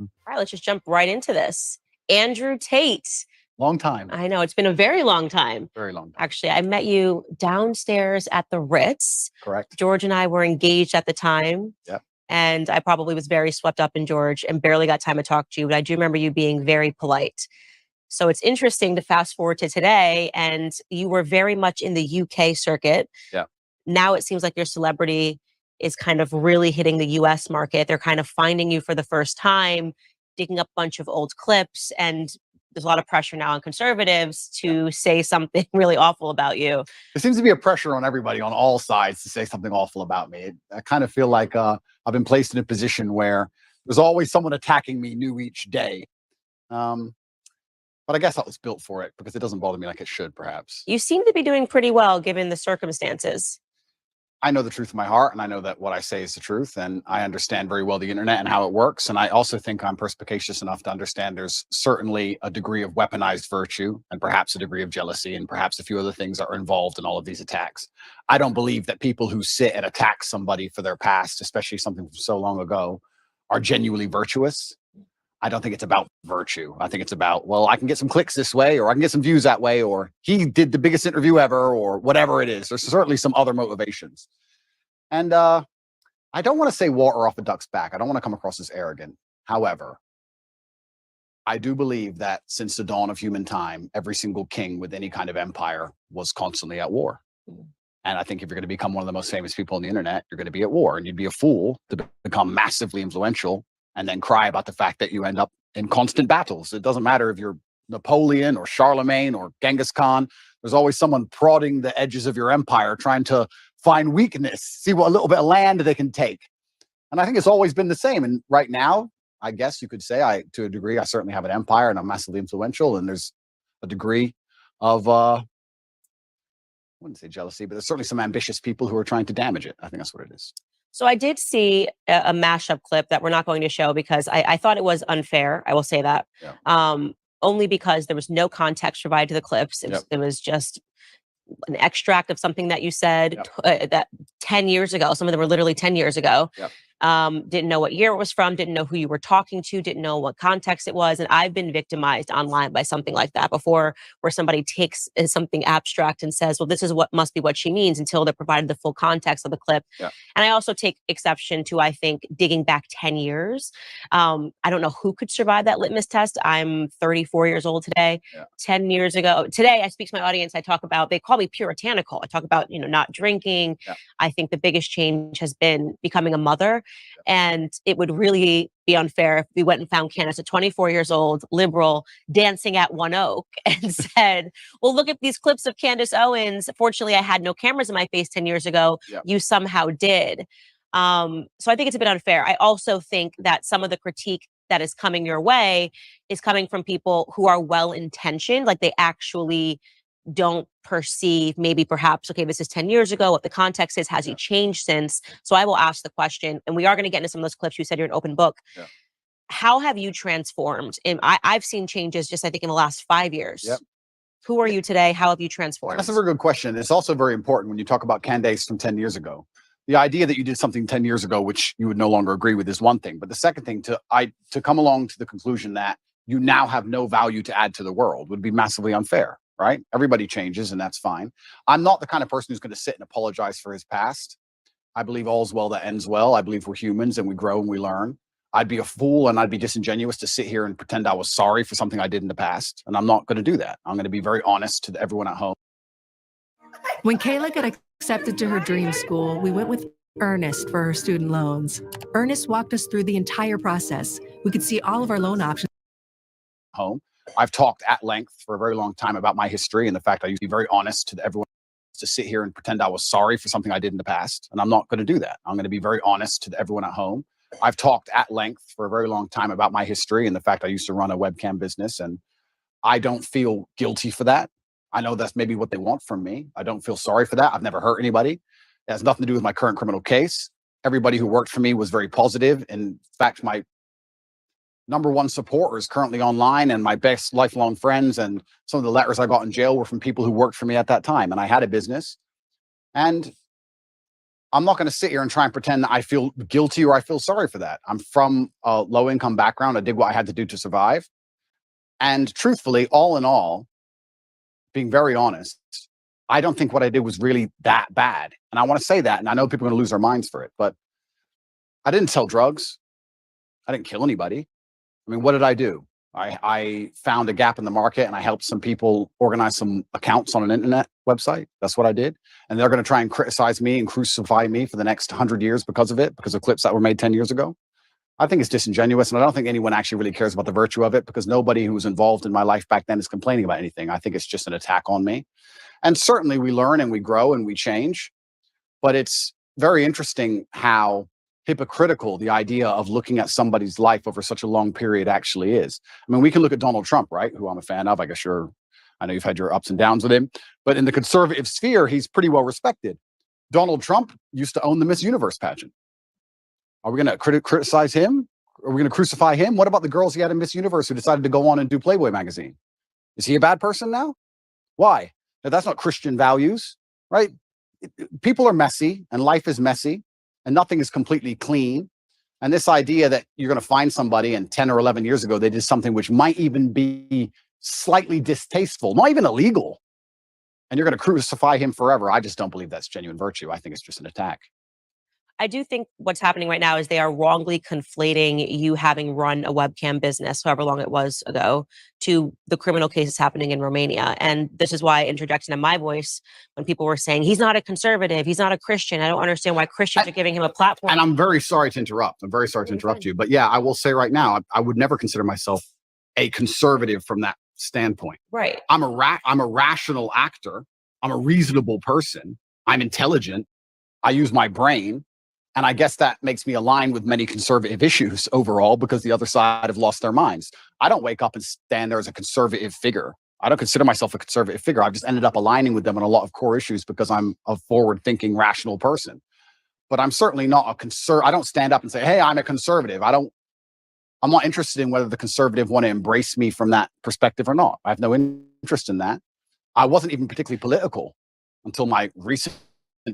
All right, let's just jump right into this. Andrew Tate. Long time. I know, it's been a very long time. Very long time. Actually, I met you downstairs at the Ritz. Correct. George and I were engaged at the time. Yep. And I probably was very swept up in George and barely got time to talk to you. But I do remember you being very polite. So it's interesting to fast forward to today. And you were very much in the UK circuit. Yeah. Now it seems like your celebrity is kind of really hitting the US market. They're kind of finding you for the first time, digging up a bunch of old clips, and there's a lot of pressure now on conservatives to say something really awful about you. There seems to be a pressure on everybody on all sides to say something awful about me. I kind of feel like I've been placed in a position where there's always someone attacking me new each day. But I guess I was built for it because it doesn't bother me like it should, perhaps. You seem to be doing pretty well given the circumstances. I know the truth in my heart, and I know that what I say is the truth, and I understand very well the internet and how it works. And I also think I'm perspicacious enough to understand there's certainly a degree of weaponized virtue and perhaps a degree of jealousy and perhaps a few other things that are involved in all of these attacks. I don't believe that people who sit and attack somebody for their past, especially something from so long ago, are genuinely virtuous. I don't think it's about virtue. I think it's about, well, I can get some clicks this way, or I can get some views that way, or he did the biggest interview ever, or whatever it is. There's certainly some other motivations. And I don't want to say water off a duck's back. I don't want to come across as arrogant. However, I do believe that since the dawn of human time, every single king with any kind of empire was constantly at war. And I think if you're going to become one of the most famous people on the internet, you're going to be at war, and you'd be a fool to become massively influential and then cry about the fact that you end up in constant battles. It doesn't matter if you're Napoleon or Charlemagne or Genghis Khan. There's always someone prodding the edges of your empire, trying to find weakness, see what a little bit of land they can take. And I think it's always been the same. And right now, I guess you could say, to a degree, I certainly have an empire and I'm massively influential. And there's a degree of, I wouldn't say jealousy, but there's certainly some ambitious people who are trying to damage it. I think that's what it is. So I did see a mashup clip that we're not going to show because I thought it was unfair. I will say that. Yeah. Only because there was no context provided to the clips. It was just an extract of something that you said that 10 years ago. Some of them were literally 10 years ago. Yep. Didn't know what year it was from, didn't know who you were talking to, didn't know what context it was. And I've been victimized online by something like that before, where somebody takes something abstract and says, well, this is what must be what she means, until they're provided the full context of the clip. Yeah. And I also take exception to, I think, digging back 10 years. I don't know who could survive that litmus test. I'm 34 years old today. Yeah. 10 years ago, today I speak to my audience. I talk about, they call me puritanical. I talk about, not drinking. Yeah. I think the biggest change has been becoming a mother. And it would really be unfair if we went and found Candace at 24 years old, liberal, dancing at One Oak, and said, well, look at these clips of Candace Owens. Fortunately, I had no cameras in my face 10 years ago. Yeah. You somehow did. So I think it's a bit unfair. I also think that some of the critique that is coming your way is coming from people who are well-intentioned, like they actually don't perceive, maybe perhaps, okay, this is 10 years ago, what the context is, has he changed since? So I will ask the question, and we are going to get into some of those clips. You said you're an open book. Yeah. How have you transformed? And I've seen changes just, I think, in the last 5 years. Yep. Who are you today? How have you transformed? That's a very good question. It's also very important when you talk about Candace from 10 years ago. The idea that you did something 10 years ago, which you would no longer agree with, is one thing. But the second thing, to come along to the conclusion that you now have no value to add to the world would be massively unfair. Right? Everybody changes, and that's fine. I'm not the kind of person who's going to sit and apologize for his past. I believe all's well that ends well. I believe we're humans and we grow and we learn. I'd be a fool and I'd be disingenuous to sit here and pretend I was sorry for something I did in the past. And I'm not going to do that. I'm going to be very honest to everyone at home. When Kayla got accepted to her dream school, we went with Ernest for her student loans. Ernest walked us through the entire process. We could see all of our loan options. Home. I've talked at length for a very long time about my history and the fact I used to be very honest to everyone, to sit here and pretend I was sorry for something I did in the past. And I'm not going to do that. I'm going to be very honest to everyone at home. I've talked at length for a very long time about my history and the fact I used to run a webcam business, and I don't feel guilty for that. I know that's maybe what they want from me. I don't feel sorry for that. I've never hurt anybody. It has nothing to do with my current criminal case. Everybody who worked for me was very positive. In fact, my number one supporter is currently online, and my best lifelong friends and some of the letters I got in jail were from people who worked for me at that time. And I had a business, and I'm not going to sit here and try and pretend that I feel guilty or I feel sorry for that. I'm from a low income background. I did what I had to do to survive. And truthfully, all in all, being very honest, I don't think what I did was really that bad. And I want to say that. And I know people are going to lose their minds for it, but I didn't sell drugs. I didn't kill anybody. I mean, what did I do? I found a gap in the market and I helped some people organize some accounts on an internet website. That's what I did. And they're going to try and criticize me and crucify me for the next 100 years because of it, because of clips that were made 10 years ago. I think it's disingenuous. And I don't think anyone actually really cares about the virtue of it, because nobody who was involved in my life back then is complaining about anything. I think it's just an attack on me. And certainly we learn and we grow and we change. But it's very interesting how hypocritical the idea of looking at somebody's life over such a long period actually is. I mean, we can look at Donald Trump, right? Who I'm a fan of. I guess I know you've had your ups and downs with him, but in the conservative sphere, he's pretty well respected. Donald Trump used to own the Miss Universe pageant. Are we going to criticize him? Are we going to crucify him? What about the girls he had in Miss Universe who decided to go on and do Playboy magazine? Is he a bad person now? Why? That's not Christian values, right? People are messy and life is messy and nothing is completely clean. And this idea that you're going to find somebody and 10 or 11 years ago, they did something which might even be slightly distasteful, not even illegal, and you're going to crucify him forever. I just don't believe that's genuine virtue. I think it's just an attack. I do think what's happening right now is they are wrongly conflating you having run a webcam business, however long it was ago, to the criminal cases happening in Romania. And this is why I interjected in my voice when people were saying, he's not a conservative, he's not a Christian. I don't understand why Christians are giving him a platform. And I'm very sorry to interrupt. I'm very sorry to interrupt you. But yeah, I will say right now, I would never consider myself a conservative from that standpoint. Right. I'm a rational actor. I'm a reasonable person. I'm intelligent. I use my brain. And I guess that makes me align with many conservative issues overall, because the other side have lost their minds. I don't wake up and stand there as a conservative figure. I don't consider myself a conservative figure. I've just ended up aligning with them on a lot of core issues because I'm a forward-thinking, rational person. But I'm certainly not I don't stand up and say, hey, I'm a conservative. I'm not interested in whether the conservative want to embrace me from that perspective or not. I have no interest in that. I wasn't even particularly political until my recent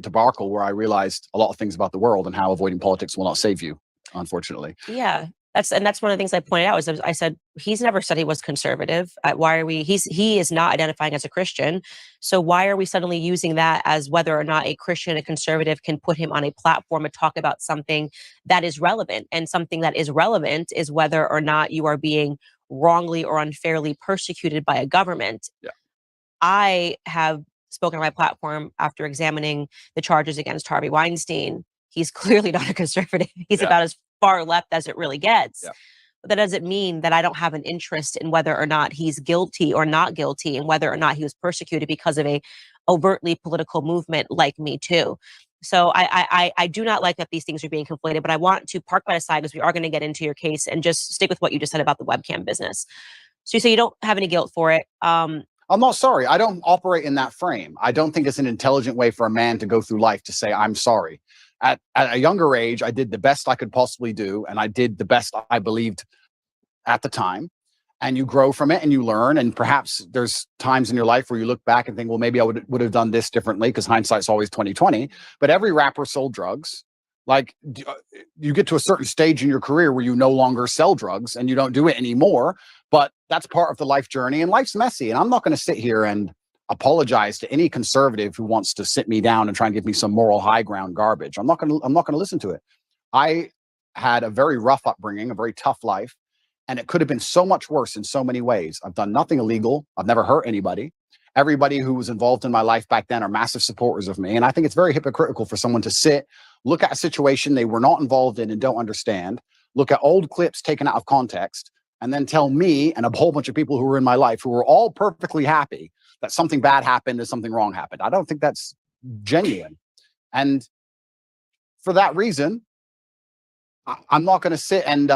debacle, where I realized a lot of things about the world and how avoiding politics will not save you, unfortunately. Yeah. That's one of the things I pointed out. I said, he's never said he was conservative. Why are we, he is not identifying as a Christian. So why are we suddenly using that as whether or not a Christian, a conservative can put him on a platform and talk about something that is relevant? And something that is relevant is whether or not you are being wrongly or unfairly persecuted by a government. Yeah. I have spoken on my platform after examining the charges against Harvey Weinstein. He's clearly not a conservative. He's about as far left as it really gets. Yeah. But that doesn't mean that I don't have an interest in whether or not he's guilty or not guilty, and whether or not he was persecuted because of a overtly political movement like Me Too. So I do not like that these things are being conflated, but I want to park that aside, because we are going to get into your case, and just stick with what you just said about the webcam business. So you say you don't have any guilt for it. I'm not sorry. I don't operate in that frame. I don't think it's an intelligent way for a man to go through life to say, I'm sorry. At a younger age, I did the best I could possibly do. And I did the best I believed at the time. And you grow from it and you learn. And perhaps there's times in your life where you look back and think, well, maybe I would have done this differently, because hindsight's always 20/20. But every rapper sold drugs. Like, you get to a certain stage in your career where you no longer sell drugs and you don't do it anymore. But that's part of the life journey, and life's messy. And I'm not going to sit here and apologize to any conservative who wants to sit me down and try and give me some moral high ground garbage. I'm not going to listen to it. I had a very rough upbringing, a very tough life, and it could have been so much worse in so many ways. I've done nothing illegal. I've never hurt anybody. Everybody who was involved in my life back then are massive supporters of me. And I think it's very hypocritical for someone to sit, look at a situation they were not involved in and don't understand, look at old clips taken out of context, and then tell me and a whole bunch of people who were in my life who were all perfectly happy that something bad happened and something wrong happened. I don't think that's genuine. And for that reason, I'm not going to sit and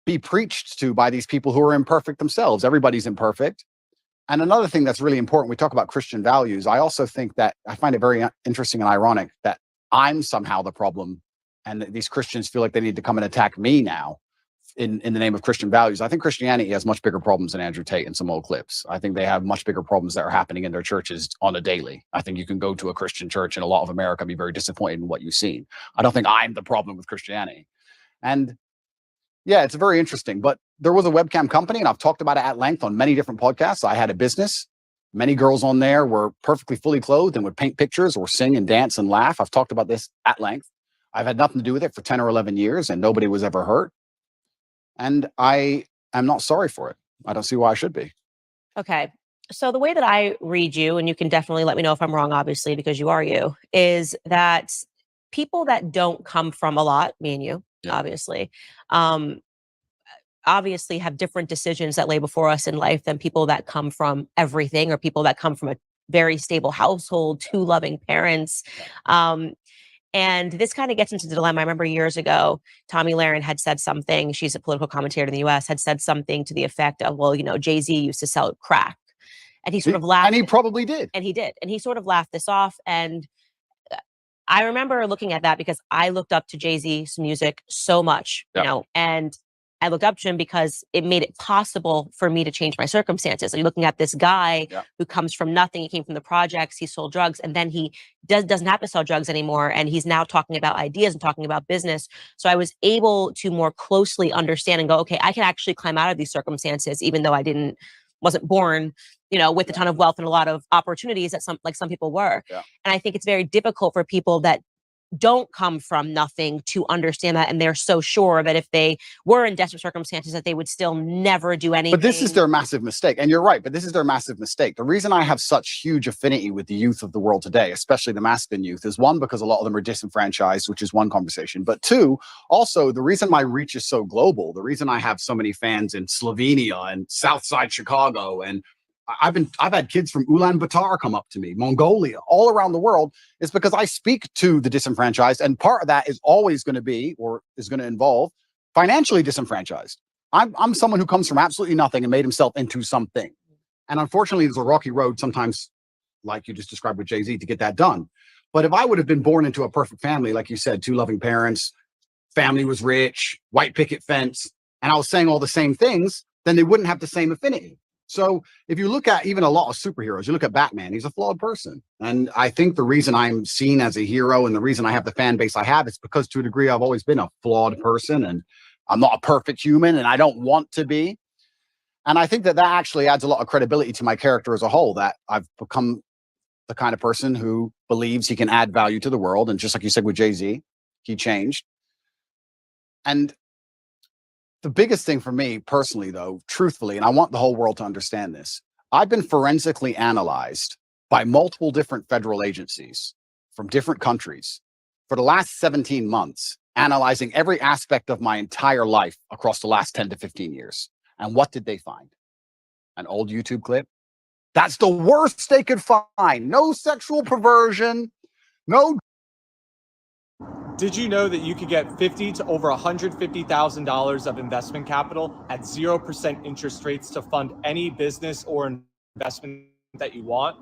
be preached to by these people who are imperfect themselves. Everybody's imperfect. And another thing that's really important, we talk about Christian values. I also think that I find it very interesting and ironic that I'm somehow the problem, and that these Christians feel like they need to come and attack me now in the name of Christian values. I think Christianity has much bigger problems than Andrew Tate in some old clips. I think they have much bigger problems that are happening in their churches on a daily. I think you can go to a Christian church in a lot of America and be very disappointed in what you've seen. I don't think I'm the problem with Christianity. And yeah, it's very interesting. But there was a webcam company, and I've talked about it at length on many different podcasts. I had a business. Many girls on there were perfectly fully clothed and would paint pictures or sing and dance and laugh. I've talked about this at length. I've had nothing to do with it for 10 or 11 years, and nobody was ever hurt. And I am not sorry for it. I don't see why I should be. Okay. So the way that I read you, and you can definitely let me know if I'm wrong, obviously, because you are you, is that people that don't come from a lot, me and you, obviously, obviously have different decisions that lay before us in life than people that come from everything, or people that come from a very stable household, two loving parents. And this kind of gets into the dilemma. I remember years ago, Tommy Lahren had said something. She's a political commentator in the US, had said something to the effect of, well, Jay-Z used to sell crack. And he sort of laughed. And he probably did. And he did. And he sort of laughed this off. And I remember looking at that because I looked up to Jay-Z's music so much, and I looked up to him because it made it possible for me to change my circumstances. You're looking at this guy who comes from nothing. He came from the projects. He sold drugs, and then he doesn't have to sell drugs anymore. And he's now talking about ideas and talking about business. So I was able to more closely understand and go, okay, I can actually climb out of these circumstances, even though I wasn't born, with a ton of wealth and a lot of opportunities that some people were. And I think it's very difficult for people that don't come from nothing to understand that, and they're so sure that if they were in desperate circumstances that they would still never do anything. But this is their massive mistake, and you're right, but this is their massive mistake. The reason I have such huge affinity with the youth of the world today, especially the masculine youth, is one, because a lot of them are disenfranchised, which is one conversation, but two, also the reason my reach is so global, the reason I have so many fans in Slovenia and Southside Chicago, and I've had kids from Ulaanbaatar come up to me, Mongolia, all around the world, is because I speak to the disenfranchised, and part of that is always going to be, or is going to involve, financially disenfranchised. I'm someone who comes from absolutely nothing and made himself into something. And unfortunately, there's a rocky road sometimes, like you just described with Jay-Z, to get that done. But if I would have been born into a perfect family, like you said, two loving parents, family was rich, white picket fence, and I was saying all the same things, then they wouldn't have the same affinity. So if you look at even a lot of superheroes, you look at Batman, he's a flawed person. And I think the reason I'm seen as a hero and the reason I have the fan base I have is because to a degree, I've always been a flawed person, and I'm not a perfect human, and I don't want to be. And I think that actually adds a lot of credibility to my character as a whole, that I've become the kind of person who believes he can add value to the world. And just like you said with Jay-Z, he changed. And the biggest thing for me personally, though, truthfully, and I want the whole world to understand this, I've been forensically analyzed by multiple different federal agencies from different countries for the last 17 months, analyzing every aspect of my entire life across the last 10 to 15 years. And what did they find? An old YouTube clip? That's the worst they could find. No sexual perversion, no. Did you know that you could get $50,000 to over $150,000 of investment capital at 0% interest rates to fund any business or investment that you want?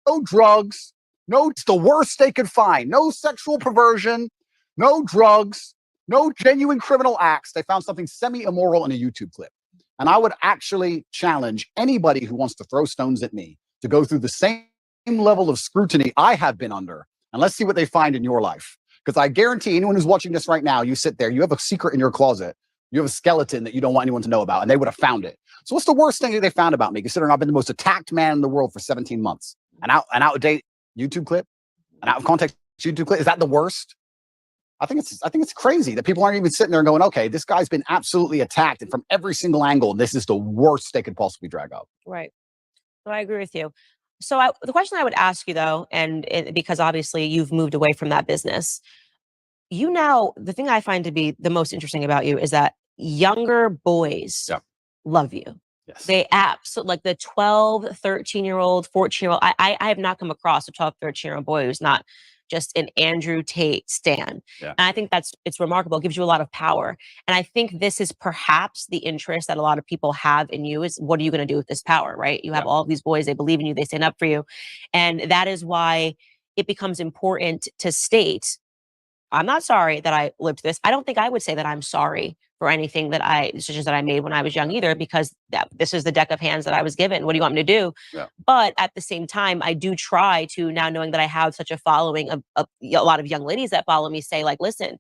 No drugs. No, it's the worst they could find. No sexual perversion, no drugs, no genuine criminal acts. They found something semi-immoral in a YouTube clip. And I would actually challenge anybody who wants to throw stones at me to go through the same level of scrutiny I have been under. And let's see what they find in your life. Because I guarantee anyone who's watching this right now, you sit there, you have a secret in your closet, you have a skeleton that you don't want anyone to know about, and they would have found it. So what's the worst thing that they found about me, considering I've been the most attacked man in the world for 17 months? An out-of-date YouTube clip? An out-of-context YouTube clip? Is that the worst? I think it's crazy that people aren't even sitting there and going, okay, this guy's been absolutely attacked, and from every single angle, this is the worst they could possibly drag up. Right. So I agree with you. So the question I would ask you, though, because obviously you've moved away from that business, the thing I find to be the most interesting about you is that younger boys love you. Yes. They absolutely, like the 12, 13-year-old, 14-year-old. I have not come across a 12, 13-year-old boy who's not just an Andrew Tate stan. Yeah. And I think it's remarkable. It gives you a lot of power. And I think this is perhaps the interest that a lot of people have in you is, what are you going to do with this power, right? You have all of these boys, they believe in you, they stand up for you. And that is why it becomes important to state, I'm not sorry that I lived this. I don't think I would say that I'm sorry for anything decisions that I made when I was young either, because this is the deck of hands that I was given. What do you want me to do? Yeah. But at the same time, I do try to, now knowing that I have such a following of a lot of young ladies that follow me, say like, listen,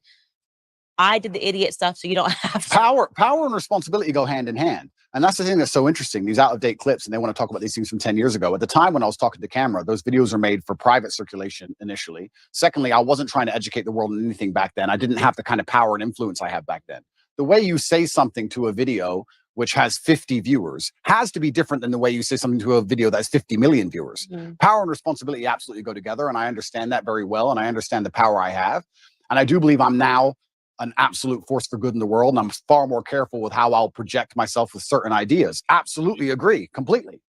I did the idiot stuff, so you don't have to. Power and responsibility go hand in hand. And that's the thing that's so interesting. These out-of-date clips, and they want to talk about these things from 10 years ago. At the time when I was talking to camera, those videos are made for private circulation initially. Secondly, I wasn't trying to educate the world on anything back then. I didn't have the kind of power and influence I have back then. The way you say something to a video which has 50 viewers has to be different than the way you say something to a video that has 50 million viewers. Mm-hmm. Power and responsibility absolutely go together, and I understand that very well, and I understand the power I have. And I do believe I'm now an absolute force for good in the world, and I'm far more careful with how I'll project myself with certain ideas. Absolutely agree, completely.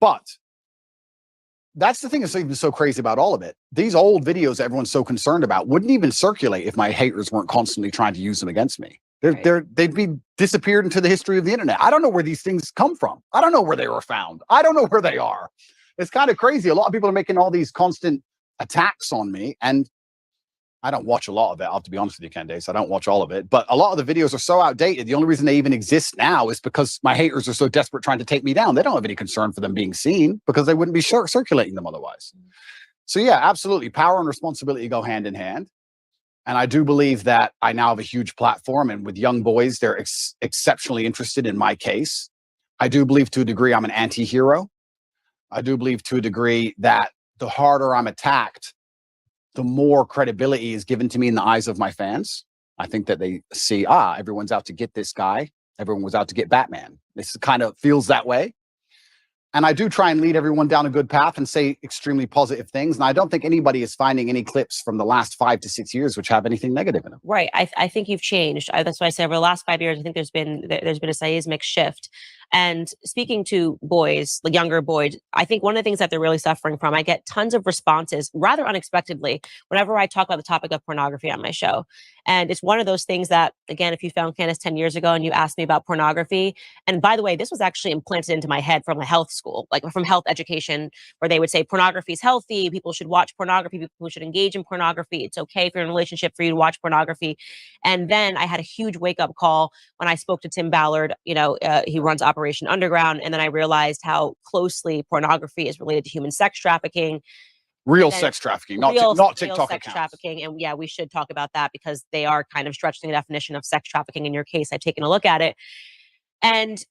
But that's the thing that's even so crazy about all of it. These old videos that everyone's so concerned about wouldn't even circulate if my haters weren't constantly trying to use them against me. They'd be disappeared into the history of the internet. I don't know where these things come from. I don't know where they were found. I don't know where they are. It's kind of crazy. A lot of people are making all these constant attacks on me, and I don't watch a lot of it. I'll have to be honest with you, Candace. I don't watch all of it, but a lot of the videos are so outdated. The only reason they even exist now is because my haters are so desperate trying to take me down. They don't have any concern for them being seen because they wouldn't be circulating them otherwise. So yeah, absolutely. Power and responsibility go hand in hand. And I do believe that I now have a huge platform, and with young boys, they're exceptionally interested in my case. I do believe to a degree I'm an anti-hero. I do believe to a degree that the harder I'm attacked, the more credibility is given to me in the eyes of my fans. I think that they see, everyone's out to get this guy. Everyone was out to get Batman. This kind of feels that way. And I do try and lead everyone down a good path and say extremely positive things. And I don't think anybody is finding any clips from the last 5 to 6 years which have anything negative in them. Right. I think you've changed. That's why I said over the last 5 years, I think there's been a seismic shift. And speaking to boys, the younger boys, I think one of the things that they're really suffering from, I get tons of responses rather unexpectedly whenever I talk about the topic of pornography on my show. And it's one of those things that, again, if you found Candace 10 years ago and you asked me about pornography, and by the way, this was actually implanted into my head from a health school, like from health education, where they would say pornography is healthy, people should watch pornography, people should engage in pornography, it's okay if you're in a relationship for you to watch pornography. And then I had a huge wake-up call when I spoke to Tim Ballard. He runs Operation Underground, and then I realized how closely pornography is related to human sex trafficking. Real sex trafficking, not TikTok sex accounts. Trafficking. And yeah, we should talk about that because they are kind of stretching the definition of sex trafficking in your case. I've taken a look at it. And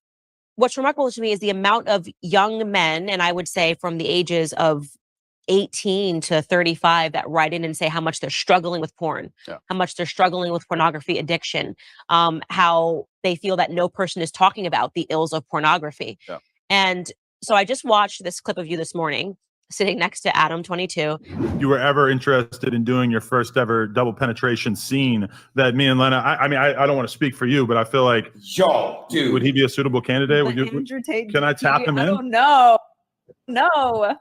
what's remarkable to me is the amount of young men, and I would say from the ages of 18 to 35, that write in and say how much they're struggling with porn, how much they're struggling with pornography addiction, how they feel that no person is talking about the ills of pornography. Yeah. And so I just watched this clip of you this morning, sitting next to Adam, 22. You were ever interested in doing your first ever double penetration scene that me and Lena, I mean, I don't want to speak for you, but I feel like, yo, dude, would he be a suitable candidate? Would you, Andrew Tate, can I tap him in? Oh, no.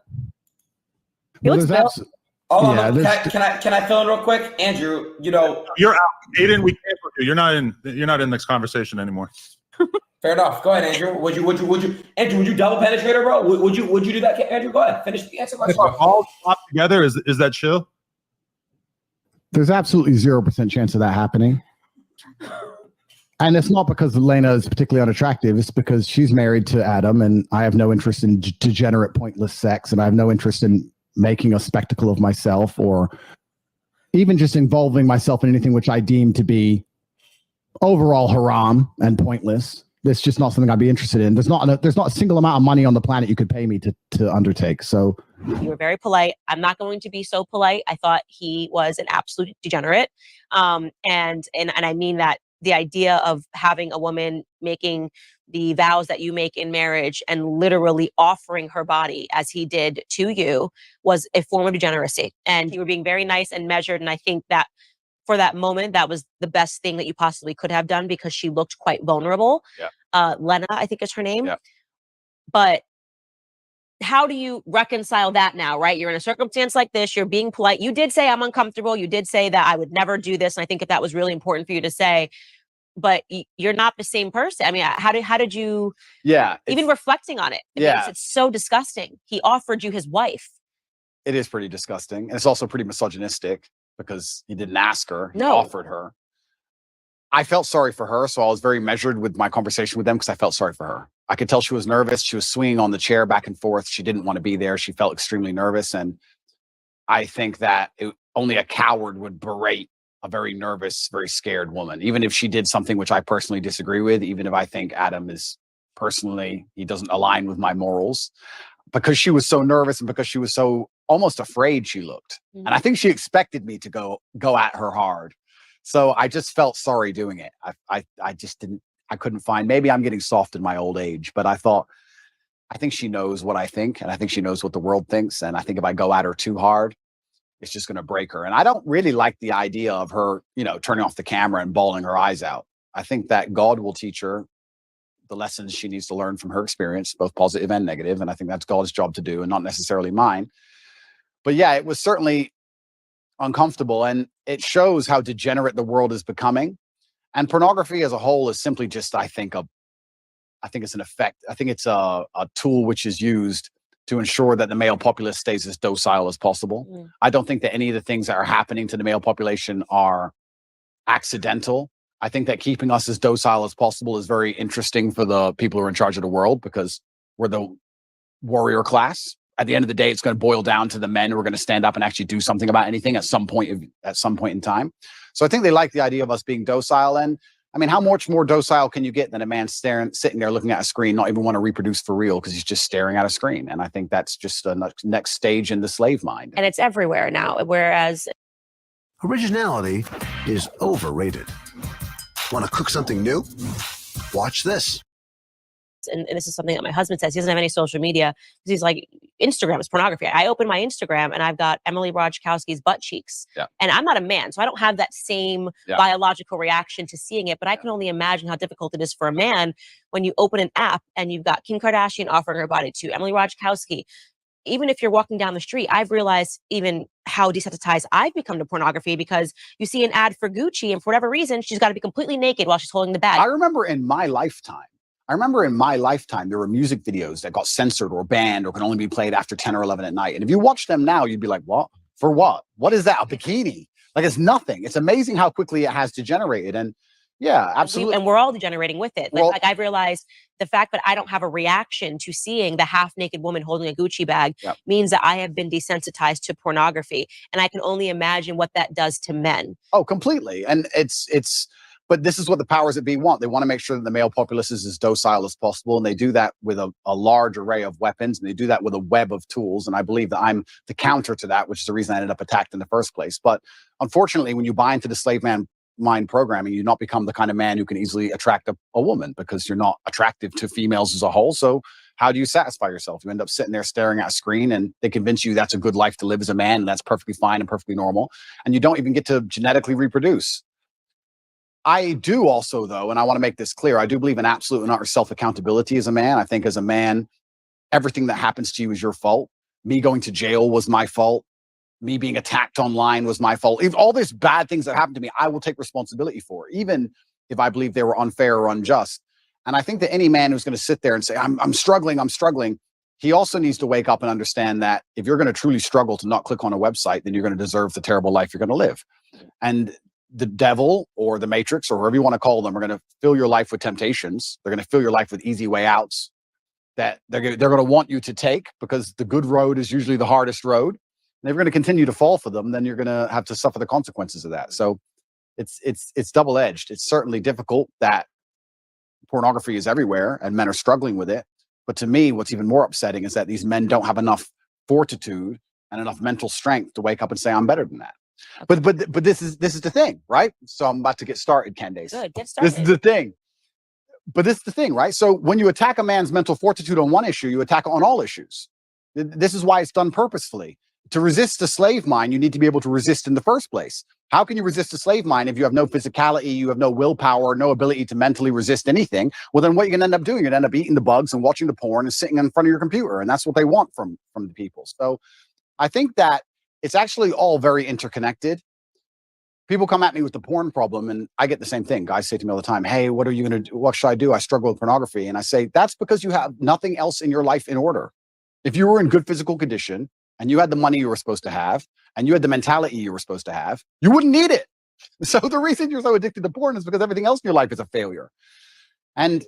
He looks built. Oh, yeah, can I fill in real quick? Andrew, you're out. Aiden, we can't put you. You're not in this conversation anymore. Fair enough. Go ahead, Andrew. Would you double penetrate her, bro? Would you do that, Andrew? Go ahead. Finish the answer question. All popped together. Is that chill? There's absolutely 0% chance of that happening. And it's not because Elena is particularly unattractive. It's because she's married to Adam, and I have no interest in degenerate, pointless sex, and I have no interest in making a spectacle of myself or even just involving myself in anything which I deem to be overall haram and pointless. It's just not something I'd be interested in. There's not a single amount of money on the planet you could pay me to undertake. So you were very polite. I'm not going to be so polite. I thought he was an absolute degenerate. And I mean that the idea of having a woman making the vows that you make in marriage and literally offering her body as he did to you was a form of degeneracy. And you were being very nice and measured. And I think that for that moment, that was the best thing that you possibly could have done because she looked quite vulnerable. Yeah. Lena, I think is her name. Yeah. But how do you reconcile that now, right? You're in a circumstance like this. You're being polite. You did say I'm uncomfortable. You did say that I would never do this. And I think that was really important for you to say. But you're not the same person. I mean, how did you? Yeah. Even reflecting on it, it's so disgusting. He offered you his wife. It is pretty disgusting, and it's also pretty misogynistic. because he didn't ask her, he No. offered her. I felt sorry for her, so I was very measured with my conversation with them because I felt sorry for her. I could tell she was nervous. She was swinging on the chair back and forth. She didn't want to be there. She felt extremely nervous. And I think that only a coward would berate a very nervous, very scared woman, even if she did something which I personally disagree with, even if I think Adam is personally, he doesn't align with my morals, because she was so nervous and because she was so almost afraid she looked. Mm-hmm. And I think she expected me to go at her hard. So I just felt sorry doing it. I just didn't, I couldn't find, maybe I'm getting soft in my old age, but I think she knows what I think, and I think she knows what the world thinks. And I think if I go at her too hard, it's just going to break her. And I don't really like the idea of her, turning off the camera and bawling her eyes out. I think that God will teach her the lessons she needs to learn from her experience, both positive and negative. And I think that's God's job to do and not necessarily mine. But yeah, it was certainly uncomfortable, and it shows how degenerate the world is becoming. And pornography as a whole is simply just, I think it's an effect. I think it's a tool which is used to ensure that the male populace stays as docile as possible. Mm. I don't think that any of the things that are happening to the male population are accidental. I think that keeping us as docile as possible is very interesting for the people who are in charge of the world, because we're the warrior class. At the end of the day, it's going to boil down to the men who are going to stand up and actually do something about anything at some point in time. So I think they like the idea of us being docile. And I mean, how much more docile can you get than a man sitting there looking at a screen, not even want to reproduce for real because he's just staring at a screen? And I think that's just a next stage in the slave mind. And it's everywhere now. Whereas originality is overrated. Want to cook something new? Watch this. And this is something that my husband says. He doesn't have any social media because he's like, Instagram is pornography. I open my Instagram and I've got Emily Ratajkowski's butt cheeks. Yeah. And I'm not a man, so I don't have that same biological reaction to seeing it. But I can only imagine how difficult it is for a man when you open an app and you've got Kim Kardashian offering her body to Emily Ratajkowski. Even if you're walking down the street, I've realized even how desensitized I've become to pornography, because you see an ad for Gucci and for whatever reason, she's got to be completely naked while she's holding the bag. I remember in my lifetime, there were music videos that got censored or banned or can only be played after 10 or 11 at night. And if you watch them now, you'd be like, what? For what? What is that? A bikini? Like, it's nothing. It's amazing how quickly it has degenerated. And yeah, absolutely. And we're all degenerating with it. Like I've realized the fact that I don't have a reaction to seeing the half naked woman holding a Gucci bag means that I have been desensitized to pornography. And I can only imagine what that does to men. Oh, completely. And but this is what the powers that be want. They want to make sure that the male populace is as docile as possible. And they do that with a large array of weapons. And they do that with a web of tools. And I believe that I'm the counter to that, which is the reason I ended up attacked in the first place. But unfortunately, when you buy into the slave mind programming, you not become the kind of man who can easily attract a woman, because you're not attractive to females as a whole. So how do you satisfy yourself? You end up sitting there staring at a screen, and they convince you that's a good life to live as a man. And that's perfectly fine and perfectly normal. And you don't even get to genetically reproduce. I do also, though, and I want to make this clear, I do believe in absolute and utter self-accountability as a man. I think as a man, everything that happens to you is your fault. Me going to jail was my fault. Me being attacked online was my fault. If all these bad things that happened to me, I will take responsibility for, even if I believe they were unfair or unjust. And I think that any man who's going to sit there and say, I'm struggling, he also needs to wake up and understand that if you're going to truly struggle to not click on a website, then you're going to deserve the terrible life you're going to live. And the devil or the matrix or whatever you want to call them are going to fill your life with temptations. They're going to fill your life with easy way outs that they're going to want you to take, because the good road is usually the hardest road. And if you're going to continue to fall for them, then you're going to have to suffer the consequences of that. So it's double-edged. It's certainly difficult that pornography is everywhere and men are struggling with it. But to me, what's even more upsetting is that these men don't have enough fortitude and enough mental strength to wake up and say, I'm better than that. But this is the thing, right? So I'm about to get started, Candace. Good, get started. This is the thing. But this is the thing, right? So when you attack a man's mental fortitude on one issue, you attack on all issues. This is why it's done purposefully. To resist the slave mind, you need to be able to resist in the first place. How can you resist a slave mind if you have no physicality, you have no willpower, no ability to mentally resist anything? Well, then what you're going to end up doing, you're going to end up eating the bugs and watching the porn and sitting in front of your computer. And that's what they want from the people. So I think that it's actually all very interconnected. People come at me with the porn problem, and I get the same thing. Guys say to me all the time, hey, what are you going to do? What should I do? I struggle with pornography. And I say, that's because you have nothing else in your life in order. If you were in good physical condition and you had the money you were supposed to have, and you had the mentality you were supposed to have, you wouldn't need it. So the reason you're so addicted to porn is because everything else in your life is a failure. And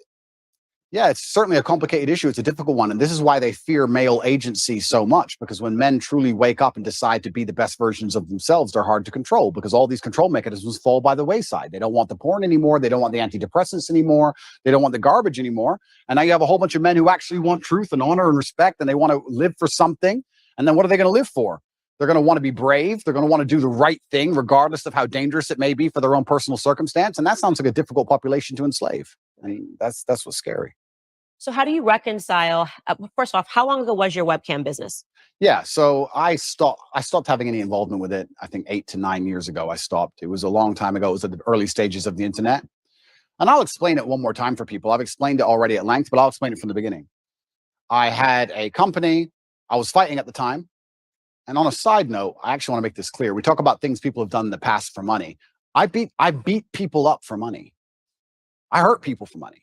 yeah, it's certainly a complicated issue. It's a difficult one. And this is why they fear male agency so much, because when men truly wake up and decide to be the best versions of themselves, they're hard to control because all these control mechanisms fall by the wayside. They don't want the porn anymore. They don't want the antidepressants anymore. They don't want the garbage anymore. And now you have a whole bunch of men who actually want truth and honor and respect, and they want to live for something. And then what are they going to live for? They're going to want to be brave. They're going to want to do the right thing, regardless of how dangerous it may be for their own personal circumstance. And that sounds like a difficult population to enslave. I mean, that's what's scary. So how do you reconcile, first off, how long ago was your webcam business? Yeah, so I stopped having any involvement with it. I think 8 to 9 years ago, I stopped. It was a long time ago. It was at the early stages of the internet. And I'll explain it one more time for people. I've explained it already at length, but I'll explain it from the beginning. I had a company. I was fighting at the time. And on a side note, I actually want to make this clear. We talk about things people have done in the past for money. I beat people up for money. I hurt people for money.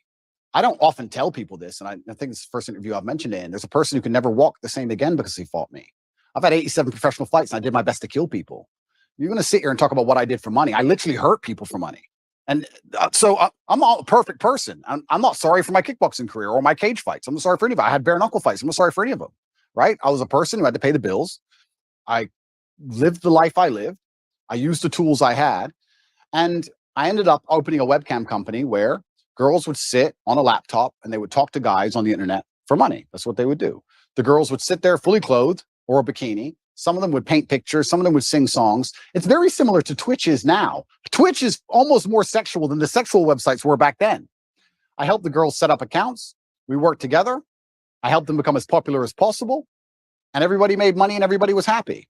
I don't often tell people this, and I think it's the first interview I've mentioned it in. There's a person who can never walk the same again because he fought me. I've had 87 professional fights, and I did my best to kill people. You're going to sit here and talk about what I did for money. I literally hurt people for money. And so I'm not a perfect person. I'm not sorry for my kickboxing career or my cage fights. I'm not sorry for any of it. I had bare knuckle fights. I'm not sorry for any of them, right? I was a person who had to pay the bills. I lived the life I lived. I used the tools I had. And I ended up opening a webcam company where girls would sit on a laptop and they would talk to guys on the internet for money. That's what they would do. The girls would sit there fully clothed or a bikini. Some of them would paint pictures. Some of them would sing songs. It's very similar to Twitch is now. Twitch is almost more sexual than the sexual websites were back then. I helped the girls set up accounts. We worked together. I helped them become as popular as possible. And everybody made money and everybody was happy.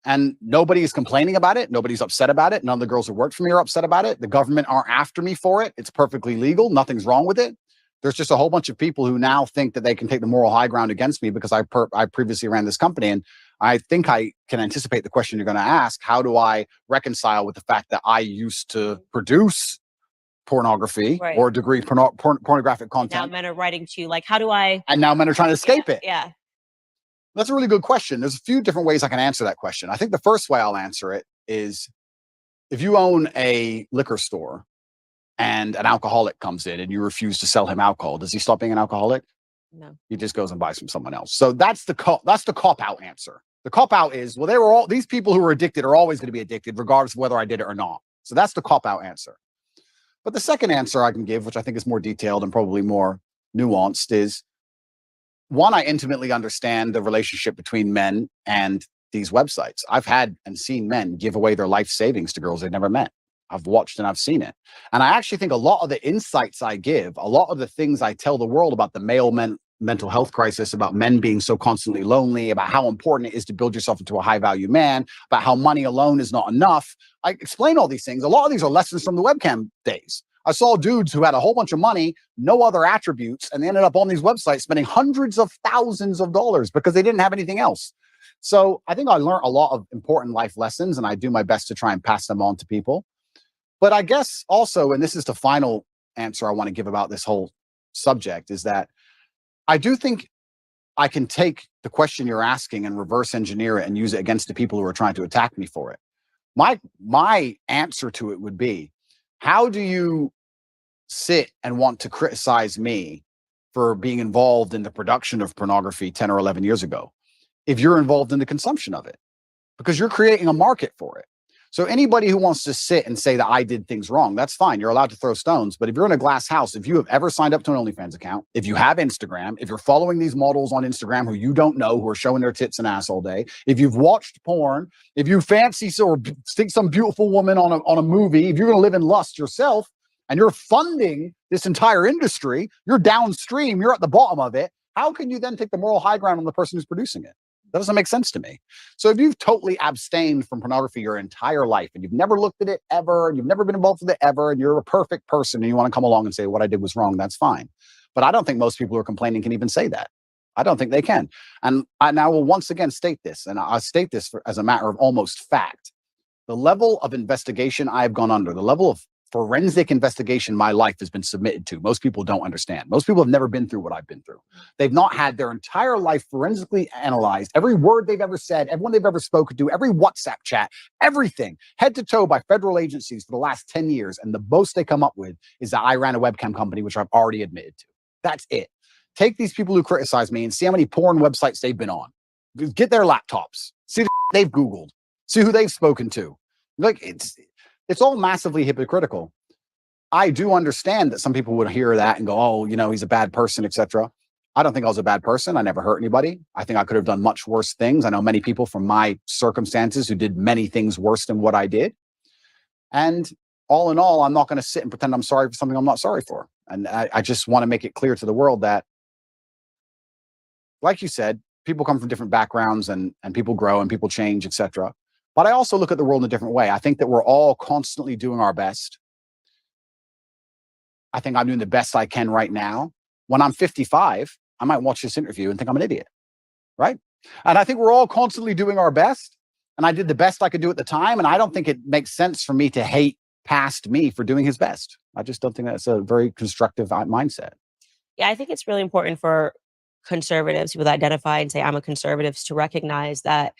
And nobody is complaining about it. Nobody's upset about it. None of the girls who worked for me are upset about it. The government aren't after me for it. It's perfectly legal. Nothing's wrong with it. There's just a whole bunch of people who now think that they can take the moral high ground against me because I previously ran this company. And I think I can anticipate the question you're going to ask. How do I reconcile with the fact that I used to produce pornography or degree pornographic content? Now men are writing to you like, how do I? And now men are trying to escape it. Yeah. That's a really good question. There's a few different ways I can answer that question. I think the first way I'll answer it is if you own a liquor store and an alcoholic comes in and you refuse to sell him alcohol, does he stop being an alcoholic? No. He just goes and buys from someone else. So that's the cop out answer. The cop out is, well, these people who are addicted are always going to be addicted regardless of whether I did it or not. So that's the cop out answer. But the second answer I can give, which I think is more detailed and probably more nuanced, is one, I intimately understand the relationship between men and these websites. I've had and seen men give away their life savings to girls they've never met. I've watched and I've seen it. And I actually think a lot of the insights I give, a lot of the things I tell the world about the male mental health crisis, about men being so constantly lonely, about how important it is to build yourself into a high value man, about how money alone is not enough. I explain all these things. A lot of these are lessons from the webcam days. I saw dudes who had a whole bunch of money, no other attributes, and they ended up on these websites spending hundreds of thousands of dollars because they didn't have anything else. So I think I learned a lot of important life lessons, and I do my best to try and pass them on to people. But I guess also, and this is the final answer I want to give about this whole subject, is that I do think I can take the question you're asking and reverse engineer it and use it against the people who are trying to attack me for it. My answer to it would be, how do you sit and want to criticize me for being involved in the production of pornography 10 or 11 years ago if you're involved in the consumption of it? Because you're creating a market for it. So anybody who wants to sit and say that I did things wrong, that's fine. You're allowed to throw stones. But if you're in a glass house, if you have ever signed up to an OnlyFans account, if you have Instagram, if you're following these models on Instagram who you don't know, who are showing their tits and ass all day, if you've watched porn, if you fancy or think some beautiful woman on a movie, if you're going to live in lust yourself and you're funding this entire industry, you're downstream, you're at the bottom of it. How can you then take the moral high ground on the person who's producing it? That doesn't make sense to me. So if you've totally abstained from pornography your entire life and you've never looked at it ever, and you've never been involved with it ever, and you're a perfect person and you want to come along and say what I did was wrong, that's fine. But I don't think most people who are complaining can even say that. I don't think they can. And I will once again state this, and I state this as a matter of almost fact. The level of investigation I've gone under, the level of forensic investigation my life has been submitted to. Most people don't understand. Most people have never been through what I've been through. They've not had their entire life forensically analyzed, every word they've ever said, everyone they've ever spoken to, every WhatsApp chat, everything, head to toe by federal agencies for the last 10 years. And the most they come up with is that I ran a webcam company, which I've already admitted to. That's it. Take these people who criticize me and see how many porn websites they've been on. Get their laptops, see the they've Googled, see who they've spoken to. Like, it's all massively hypocritical. I do understand that some people would hear that and go, oh, you know, he's a bad person, etc. I don't think I was a bad person. I never hurt anybody. I think I could have done much worse things. I know many people from my circumstances who did many things worse than what I did. And all in all, I'm not going to sit and pretend I'm sorry for something I'm not sorry for. And I just want to make it clear to the world that, like you said, people come from different backgrounds and people grow and people change, etc. But I also look at the world in a different way. I think that we're all constantly doing our best. I think I'm doing the best I can right now. When I'm 55, I might watch this interview and think I'm an idiot, right? And I think we're all constantly doing our best. And I did the best I could do at the time. And I don't think it makes sense for me to hate past me for doing his best. I just don't think that's a very constructive mindset. Yeah, I think it's really important for conservatives who would identify and say, I'm a conservative, to recognize that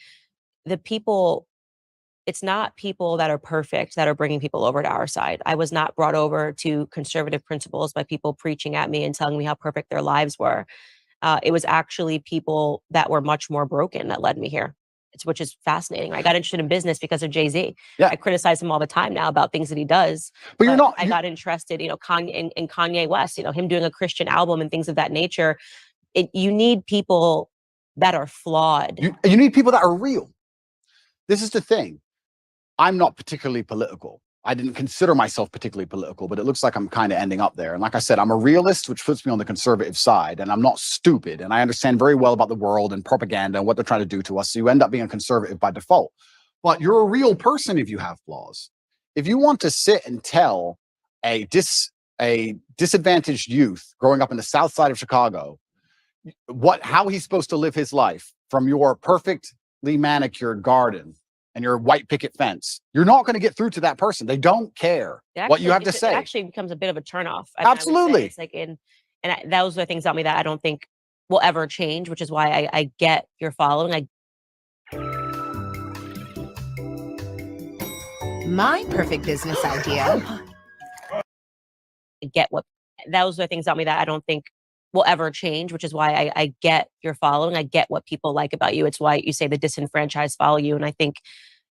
the people, it's not people that are perfect that are bringing people over to our side. I was not brought over to conservative principles by people preaching at me and telling me how perfect their lives were. It was actually people that were much more broken that led me here. Which is fascinating. I got interested in business because of Jay-Z. Yeah. I criticize him all the time now about things that he does. But I got interested, in Kanye West, him doing a Christian album and things of that nature. You need people that are flawed. You need people that are real. This is the thing. I'm not particularly political. I didn't consider myself particularly political, but it looks like I'm kind of ending up there. And like I said, I'm a realist, which puts me on the conservative side, and I'm not stupid. And I understand very well about the world and propaganda and what they're trying to do to us. So you end up being a conservative by default. But you're a real person if you have flaws. If you want to sit and tell a disadvantaged youth growing up in the south side of Chicago how he's supposed to live his life from your perfectly manicured garden and your white picket fence, you're not going to get through to that person. They don't care what you have to say. It actually becomes a bit of a turnoff. Absolutely. It's like those are things about me that I don't think will ever change, which is why I get your following. My perfect business idea. I get those are things about me that I don't think will ever change, which is why I get your following. I get what people like about you. It's why you say the disenfranchised follow you. And I think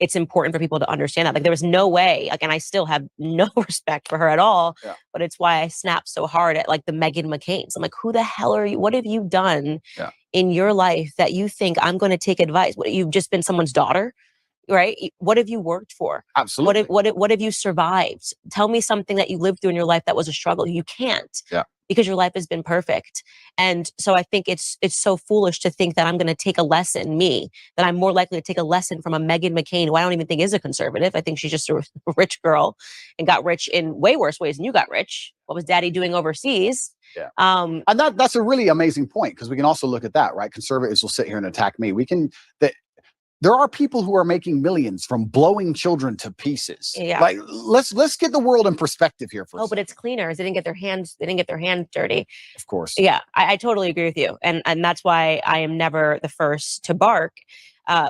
it's important for people to understand that. Like, there was no way, and I still have no respect for her at all, but it's why I snap so hard at like the Meghan McCains. I'm like, who the hell are you? What have you done in your life that you think I'm going to take advice? You've just been someone's daughter, right? What have you worked for? Absolutely. What have you survived? Tell me something that you lived through in your life that was a struggle. You can't. Yeah. Because your life has been perfect. And so I think it's so foolish to think that I'm going to take a lesson, that I'm more likely to take a lesson from a Meghan McCain, who I don't even think is a conservative. I think she's just a rich girl and got rich in way worse ways than you got rich. What was daddy doing overseas? Yeah. And that's a really amazing point, because we can also look at that, right? Conservatives will sit here and attack me. There are people who are making millions from blowing children to pieces. Yeah. Like, let's get the world in perspective here for a second. But it's cleaners. They didn't get their hands dirty. Of course. Yeah, I totally agree with you. And that's why I am never the first to bark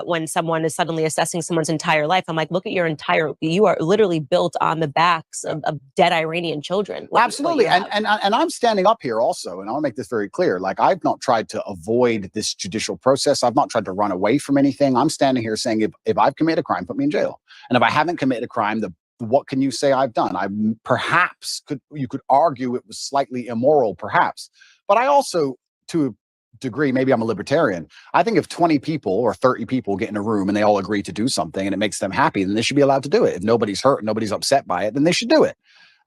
when someone is suddenly assessing someone's entire life. I'm like, look at you are literally built on the backs of dead Iranian children. Absolutely. And I'm standing up here also, and I want to make this very clear. Like, I've not tried to avoid this judicial process. I've not tried to run away from anything. I'm standing here saying, if I've committed a crime, put me in jail. And if I haven't committed a crime, what can you say I've done? You could argue it was slightly immoral, perhaps. But I also, to a degree, maybe I'm a libertarian. I think if 20 people or 30 people get in a room and they all agree to do something and it makes them happy, then they should be allowed to do it. If nobody's hurt, nobody's upset by it, then they should do it.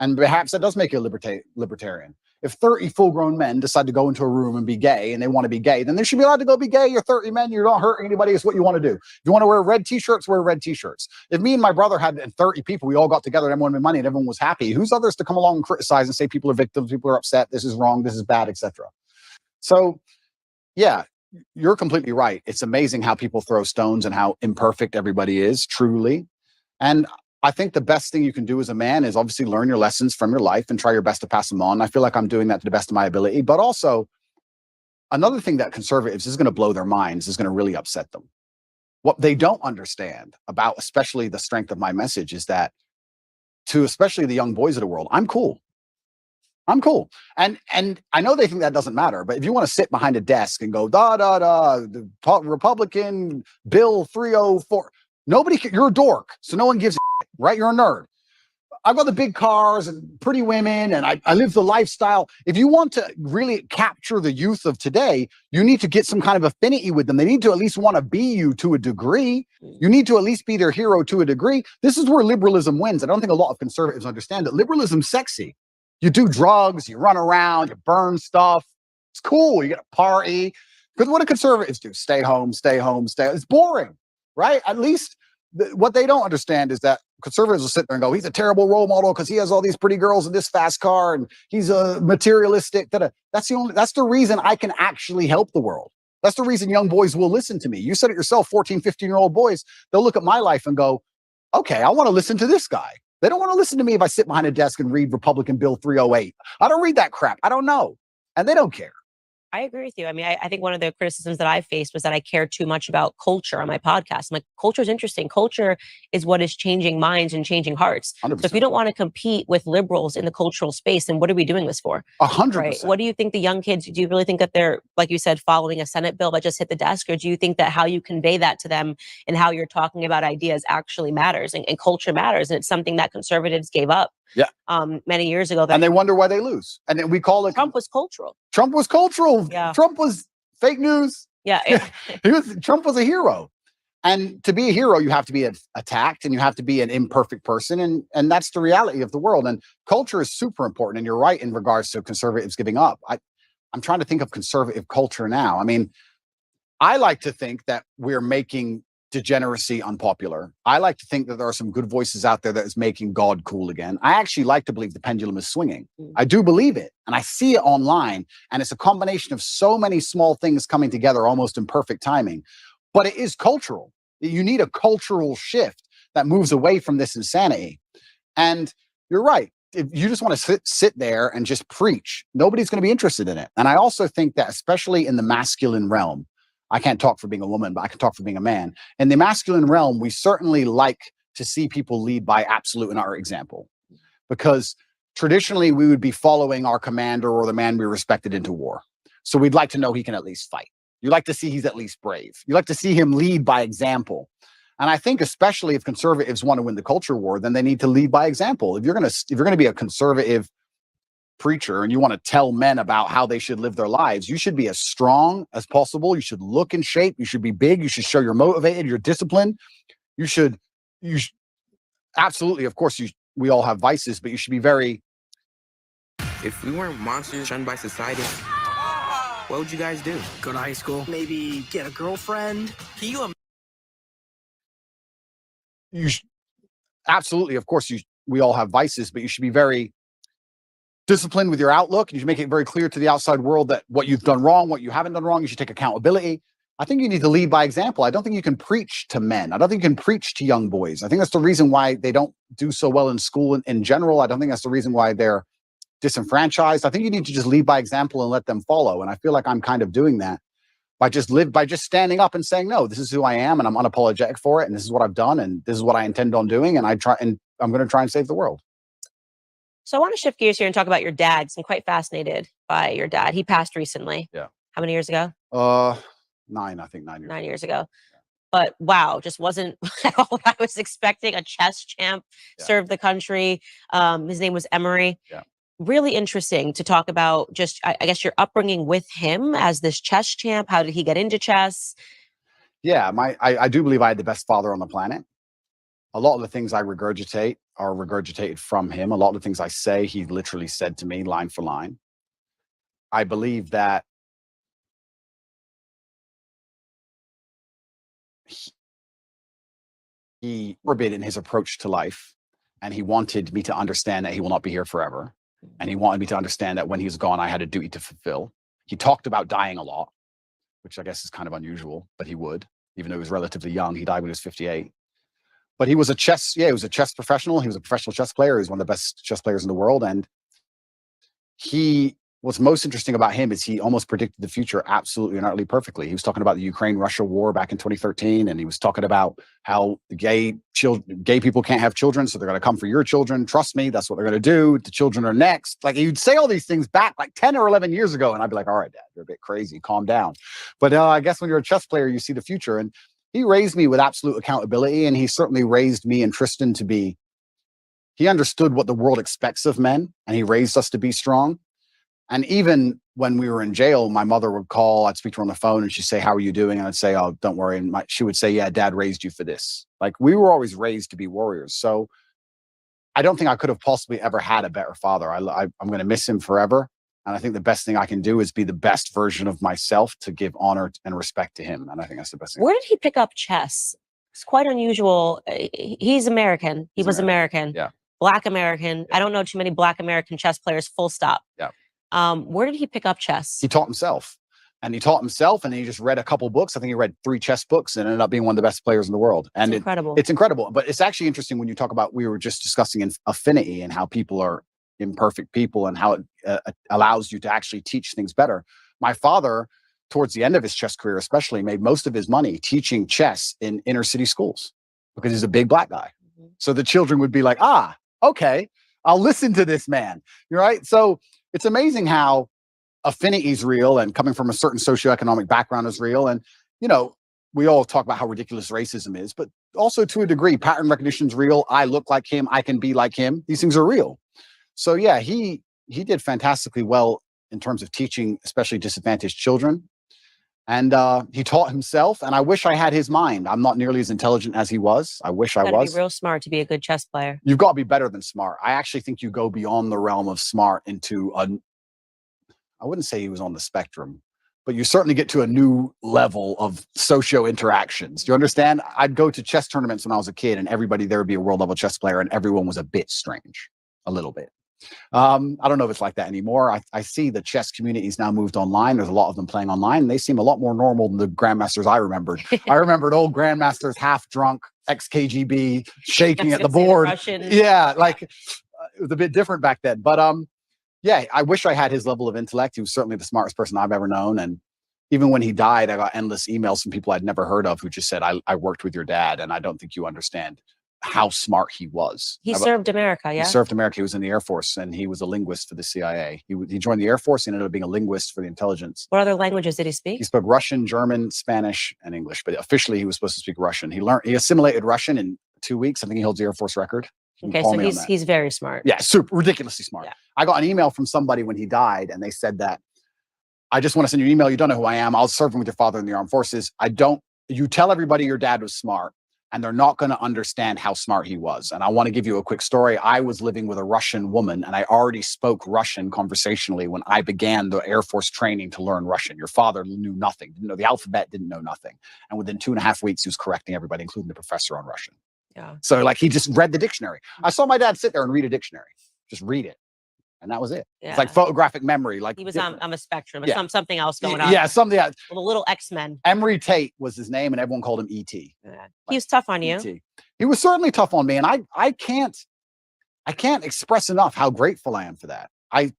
And perhaps that does make you a libertarian. If 30 full-grown men decide to go into a room and be gay, and they want to be gay, then they should be allowed to go be gay. You're 30 men. You're not hurting anybody. It's what you want to do. If you want to wear red T-shirts, wear red T-shirts. If me and my brother had 30 people, we all got together and everyone made money and everyone was happy, who's others to come along and criticize and say people are victims, people are upset, this is wrong, this is bad, etc. So, yeah, you're completely right. It's amazing how people throw stones and how imperfect everybody is, truly. And I think the best thing you can do as a man is obviously learn your lessons from your life and try your best to pass them on. I feel like I'm doing that to the best of my ability. But also, another thing that conservatives is going to blow their minds, is going to really upset them. What they don't understand about, especially the strength of my message, is that to especially the young boys of the world, I'm cool. I'm cool. And I know they think that doesn't matter, but if you want to sit behind a desk and go, the Republican Bill 304, you're a dork. So no one gives a shit, right? You're a nerd. I've got the big cars and pretty women, and I live the lifestyle. If you want to really capture the youth of today, you need to get some kind of affinity with them. They need to at least want to be you to a degree. You need to at least be their hero to a degree. This is where liberalism wins. I don't think a lot of conservatives understand that liberalism's sexy. You do drugs, you run around, you burn stuff. It's cool. You get a party. Because what do conservatives do? Stay home, stay home, stay home. It's boring, right? At least what they don't understand is that conservatives will sit there and go, he's a terrible role model because he has all these pretty girls in this fast car and he's a materialistic. That's the reason I can actually help the world. That's the reason young boys will listen to me. You said it yourself, 14, 15-year-old boys, they'll look at my life and go, okay, I want to listen to this guy. They don't want to listen to me if I sit behind a desk and read Republican Bill 308. I don't read that crap. I don't know. And they don't care. I agree with you. I mean, I think one of the criticisms that I faced was that I care too much about culture on my podcast. I'm like, culture is interesting. Culture is what is changing minds and changing hearts. 100%. So if you don't want to compete with liberals in the cultural space, then what are we doing this for? 100%. Right? What do you think the young kids, do you really think that they're, like you said, following a Senate bill that just hit the desk? Or do you think that how you convey that to them and how you're talking about ideas actually matters and culture matters? And it's something that conservatives gave up. Yeah. Many years ago. And they wonder why they lose. And then we call it Trump was cultural. Trump was cultural. Yeah. Trump was fake news. Yeah. Trump was a hero. And to be a hero, you have to be attacked and you have to be an imperfect person. And that's the reality of the world. And culture is super important. And you're right in regards to conservatives giving up. I'm trying to think of conservative culture now. I mean, I like to think that we're making degeneracy unpopular. I like to think that there are some good voices out there that is making God cool again. I actually like to believe the pendulum is swinging. I do believe it. And I see it online. And it's a combination of so many small things coming together almost in perfect timing. But it is cultural. You need a cultural shift that moves away from this insanity. And you're right. If you just want to sit there and just preach, nobody's going to be interested in it. And I also think that especially in the masculine realm, I can't talk for being a woman, but I can talk for being a man. In the masculine realm, we certainly like to see people lead by absolute and our example, because traditionally we would be following our commander or the man we respected into war. So we'd like to know he can at least fight. You like to see he's at least brave. You like to see him lead by example. And I think especially if conservatives want to win the culture war, then they need to lead by example. If you're going to be a conservative preacher and you want to tell men about how they should live their lives, you should be as strong as possible. You should look in shape. You should be big. You should show you're motivated, you're disciplined. You should absolutely, of course, we all have vices, but you should be very. If we weren't monsters shunned by society, what would you guys do? Go to high school, maybe get a girlfriend. Absolutely, of course, we all have vices, but you should be very disciplined with your outlook. You should make it very clear to the outside world that what you've done wrong, what you haven't done wrong, you should take accountability. I think you need to lead by example. I don't think you can preach to men. I don't think you can preach to young boys. I think that's the reason why they don't do so well in school in general. I don't think that's the reason why they're disenfranchised. I think you need to just lead by example and let them follow. And I feel like I'm kind of doing that by just standing up and saying, no, this is who I am and I'm unapologetic for it. And this is what I've done. And this is what I intend on doing. And I'm going to try and save the world. So I want to shift gears here and talk about your dad, because I'm quite fascinated by your dad. He passed recently. Yeah. How many years ago? 9 years. 9 years ago. But wow, just wasn't at all what I was expecting. A chess champ, served the country. His name was Emery. Yeah. Really interesting to talk about just, I guess, your upbringing with him as this chess champ. How did he get into chess? Yeah, I do believe I had the best father on the planet. A lot of the things I regurgitate are regurgitated from him. A lot of the things I say, he literally said to me line for line. I believe that he forbid in his approach to life, and he wanted me to understand that he will not be here forever. And he wanted me to understand that when he's gone, I had a duty to fulfill. He talked about dying a lot, which I guess is kind of unusual, but he would, even though he was relatively young. He died when he was 58. But he was a chess professional. He was a professional chess player. He was one of the best chess players in the world. And what's most interesting about him is he almost predicted the future absolutely and utterly perfectly. He was talking about the Ukraine-Russia war back in 2013, and he was talking about how gay people can't have children, so they're going to come for your children. Trust me, that's what they're going to do. The children are next. Like, he'd say all these things back like 10 or 11 years ago, and I'd be like, all right, Dad, you're a bit crazy. Calm down. But I guess when you're a chess player, you see the future. And he raised me with absolute accountability, and he certainly raised me and Tristan to be. He understood what the world expects of men, and he raised us to be strong. And even when we were in jail, my mother would call, I'd speak to her on the phone, and she'd say, how are you doing? And I'd say, oh, don't worry. And she would say, yeah, Dad raised you for this. Like, we were always raised to be warriors. So I don't think I could have possibly ever had a better father. I'm going to miss him forever. And I think the best thing I can do is be the best version of myself to give honor and respect to him. And I think that's the best thing. Where did he pick up chess? It's quite unusual. He's American. He was American. Yeah. Black American. Yeah. I don't know too many Black American chess players, full stop. Yeah. Where did he pick up chess? He taught himself. And he just read a couple books. I think he read 3 chess books and ended up being one of the best players in the world. And it's incredible. It's incredible. But it's actually interesting when you talk about, we were just discussing affinity and how people are imperfect people and how it allows you to actually teach things better. My father, towards the end of his chess career especially, made most of his money teaching chess in inner city schools because he's a big Black guy. Mm-hmm. So the children would be like, okay, I'll listen to this man. You're right. So it's amazing how affinity is real, and coming from a certain socioeconomic background is real. And, we all talk about how ridiculous racism is, but also to a degree, pattern recognition is real. I look like him. I can be like him. These things are real. So yeah, he did fantastically well in terms of teaching, especially disadvantaged children. And he taught himself, and I wish I had his mind. I'm not nearly as intelligent as he was. I wish I was. You gotta be real smart to be a good chess player. You've got to be better than smart. I actually think you go beyond the realm of smart into I wouldn't say he was on the spectrum, but you certainly get to a new level of socio interactions. Do you understand? I'd go to chess tournaments when I was a kid, and everybody there would be a world level chess player, and everyone was a bit strange, a little bit. I don't know if it's like that anymore. I see the chess community's now moved online. There's a lot of them playing online, and they seem a lot more normal than the grandmasters I remembered. I remembered old grandmasters, half drunk, ex-KGB, shaking at the board. Yeah, like it was a bit different back then. But yeah, I wish I had his level of intellect. He was certainly the smartest person I've ever known. And even when he died, I got endless emails from people I'd never heard of who just said, I worked with your dad, and I don't think you understand how smart he was. He served America, yeah? He served America. He was in the Air Force, and he was a linguist for the CIA. He joined the Air Force and ended up being a linguist for the intelligence. What other languages did he speak? He spoke Russian, German, Spanish, and English. But officially, he was supposed to speak Russian. He assimilated Russian in 2 weeks. I think he holds the Air Force record. Okay, so he's very smart. Yeah, super ridiculously smart. Yeah. I got an email from somebody when he died, and they said that, I just want to send you an email. You don't know who I am. I'll serve him with your father in the armed forces. You tell everybody your dad was smart, and they're not going to understand how smart he was. And I want to give you a quick story. I was living with a Russian woman, and I already spoke Russian conversationally when I began the Air Force training to learn Russian. Your father knew nothing, didn't know the alphabet, didn't know nothing. And within 2.5 weeks, he was correcting everybody, including the professor on Russian. Yeah. So like he just read the dictionary. I saw my dad sit there and read a dictionary, just read it. And that was it. Yeah. It's like photographic memory. Like he was on a spectrum. Yeah. Something else going on. Yeah, something else. The little X-Men. Andrew Tate was his name, and everyone called him E.T. Yeah. Like, he was tough on you. E.T. He was certainly tough on me, and I can't express enough how grateful I am for that.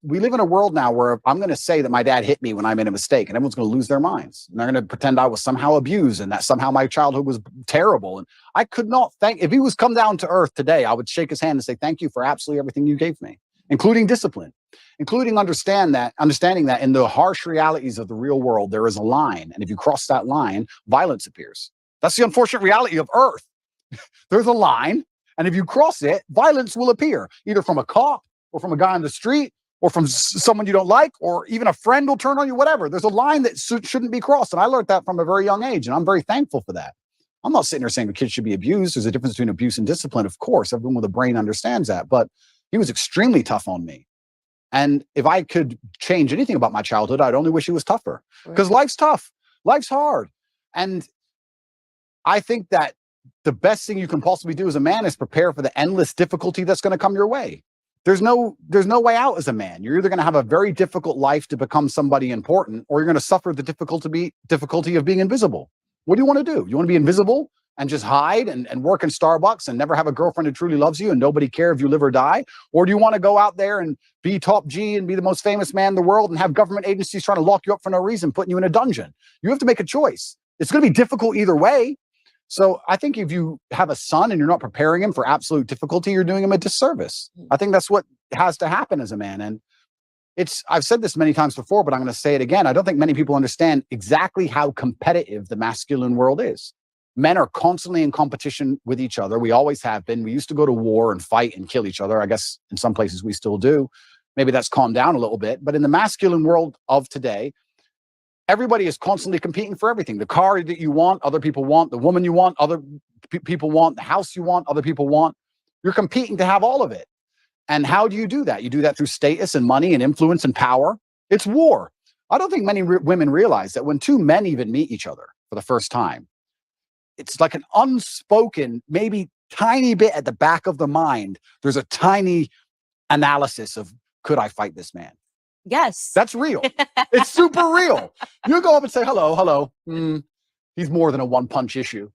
We live in a world now where I'm going to say that my dad hit me when I made a mistake, and everyone's going to lose their minds. And they're going to pretend I was somehow abused and that somehow my childhood was terrible. And I could not if he was come down to earth today, I would shake his hand and say, thank you for absolutely everything you gave me, including discipline, including understanding that in the harsh realities of the real world, there is a line. And if you cross that line, violence appears. That's the unfortunate reality of earth. There's a line. And if you cross it, violence will appear, either from a cop or from a guy on the street, or from someone you don't like, or even a friend will turn on you, whatever. There's a line that shouldn't be crossed. And I learned that from a very young age, and I'm very thankful for that. I'm not sitting there saying the kids should be abused. There's a difference between abuse and discipline, of course. Everyone with a brain understands that. But he was extremely tough on me. And if I could change anything about my childhood, I'd only wish he was tougher. Because life's tough. Life's hard. And I think that the best thing you can possibly do as a man is prepare for the endless difficulty that's going to come your way. There's no way out as a man. You're either going to have a very difficult life to become somebody important, or you're going to suffer the difficulty of being invisible. What do you want to do? You want to be invisible and just hide and work in Starbucks and never have a girlfriend who truly loves you and nobody care if you live or die? Or do you want to go out there and be top G and be the most famous man in the world and have government agencies trying to lock you up for no reason, putting you in a dungeon? You have to make a choice. It's going to be difficult either way. So I think if you have a son and you're not preparing him for absolute difficulty, you're doing him a disservice. I think that's what has to happen as a man. And I've said this many times before, but I'm going to say it again. I don't think many people understand exactly how competitive the masculine world is. Men are constantly in competition with each other. We always have been. We used to go to war and fight and kill each other. I guess in some places we still do. Maybe that's calmed down a little bit. But in the masculine world of today, everybody is constantly competing for everything. The car that you want, other people want. The woman you want, other people want. The house you want, other people want. You're competing to have all of it. And how do you do that? You do that through status and money and influence and power. It's war. I don't think many women realize that when two men even meet each other for the first time, it's like an unspoken, maybe tiny bit at the back of the mind. There's a tiny analysis of, could I fight this man? Yes. That's real. It's super real. You go up and say, hello. He's more than a one-punch issue.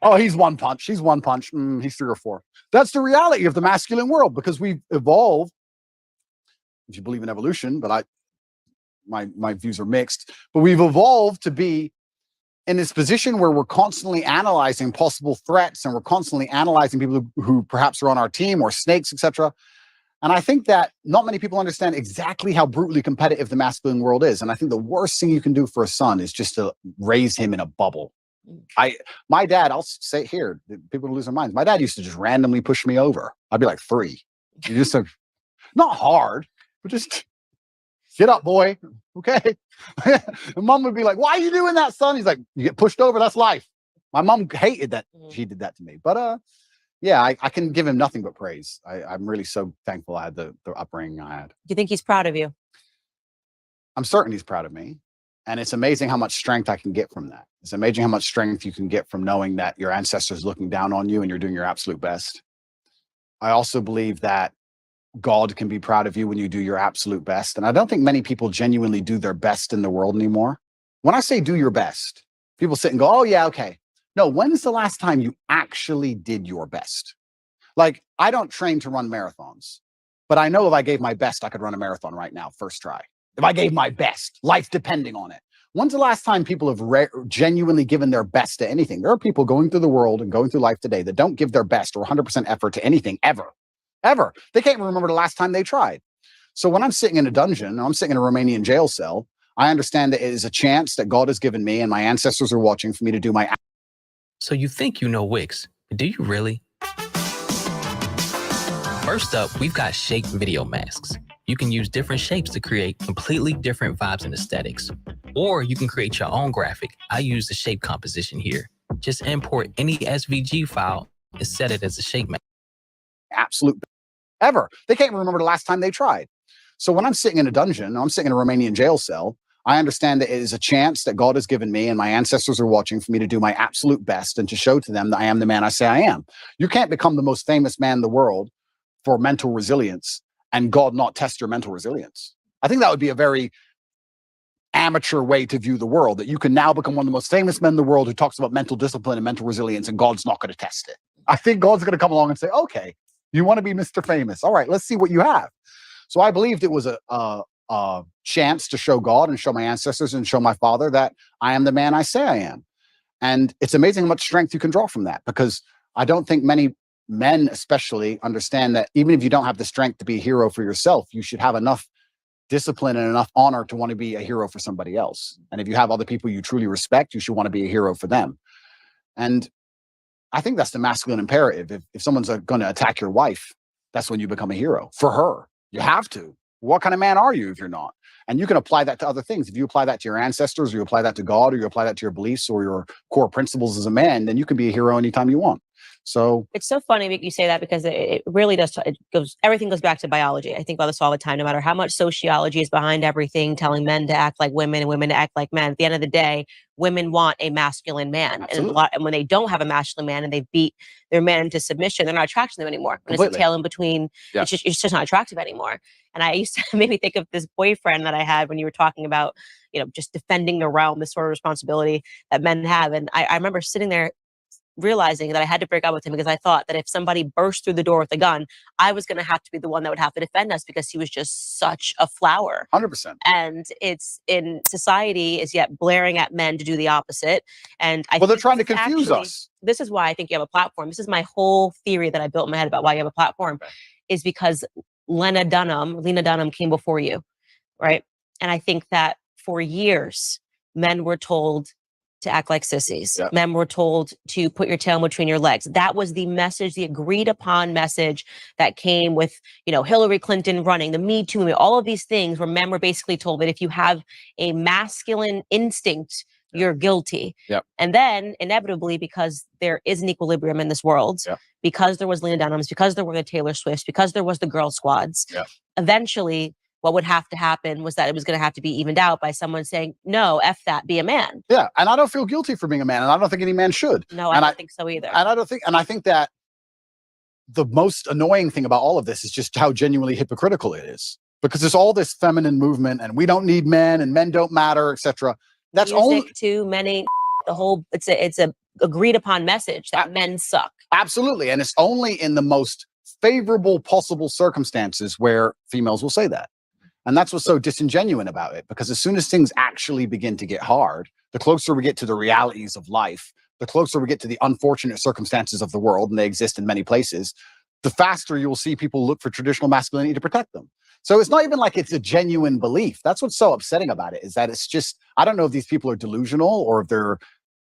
Oh, he's one punch. She's one punch. He's 3 or 4. That's the reality of the masculine world, because we've evolved, if you believe in evolution, but my views are mixed, but we've evolved to be in this position where we're constantly analyzing possible threats and we're constantly analyzing people who perhaps are on our team or snakes, etc. And I think that not many people understand exactly how brutally competitive the masculine world is. And I think the worst thing you can do for a son is just to raise him in a bubble. My dad, I'll say it here, people lose their minds. My dad used to just randomly push me over. I'd be like 3. You just not hard, but just get up, boy. Okay. And mom would be like, why are you doing that, son? He's like, you get pushed over. That's life. My mom hated that he did that to me. But yeah, I can give him nothing but praise. I'm really so thankful I had the upbringing I had. Do you think he's proud of you? I'm certain he's proud of me. And it's amazing how much strength I can get from that. It's amazing how much strength you can get from knowing that your ancestors looking down on you and you're doing your absolute best. I also believe that God can be proud of you when you do your absolute best. And I don't think many people genuinely do their best in the world anymore. When I say do your best, people sit and go, oh yeah, okay. No, when's the last time you actually did your best? Like, I don't train to run marathons, but I know if I gave my best, I could run a marathon right now, first try. If I gave my best, life depending on it. When's the last time people have genuinely given their best to anything? There are people going through the world and going through life today that don't give their best or 100% effort to anything ever. They can't remember the last time they tried. So when I'm sitting in a dungeon, I'm sitting in a Romanian jail cell, I understand that it is a chance that God has given me and my ancestors are watching for me to do my. So you think you know Wix, but do you really? First up, we've got shape video masks. You can use different shapes to create completely different vibes and aesthetics. Or you can create your own graphic. I use the shape composition here. Just import any SVG file and set it as a shape mask. Absolute ever. They can't remember the last time they tried. So when I'm sitting in a dungeon, I'm sitting in a Romanian jail cell, I understand that it is a chance that God has given me and my ancestors are watching for me to do my absolute best and to show to them that I am the man I say I am. You can't become the most famous man in the world for mental resilience and God not test your mental resilience. I think that would be a very amateur way to view the world, that you can now become one of the most famous men in the world who talks about mental discipline and mental resilience and God's not going to test it. I think God's going to come along and say, okay, you want to be Mr. Famous. All right, let's see what you have. So I believed it was a chance to show God and show my ancestors and show my father that I am the man I say I am. And it's amazing how much strength you can draw from that, because I don't think many men especially understand that even if you don't have the strength to be a hero for yourself, you should have enough discipline and enough honor to want to be a hero for somebody else. And if you have other people you truly respect, you should want to be a hero for them. And I think that's the masculine imperative. If someone's going to attack your wife, that's when you become a hero for her. You have to. What kind of man are you if you're not? And you can apply that to other things. If you apply that to your ancestors, or you apply that to God, or you apply that to your beliefs or your core principles as a man, then you can be a hero anytime you want. So it's so funny that you say that because it really does. Everything goes back to biology. I think about this all the time, no matter how much sociology is behind everything, telling men to act like women and women to act like men. At the end of the day, women want a masculine man. And when they don't have a masculine man and they beat their man into submission, they're not attracted to them anymore. When it's a tail in between, it's just not attractive anymore. And I used to maybe think of this boyfriend that I had when you were talking about, just defending the realm, this sort of responsibility that men have. And I remember sitting there realizing that I had to break up with him because I thought that if somebody burst through the door with a gun, I was going to have to be the one that would have to defend us because he was just such a flower. 100%. And it's in society is yet blaring at men to do the opposite. And they're trying to confuse us. This is why I think you have a platform. This is my whole theory that I built in my head about why you have a platform is because Lena Dunham came before you, right? And I think that for years, men were told to act like sissies. Yep. Men were told to put your tail between your legs. That was the message, the agreed upon message that came with, Hillary Clinton running, the Me Too, all of these things where men were basically told that if you have a masculine instinct, you're guilty. Yep. And then inevitably, because there is an equilibrium in this world, because there was Lena Dunham's, because there were the Taylor Swifts, because there was the girl squads, eventually what would have to happen was that it was going to have to be evened out by someone saying, no, F that, be a man. Yeah. And I don't feel guilty for being a man. And I don't think any man should. No, I don't think so either. And I think that the most annoying thing about all of this is just how genuinely hypocritical it is. Because there's all this feminine movement and we don't need men and men don't matter, etc. That's only too many. The whole it's a agreed upon message that men suck. Absolutely. And it's only in the most favorable possible circumstances where females will say that. And that's what's so disingenuous about it, because as soon as things actually begin to get hard, the closer we get to the realities of life, the closer we get to the unfortunate circumstances of the world, and they exist in many places, the faster you'll see people look for traditional masculinity to protect them. So it's not even like it's a genuine belief. That's what's so upsetting about it, is that it's just, I don't know if these people are delusional or if they're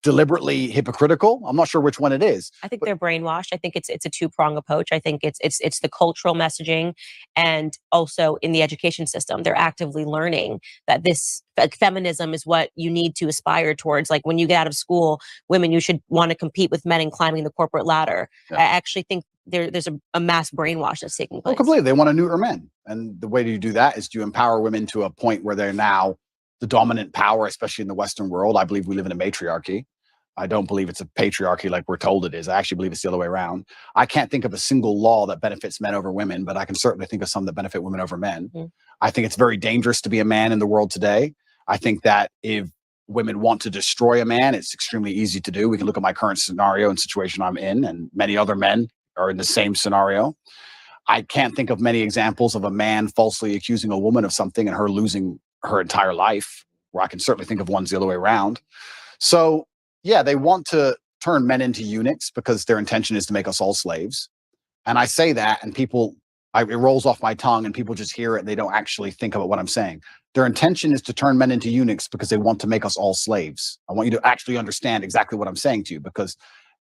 deliberately hypocritical. I'm not sure which one it is. I think they're brainwashed. I think it's a two-pronged approach. I think it's the cultural messaging, and also in the education system, they're actively learning that this feminism is what you need to aspire towards. Like when you get out of school, women, you should want to compete with men in climbing the corporate ladder. I actually think there's a mass brainwash that's taking place. Oh, completely. They want to neuter men. And the way you do that is to empower women to a point where they're now the dominant power, especially in the Western world. I believe we live in a matriarchy. I don't believe it's a patriarchy like we're told it is. I actually believe it's the other way around. I can't think of a single law that benefits men over women, but I can certainly think of some that benefit women over men. Mm-hmm. I think it's very dangerous to be a man in the world today. I think that if women want to destroy a man, it's extremely easy to do. We can look at my current scenario and situation I'm in, and many other men are in the same scenario. I can't think of many examples of a man falsely accusing a woman of something and her losing her entire life, where I can certainly think of ones the other way around. So yeah, they want to turn men into eunuchs because their intention is to make us all slaves. And I say that and it rolls off my tongue and people just hear it and they don't actually think about what I'm saying. Their intention is to turn men into eunuchs because they want to make us all slaves. I want you to actually understand exactly what I'm saying to you, because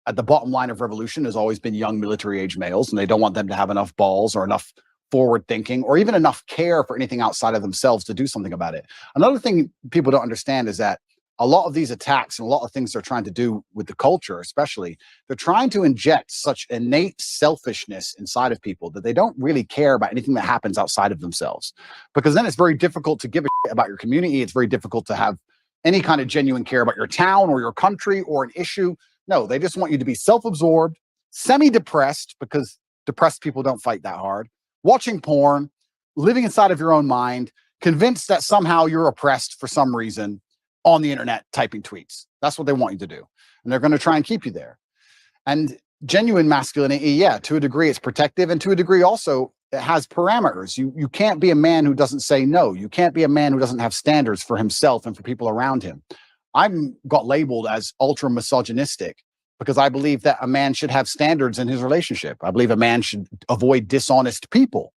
at the bottom line of revolution has always been young military age males, and they don't want them to have enough balls or enough forward thinking or even enough care for anything outside of themselves to do something about it. Another thing people don't understand is that a lot of these attacks and a lot of things they're trying to do with the culture, especially, they're trying to inject such innate selfishness inside of people that they don't really care about anything that happens outside of themselves. Because then it's very difficult to give a shit about your community. It's very difficult to have any kind of genuine care about your town or your country or an issue. No, they just want you to be self-absorbed, semi-depressed, because depressed people don't fight that hard, watching porn, living inside of your own mind, convinced that somehow you're oppressed for some reason, on the internet typing tweets. That's what they want you to do. And they're going to try and keep you there. And genuine masculinity, yeah, to a degree it's protective, and to a degree also it has parameters. You can't be a man who doesn't say no. You can't be a man who doesn't have standards for himself and for people around him. I'm got labeled as ultra misogynistic because I believe that a man should have standards in his relationship. I believe a man should avoid dishonest people,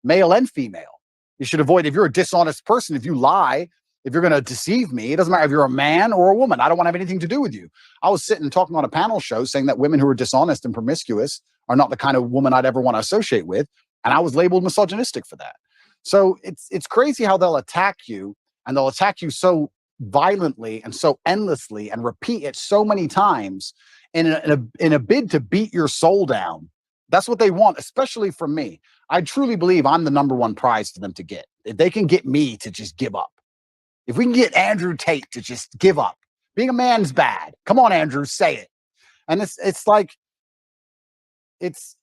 male and female. You should avoid, if you're a dishonest person, if you lie, if you're going to deceive me, it doesn't matter if you're a man or a woman. I don't want to have anything to do with you. I was sitting and talking on a panel show saying that women who are dishonest and promiscuous are not the kind of woman I'd ever want to associate with. And I was labeled misogynistic for that. So it's crazy how they'll attack you, and they'll attack you so violently and so endlessly and repeat it so many times in a bid to beat your soul down. That's what they want, especially from me. I truly believe I'm the number one prize for them to get. If they can get me to just give up. If we can get Andrew Tate to just give up. Being a man's bad. Come on, Andrew, say it. And it's like, it's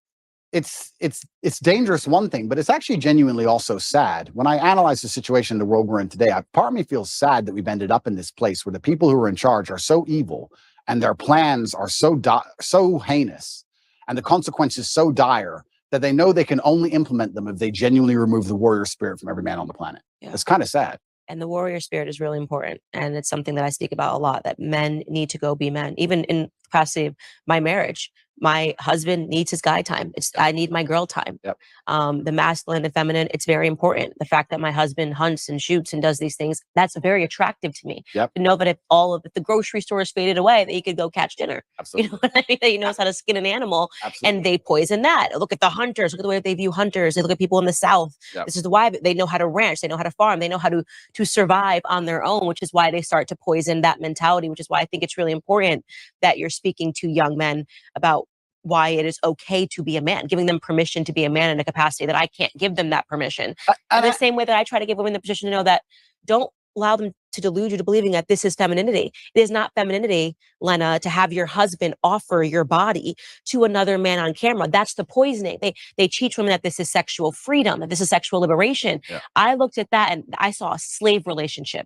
dangerous, one thing, but it's actually genuinely also sad. When I analyze the situation in the world we're in today, part of me feels sad that we've ended up in this place where the people who are in charge are so evil and their plans are so heinous and the consequences so dire that they know they can only implement them if they genuinely remove the warrior spirit from every man on the planet. Yeah. It's kind of sad. And the warrior spirit is really important. And it's something that I speak about a lot, that men need to go be men. Even in capacity of my marriage, my husband needs his guy time. I need my girl time. Yep. The masculine and feminine, it's very important. The fact that my husband hunts and shoots and does these things, that's very attractive to me. Yep. To know that if the grocery store is faded away, that he could go catch dinner. Absolutely. You know what I mean? That he knows how to skin an animal. Absolutely. And they poison that. Look at the hunters. Look at the way they view hunters. They look at people in the South. Yep. This is why they know how to ranch. They know how to farm. They know how to survive on their own, which is why they start to poison that mentality, which is why I think it's really important that you're speaking to young men about why it is okay to be a man, giving them permission to be a man in a capacity that I can't give them that permission. The same way that I try to give women the position to know that don't allow them to delude you to believing that this is femininity. It is not femininity, Lena, to have your husband offer your body to another man on camera. That's the poisoning. They teach women that this is sexual freedom, that this is sexual liberation. Yeah. I looked at that and I saw a slave relationship.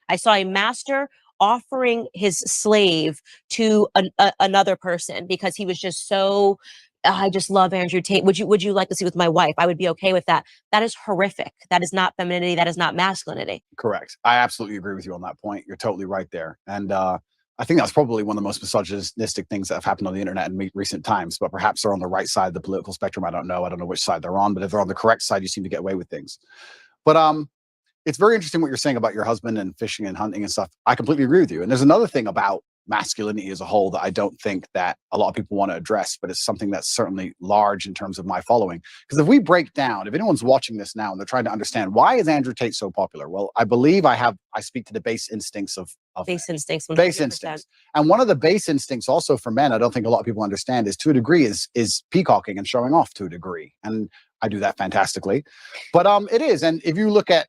I saw a master offering his slave to another person because he was just so, I just love Andrew Tate. Would you like to see with my wife? I would be okay with that. That is horrific. That is not femininity. That is not masculinity. Correct. I absolutely agree with you on that point. You're totally right there. And I think that's probably one of the most misogynistic things that have happened on the internet in recent times, but perhaps they're on the right side of the political spectrum. I don't know which side they're on, but if they're on the correct side, you seem to get away with things. But it's very interesting what you're saying about your husband and fishing and hunting and stuff. I completely agree with you. And there's another thing about masculinity as a whole that I don't think that a lot of people want to address, but it's something that's certainly large in terms of my following. Because if we break down, if anyone's watching this now and they're trying to understand why is Andrew Tate so popular? Well, I believe I speak to the base instincts of base instincts. 100%. Base instincts. And one of the base instincts also for men, I don't think a lot of people understand, is to a degree is peacocking and showing off to a degree. And I do that fantastically. But it is. And if you look at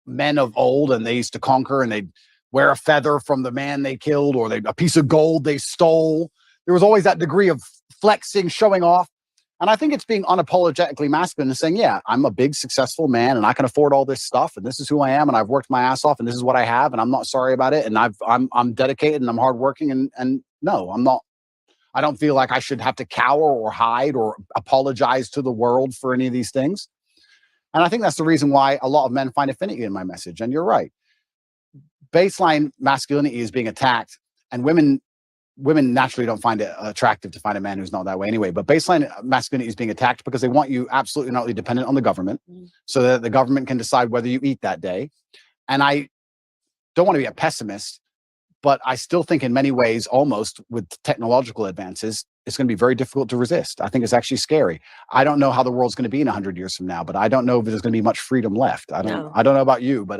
men of old, and they used to conquer and they'd wear a feather from the man they killed, or a piece of gold they stole. There was always that degree of flexing, showing off. And I think it's being unapologetically masculine and saying, yeah, I'm a big, successful man and I can afford all this stuff. And this is who I am. And I've worked my ass off and this is what I have. And I'm not sorry about it. And I'm dedicated and I'm hardworking. And no, I'm not. I don't feel like I should have to cower or hide or apologize to the world for any of these things. And I think that's the reason why a lot of men find affinity in my message. And you're right. Baseline masculinity is being attacked, and women naturally don't find it attractive to find a man who's not that way anyway. But baseline masculinity is being attacked because they want you absolutely not dependent on the government, so that the government can decide whether you eat that day. And I don't want to be a pessimist, but I still think in many ways, almost with technological advances, it's going to be very difficult to resist. I think it's actually scary. I don't know how the world's going to be in 100 years from now, but I don't know if there's going to be much freedom left. I don't know about you, but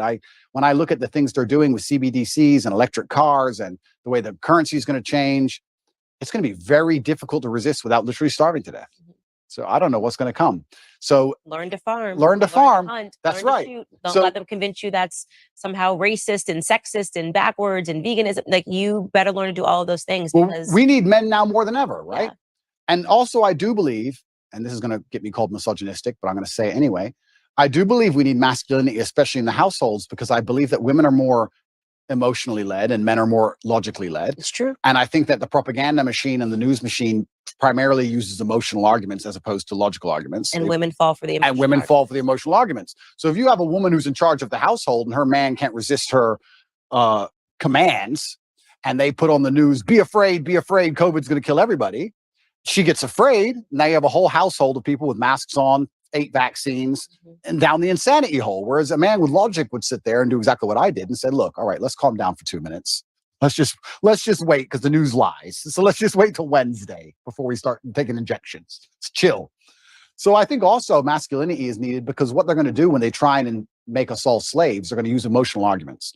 when I look at the things they're doing with CBDCs and electric cars and the way the currency is going to change, it's going to be very difficult to resist without literally starving to death. So I don't know what's going to come. So learn to farm. Learn to farm. Hunt, that's right. Don't let them convince you that's somehow racist and sexist and backwards and veganism. Like, you better learn to do all of those things. Because we need men now more than ever, right? Yeah. And also I do believe, and this is going to get me called misogynistic, but I'm going to say it anyway. I do believe we need masculinity, especially in the households, because I believe that women are more emotionally led and men are more logically led. It's true. And I think that the propaganda machine and the news machine primarily uses emotional arguments as opposed to logical arguments. And women fall for the emotional arguments. So if you have a woman who's in charge of the household and her man can't resist her commands, and they put on the news, be afraid, COVID's going to kill everybody. She gets afraid. Now you have a whole household of people with masks on, 8 vaccines, and down the insanity hole. Whereas a man with logic would sit there and do exactly what I did and said, look, all right, let's calm down for 2 minutes. Let's just wait, because the news lies. So let's just wait till Wednesday before we start taking injections. Let's chill. So I think also masculinity is needed, because what they're going to do when they try and make us all slaves, they're going to use emotional arguments.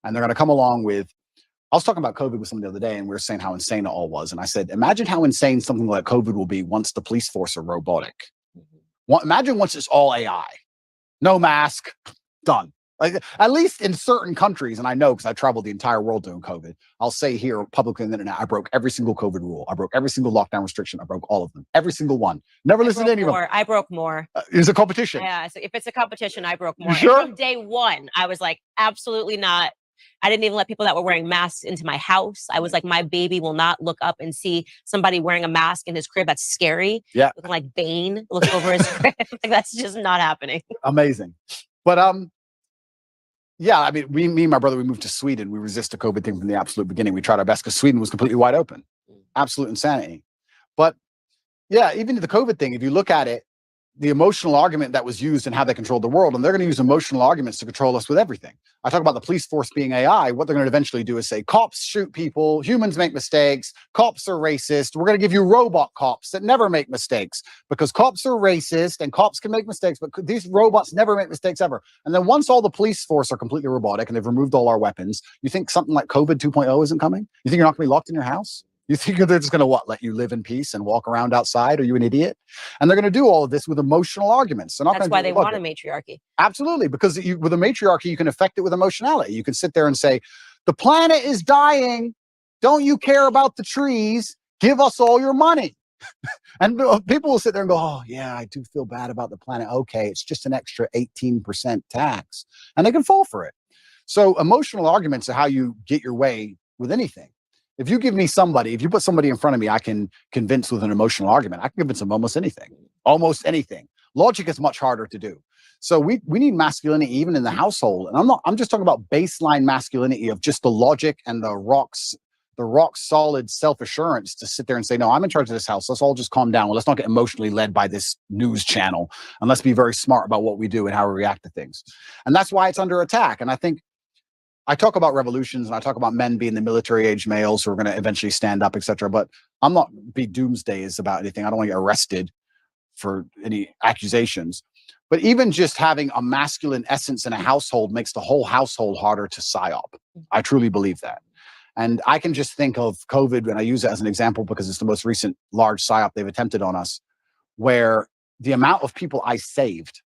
And they're going to come along with, I was talking about COVID with someone the other day, and we were saying how insane it all was. And I said, imagine how insane something like COVID will be once the police force are robotic. Imagine once it's all AI, no mask, done. Like, at least in certain countries, and I know because I traveled the entire world during COVID, I'll say here publicly on the internet, I broke every single COVID rule. I broke every single lockdown restriction. I broke all of them. Every single one. Never listened to any of them. I broke more. It's a competition. Yeah, so if it's a competition, I broke more. You sure? And from day one, I was like, absolutely not. I didn't even let people that were wearing masks into my house. I was like, my baby will not look up and see somebody wearing a mask in his crib. That's scary. Yeah. Looking like Bane looks over his crib. Like, that's just not happening. Amazing. But yeah, I mean, me and my brother, we moved to Sweden. We resisted the COVID thing from the absolute beginning. We tried our best because Sweden was completely wide open. Absolute insanity. But yeah, even the COVID thing, if you look at it, the emotional argument that was used and how they controlled the world, and they're going to use emotional arguments to control us with everything. I talk about the police force being AI. What they're going to eventually do is say, cops shoot people, humans make mistakes, cops are racist. We're going to give you robot cops that never make mistakes because cops are racist and cops can make mistakes, but these robots never make mistakes ever. And then once all the police force are completely robotic and they've removed all our weapons, you think something like COVID 2.0 isn't coming? You think you're not going to be locked in your house? You think they're just going to let you live in peace and walk around outside? Are you an idiot? And they're going to do all of this with emotional arguments. They're not That's why they want a matriarchy. Absolutely, because with a matriarchy, you can affect it with emotionality. You can sit there and say, the planet is dying. Don't you care about the trees? Give us all your money. And people will sit there and go, oh, yeah, I do feel bad about the planet. Okay, it's just an extra 18% tax. And they can fall for it. So emotional arguments are how you get your way with anything. If you give me somebody, if you put somebody in front of me, I can convince with an emotional argument. I can convince them almost anything. Almost anything. Logic is much harder to do. So we need masculinity even in the household. And I'm just talking about baseline masculinity of just the logic and the rock solid self-assurance to sit there and say, no, I'm in charge of this house. Let's all just calm down. Well, let's not get emotionally led by this news channel. And let's be very smart about what we do and how we react to things. And that's why it's under attack. And I think I talk about revolutions and I talk about men being the military age males who are going to eventually stand up, etc. But I'm not be doomsdays about anything. I don't want to get arrested for any accusations. But even just having a masculine essence in a household makes the whole household harder to psyop. I truly believe that. And I can just think of COVID, and I use it as an example because it's the most recent large psyop they've attempted on us, where the amount of people I saved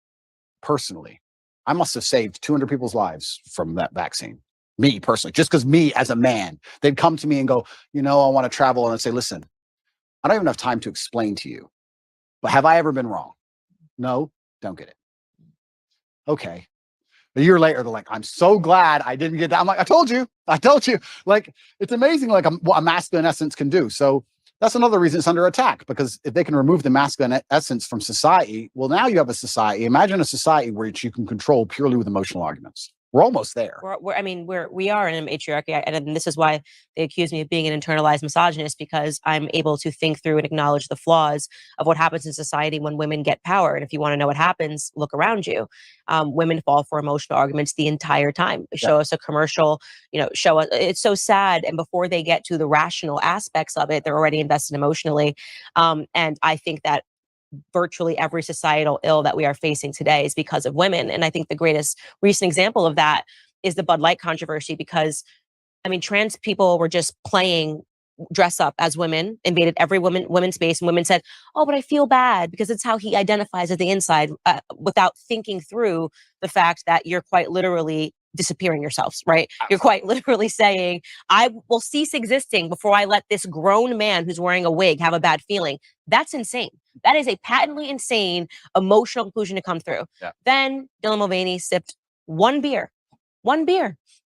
personally, I must have saved 200 people's lives from that vaccine. Me personally, just because me as a man, they'd come to me and go, I want to travel. And I'd say, listen, I don't even have time to explain to you, but have I ever been wrong? No, don't get it. Okay. A year later, they're like, I'm so glad I didn't get that. I'm like, I told you. Like, it's amazing, like what a masculine essence can do. So that's another reason it's under attack, because if they can remove the masculine essence from society, well, now you have a society. Imagine a society where you can control purely with emotional arguments. We're almost there. We are in a matriarchy, and this is why they accuse me of being an internalized misogynist, because I'm able to think through and acknowledge the flaws of what happens in society when women get power. And if you want to know what happens, look around you. Women fall for emotional arguments the entire time. Show us a commercial, show us. It's so sad. And before they get to the rational aspects of it, they're already invested emotionally. And I think that virtually every societal ill that we are facing today is because of women. And I think the greatest recent example of that is the Bud Light controversy, because trans people were just playing dress up as women, invaded every women's space, and women said, oh, but I feel bad because it's how he identifies at the inside, without thinking through the fact that you're quite literally disappearing yourselves, right? You're quite literally saying, I will cease existing before I let this grown man who's wearing a wig have a bad feeling. That's insane. That is a patently insane emotional conclusion to come through. Yeah. Then Dylan Mulvaney sipped one beer,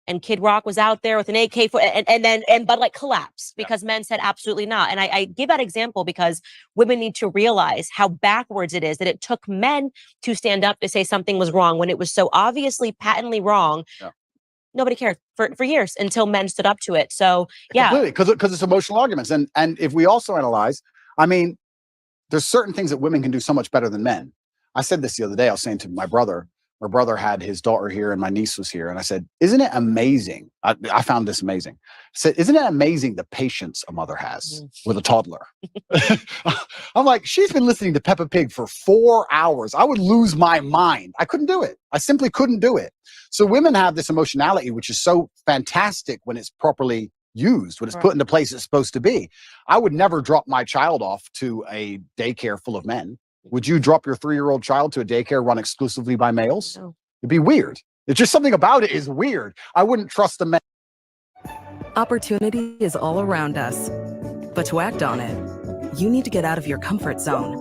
and Kid Rock was out there with an AK and Bud Light collapsed because men said absolutely not. And I give that example because women need to realize how backwards it is that it took men to stand up to say something was wrong when it was so obviously patently wrong. Yeah. Nobody cared for years until men stood up to it. So yeah, completely, because it's emotional arguments. And if we also analyze, there's certain things that women can do so much better than men. I said this the other day. I was saying to my brother had his daughter here and my niece was here. And I said, isn't it amazing? I found this amazing. I said, isn't it amazing the patience a mother has with a toddler? I'm like, she's been listening to Peppa Pig for 4 hours. I would lose my mind. I couldn't do it. I simply couldn't do it. So women have this emotionality, which is so fantastic when it's properly used, when it's put in the place it's supposed to be. I would never drop my child off to a daycare full of men. Would you drop your 3-year-old child to a daycare run exclusively by males? No. It'd be weird. It's just something about it is weird. I wouldn't trust the men. Opportunity is all around us. But to act on it, you need to get out of your comfort zone.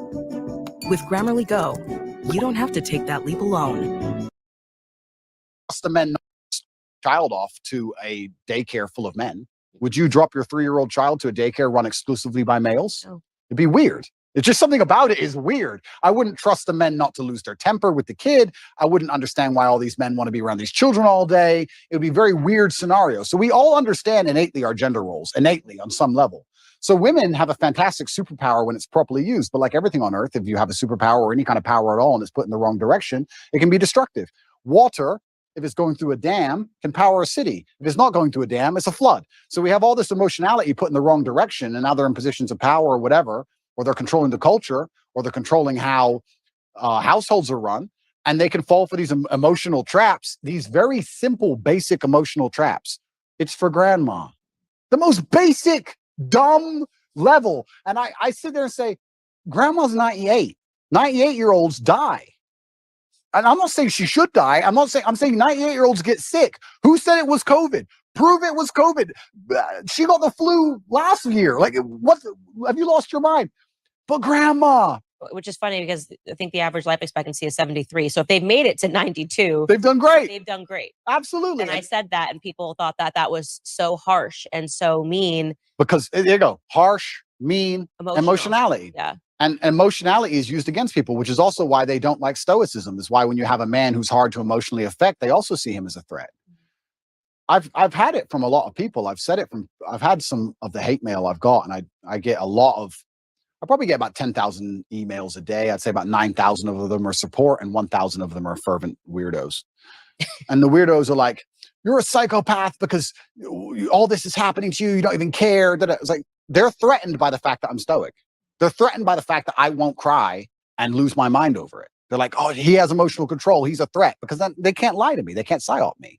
With Grammarly Go, you don't have to take that leap alone. Trust the men child off to a daycare full of men. Would you drop your 3-year-old child to a daycare run exclusively by males? No. It'd be weird. It's just something about it is weird. I wouldn't trust the men not to lose their temper with the kid. I wouldn't understand why all these men want to be around these children all day. It would be a very weird scenario. So we all understand innately our gender roles, innately on some level. So women have a fantastic superpower when it's properly used. But like everything on earth, if you have a superpower or any kind of power at all and it's put in the wrong direction, it can be destructive. Water, if it's going through a dam, can power a city. If it's not going through a dam, it's a flood. So we have all this emotionality put in the wrong direction, and now they're in positions of power or whatever, or they're controlling the culture, or they're controlling how households are run, and they can fall for these emotional traps, these very simple, basic emotional traps. It's for grandma. The most basic, dumb level. And I sit there and say, grandma's 98. 98-year-olds die. And I'm not saying she should die. I'm saying 98-year-olds get sick. Who said it was COVID? Prove it was COVID. She got the flu last year. Like, what? Have you lost your mind? But grandma. Which is funny because I think the average life expectancy is 73. So if they've made it to 92, they've done great. They've done great. Absolutely. And I said that, and people thought that that was so harsh and so mean. Because there you go. Harsh, mean, emotionality. Yeah. And emotionality is used against people, which is also why they don't like stoicism. Is why when you have a man who's hard to emotionally affect, they also see him as a threat. I've had it from a lot of people. I've had some of the hate mail I've got, and I get a lot of, I probably get about 10,000 emails a day. I'd say about 9,000 of them are support and 1,000 of them are fervent weirdos. And the weirdos are like, you're a psychopath because all this is happening to you. You don't even care. It's like, they're threatened by the fact that I'm stoic. They're threatened by the fact that I won't cry and lose my mind over it. They're like, oh, he has emotional control. He's a threat, because then they can't lie to me. They can't psyop me.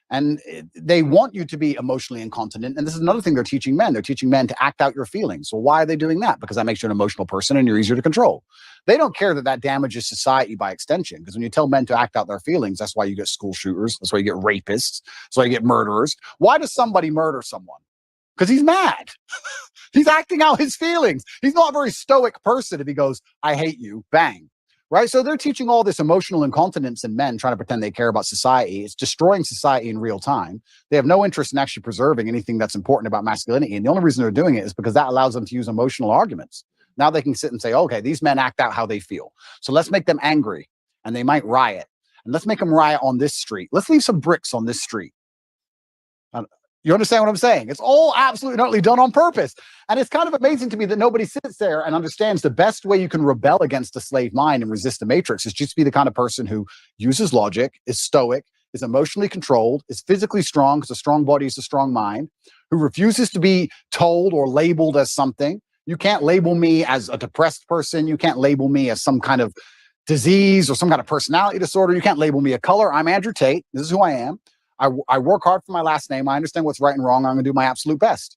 And they want you to be emotionally incontinent. And this is another thing they're teaching men. They're teaching men to act out your feelings. Well, why are they doing that? Because that makes you an emotional person and you're easier to control. They don't care that that damages society by extension. Because when you tell men to act out their feelings, that's why you get school shooters. That's why you get rapists. That's why you get murderers. Why does somebody murder someone? Because he's mad. He's acting out his feelings. He's not a very stoic person if he goes, I hate you, bang. Right? So they're teaching all this emotional incontinence in men, trying to pretend they care about society. It's destroying society in real time. They have no interest in actually preserving anything that's important about masculinity. And the only reason they're doing it is because that allows them to use emotional arguments. Now they can sit and say, okay, these men act out how they feel. So let's make them angry, and they might riot. And let's make them riot on this street. Let's leave some bricks on this street. You understand what I'm saying? It's all absolutely totally done on purpose. And it's kind of amazing to me that nobody sits there and understands the best way you can rebel against the slave mind and resist the matrix is just to be the kind of person who uses logic, is stoic, is emotionally controlled, is physically strong, because a strong body is a strong mind, who refuses to be told or labeled as something. You can't label me as a depressed person. You can't label me as some kind of disease or some kind of personality disorder. You can't label me a color. I'm Andrew Tate. This is who I am. I work hard for my last name. I understand what's right and wrong. I'm going to do my absolute best.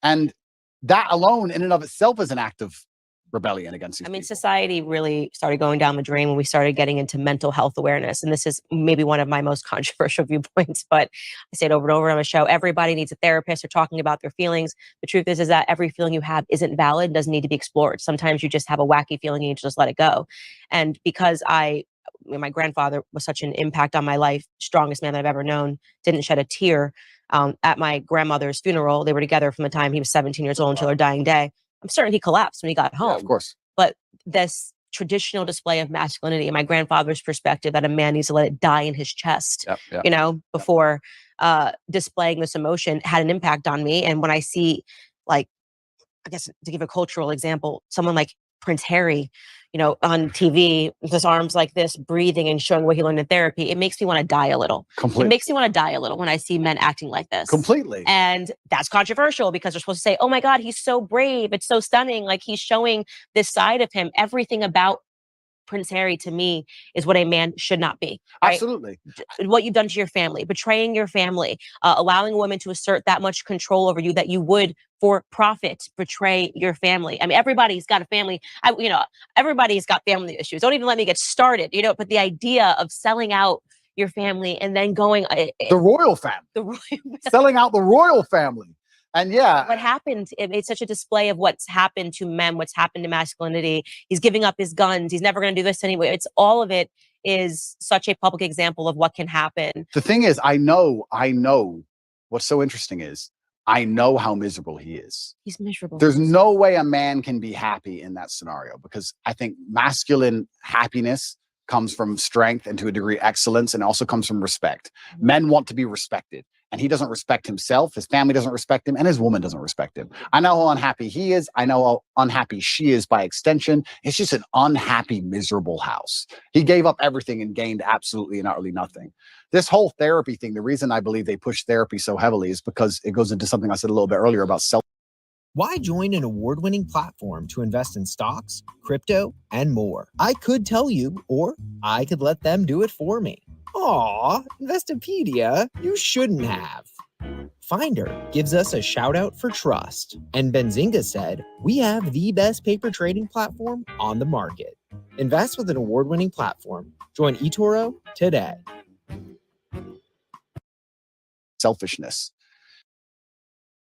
And that alone in and of itself is an act of rebellion against these people. Society really started going down the drain when we started getting into mental health awareness. And this is maybe one of my most controversial viewpoints, but I say it over and over on the show. Everybody needs a therapist. They're talking about their feelings. The truth is that every feeling you have isn't valid, doesn't need to be explored. Sometimes you just have a wacky feeling and you just let it go. And because my grandfather was such an impact on my life, strongest man that I've ever known, didn't shed a tear at my grandmother's funeral. They were together from the time he was 17 years old until her dying day. I'm certain he collapsed when he got home. Yeah, of course. But this traditional display of masculinity and my grandfather's perspective that a man needs to let it die in his chest, before displaying this emotion had an impact on me. And when I see, like, I guess to give a cultural example, someone like Prince Harry, on TV, with his arms like this, breathing and showing what he learned in therapy, it makes me want to die a little. Completely. It makes me want to die a little when I see men acting like this. Completely. And that's controversial because they're supposed to say, oh my God, he's so brave. It's so stunning. Like, he's showing this side of him. Everything about Prince Harry to me is what a man should not be. Right? Absolutely. What you've done to your family, betraying your family, allowing a woman to assert that much control over you that you would for profit betray your family. I mean, everybody's got a family. Everybody's got family issues. Don't even let me get started. But the idea of selling out your family and then going the royal family, selling out the royal family. And yeah, what happened? It's such a display of what's happened to men, what's happened to masculinity. He's giving up his guns. He's never going to do this anyway. It's all of it is such a public example of what can happen. The thing is, I know what's so interesting is I know how miserable he is. He's miserable. There's no way a man can be happy in that scenario, because I think masculine happiness comes from strength and to a degree excellence, and also comes from respect. Men want to be respected, and he doesn't respect himself. His family doesn't respect him, and his woman doesn't respect him. I know how unhappy he is. I know how unhappy she is by extension. It's just an unhappy, miserable house. He gave up everything and gained absolutely and utterly nothing. This whole therapy thing, the reason I believe they push therapy so heavily is because it goes into something I said a little bit earlier about self. Why join an award-winning platform to invest in stocks, crypto, and more? I could tell you, or I could let them do it for me. Aw, Investopedia, you shouldn't have. Finder gives us a shout out for trust. And Benzinga said, we have the best paper trading platform on the market. Invest with an award-winning platform. Join eToro today. Selfishness.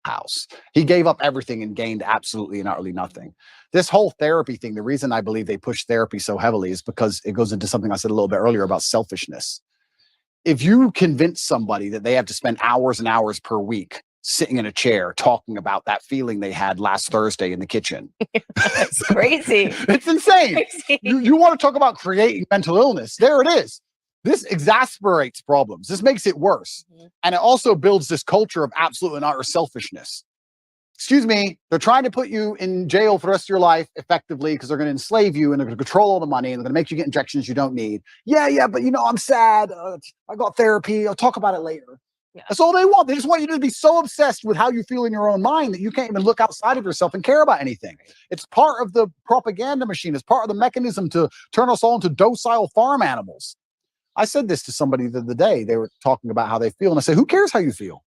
House. He gave up everything and gained absolutely and utterly nothing. This whole therapy thing, the reason I believe they push therapy so heavily is because it goes into something I said a little bit earlier about selfishness. If you convince somebody that they have to spend hours and hours per week sitting in a chair talking about that feeling they had last Thursday in the kitchen. It's crazy. It's insane. Crazy. You want to talk about creating mental illness? There it is. This exasperates problems. This makes it worse. And it also builds this culture of absolute and utter selfishness. Excuse me, they're trying to put you in jail for the rest of your life effectively because they're going to enslave you and they're going to control all the money and they're going to make you get injections you don't need. Yeah, but I'm sad. I got therapy. I'll talk about it later. Yeah. That's all they want. They just want you to be so obsessed with how you feel in your own mind that you can't even look outside of yourself and care about anything. It's part of the propaganda machine. It's part of the mechanism to turn us all into docile farm animals. I said this to somebody the other day. They were talking about how they feel. And I said, who cares how you feel?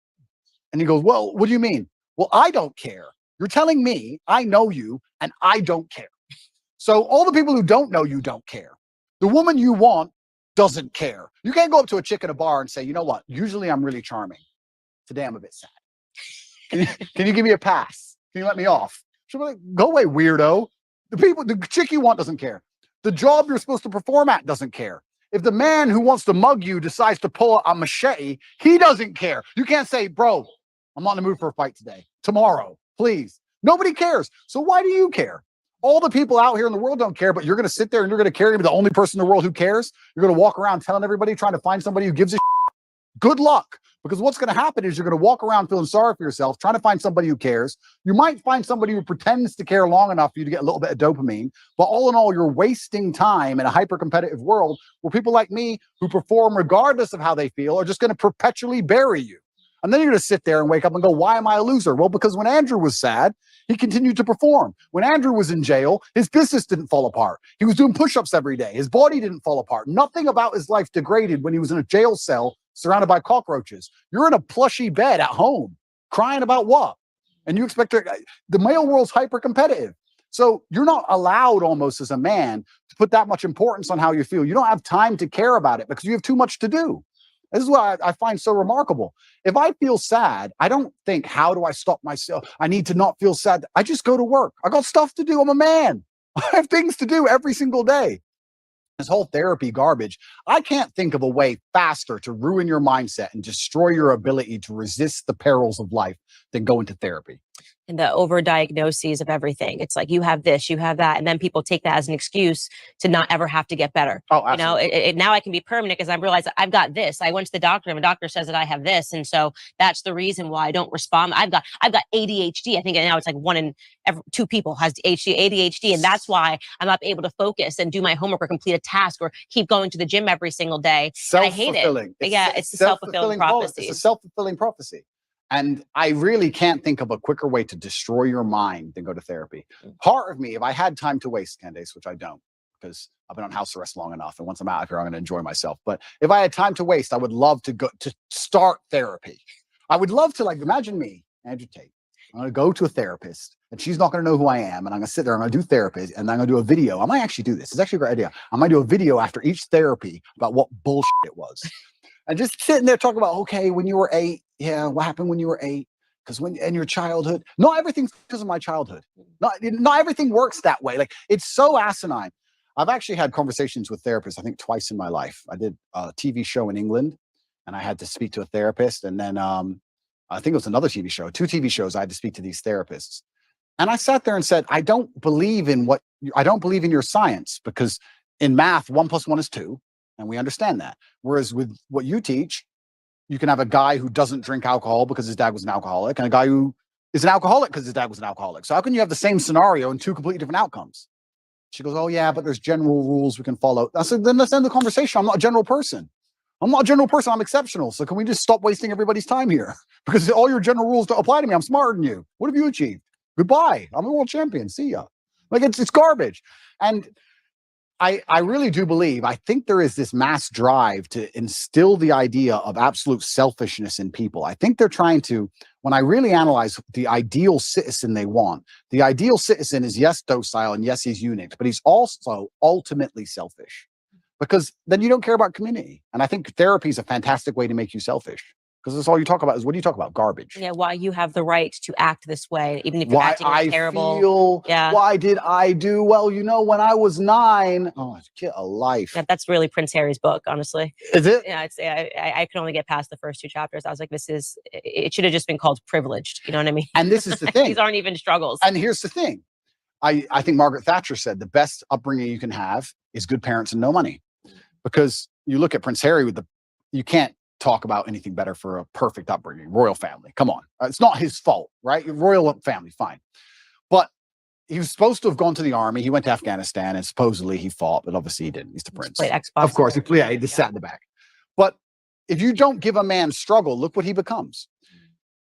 And he goes, well, what do you mean? Well, I don't care. You're telling me I know you and I don't care. So all the people who don't know you don't care. The woman you want doesn't care. You can't go up to a chick in a bar and say, you know what? Usually I'm really charming. Today I'm a bit sad. Can you give me a pass? Can you let me off? She'll be like, go away, weirdo. The chick you want doesn't care. The job you're supposed to perform at doesn't care. If the man who wants to mug you decides to pull out a machete, he doesn't care. You can't say, bro, I'm not in the mood for a fight today. Tomorrow, please. Nobody cares. So why do you care? All the people out here in the world don't care, but you're going to sit there and you're going to care to be the only person in the world who cares. You're going to walk around telling everybody, trying to find somebody who gives a shit. Good luck. Because what's going to happen is you're going to walk around feeling sorry for yourself, trying to find somebody who cares. You might find somebody who pretends to care long enough for you to get a little bit of dopamine. But all in all, you're wasting time in a hyper-competitive world where people like me who perform regardless of how they feel are just going to perpetually bury you. And then you're going to sit there and wake up and go, why am I a loser? Well, because when Andrew was sad, he continued to perform. When Andrew was in jail, his business didn't fall apart. He was doing push-ups every day. His body didn't fall apart. Nothing about his life degraded when he was in a jail cell surrounded by cockroaches. You're in a plushy bed at home, crying about what? And you expect the male world's hyper-competitive. So you're not allowed almost as a man to put that much importance on how you feel. You don't have time to care about it because you have too much to do. This is what I find so remarkable. If I feel sad, I don't think, how do I stop myself? I need to not feel sad. I just go to work. I got stuff to do. I'm a man. I have things to do every single day. This whole therapy garbage, I can't think of a way faster to ruin your mindset and destroy your ability to resist the perils of life than go into therapy. And the overdiagnoses of everything. It's like, you have this, you have that. And then people take that as an excuse to not ever have to get better. Oh, absolutely. Now I can be permanent because I realize that I've got this. I went to the doctor and the doctor says that I have this. And so that's the reason why I don't respond. I've got ADHD. I think now it's like 1 in every 2 people has ADHD. And that's why I'm not able to focus and do my homework or complete a task or keep going to the gym every single day. And I hate it. It's a self-fulfilling prophecy. It's a self-fulfilling prophecy. And I really can't think of a quicker way to destroy your mind than go to therapy. Part of me, if I had time to waste, Candace, which I don't, because I've been on house arrest long enough. And once I'm out of here, I'm going to enjoy myself. But if I had time to waste, I would love to go to start therapy. I would love to, like, imagine me, Andrew Tate. I'm going to go to a therapist and she's not going to know who I am. And I'm going to sit there, I'm going to do therapy and I'm going to do a video. I might actually do this. It's actually a great idea. I might do a video after each therapy about what bullshit it was. And just sitting there talking about, okay, when you were 8, yeah, what happened when you were 8? Because when in your childhood, not everything's because of my childhood. Not everything works that way. Like, it's so asinine. I've actually had conversations with therapists, I think twice in my life. I did a TV show in England and I had to speak to a therapist. And then I think it was another TV show, 2 TV shows. I had to speak to these therapists. And I sat there and said, I don't believe in your science, because in math, 1 + 1 is 2. And we understand that. Whereas with what you teach, you can have a guy who doesn't drink alcohol because his dad was an alcoholic, and a guy who is an alcoholic because his dad was an alcoholic. So how can you have the same scenario and 2 completely different outcomes? She goes, oh yeah, but there's general rules we can follow. I said, then let's end the conversation. I'm not a general person. I'm exceptional. So can we just stop wasting everybody's time here? Because all your general rules don't apply to me. I'm smarter than you. What have you achieved? Goodbye. I'm a world champion. See ya. Like, it's garbage. And I really do believe, I think there is this mass drive to instill the idea of absolute selfishness in people. I think they're trying to, when I really analyze the ideal citizen they want, the ideal citizen is, yes, docile, and yes, he's unique, but he's also ultimately selfish, because then you don't care about community. And I think therapy is a fantastic way to make you selfish, because that's all you talk about is, what do you talk about? Garbage. Yeah, why you have the right to act this way, even if you're acting like terrible. Why did I do? Well, when I was 9, get a life. Yeah, that's really Prince Harry's book, honestly. Is it? Yeah, I could only get past the first 2 chapters. I was like, it should have just been called Privileged. You know what I mean? And this is the thing. These aren't even struggles. And here's the thing. I think Margaret Thatcher said the best upbringing you can have is good parents and no money. Because you look at Prince Harry you can't talk about anything better for a perfect upbringing. Royal family, come on. It's not his fault, right? Royal family, fine. But he was supposed to have gone to the army. He went to Afghanistan and supposedly he fought, but obviously he didn't. He's the prince. Played Xbox. Of course, he just sat in the back. But if you don't give a man struggle, look what he becomes.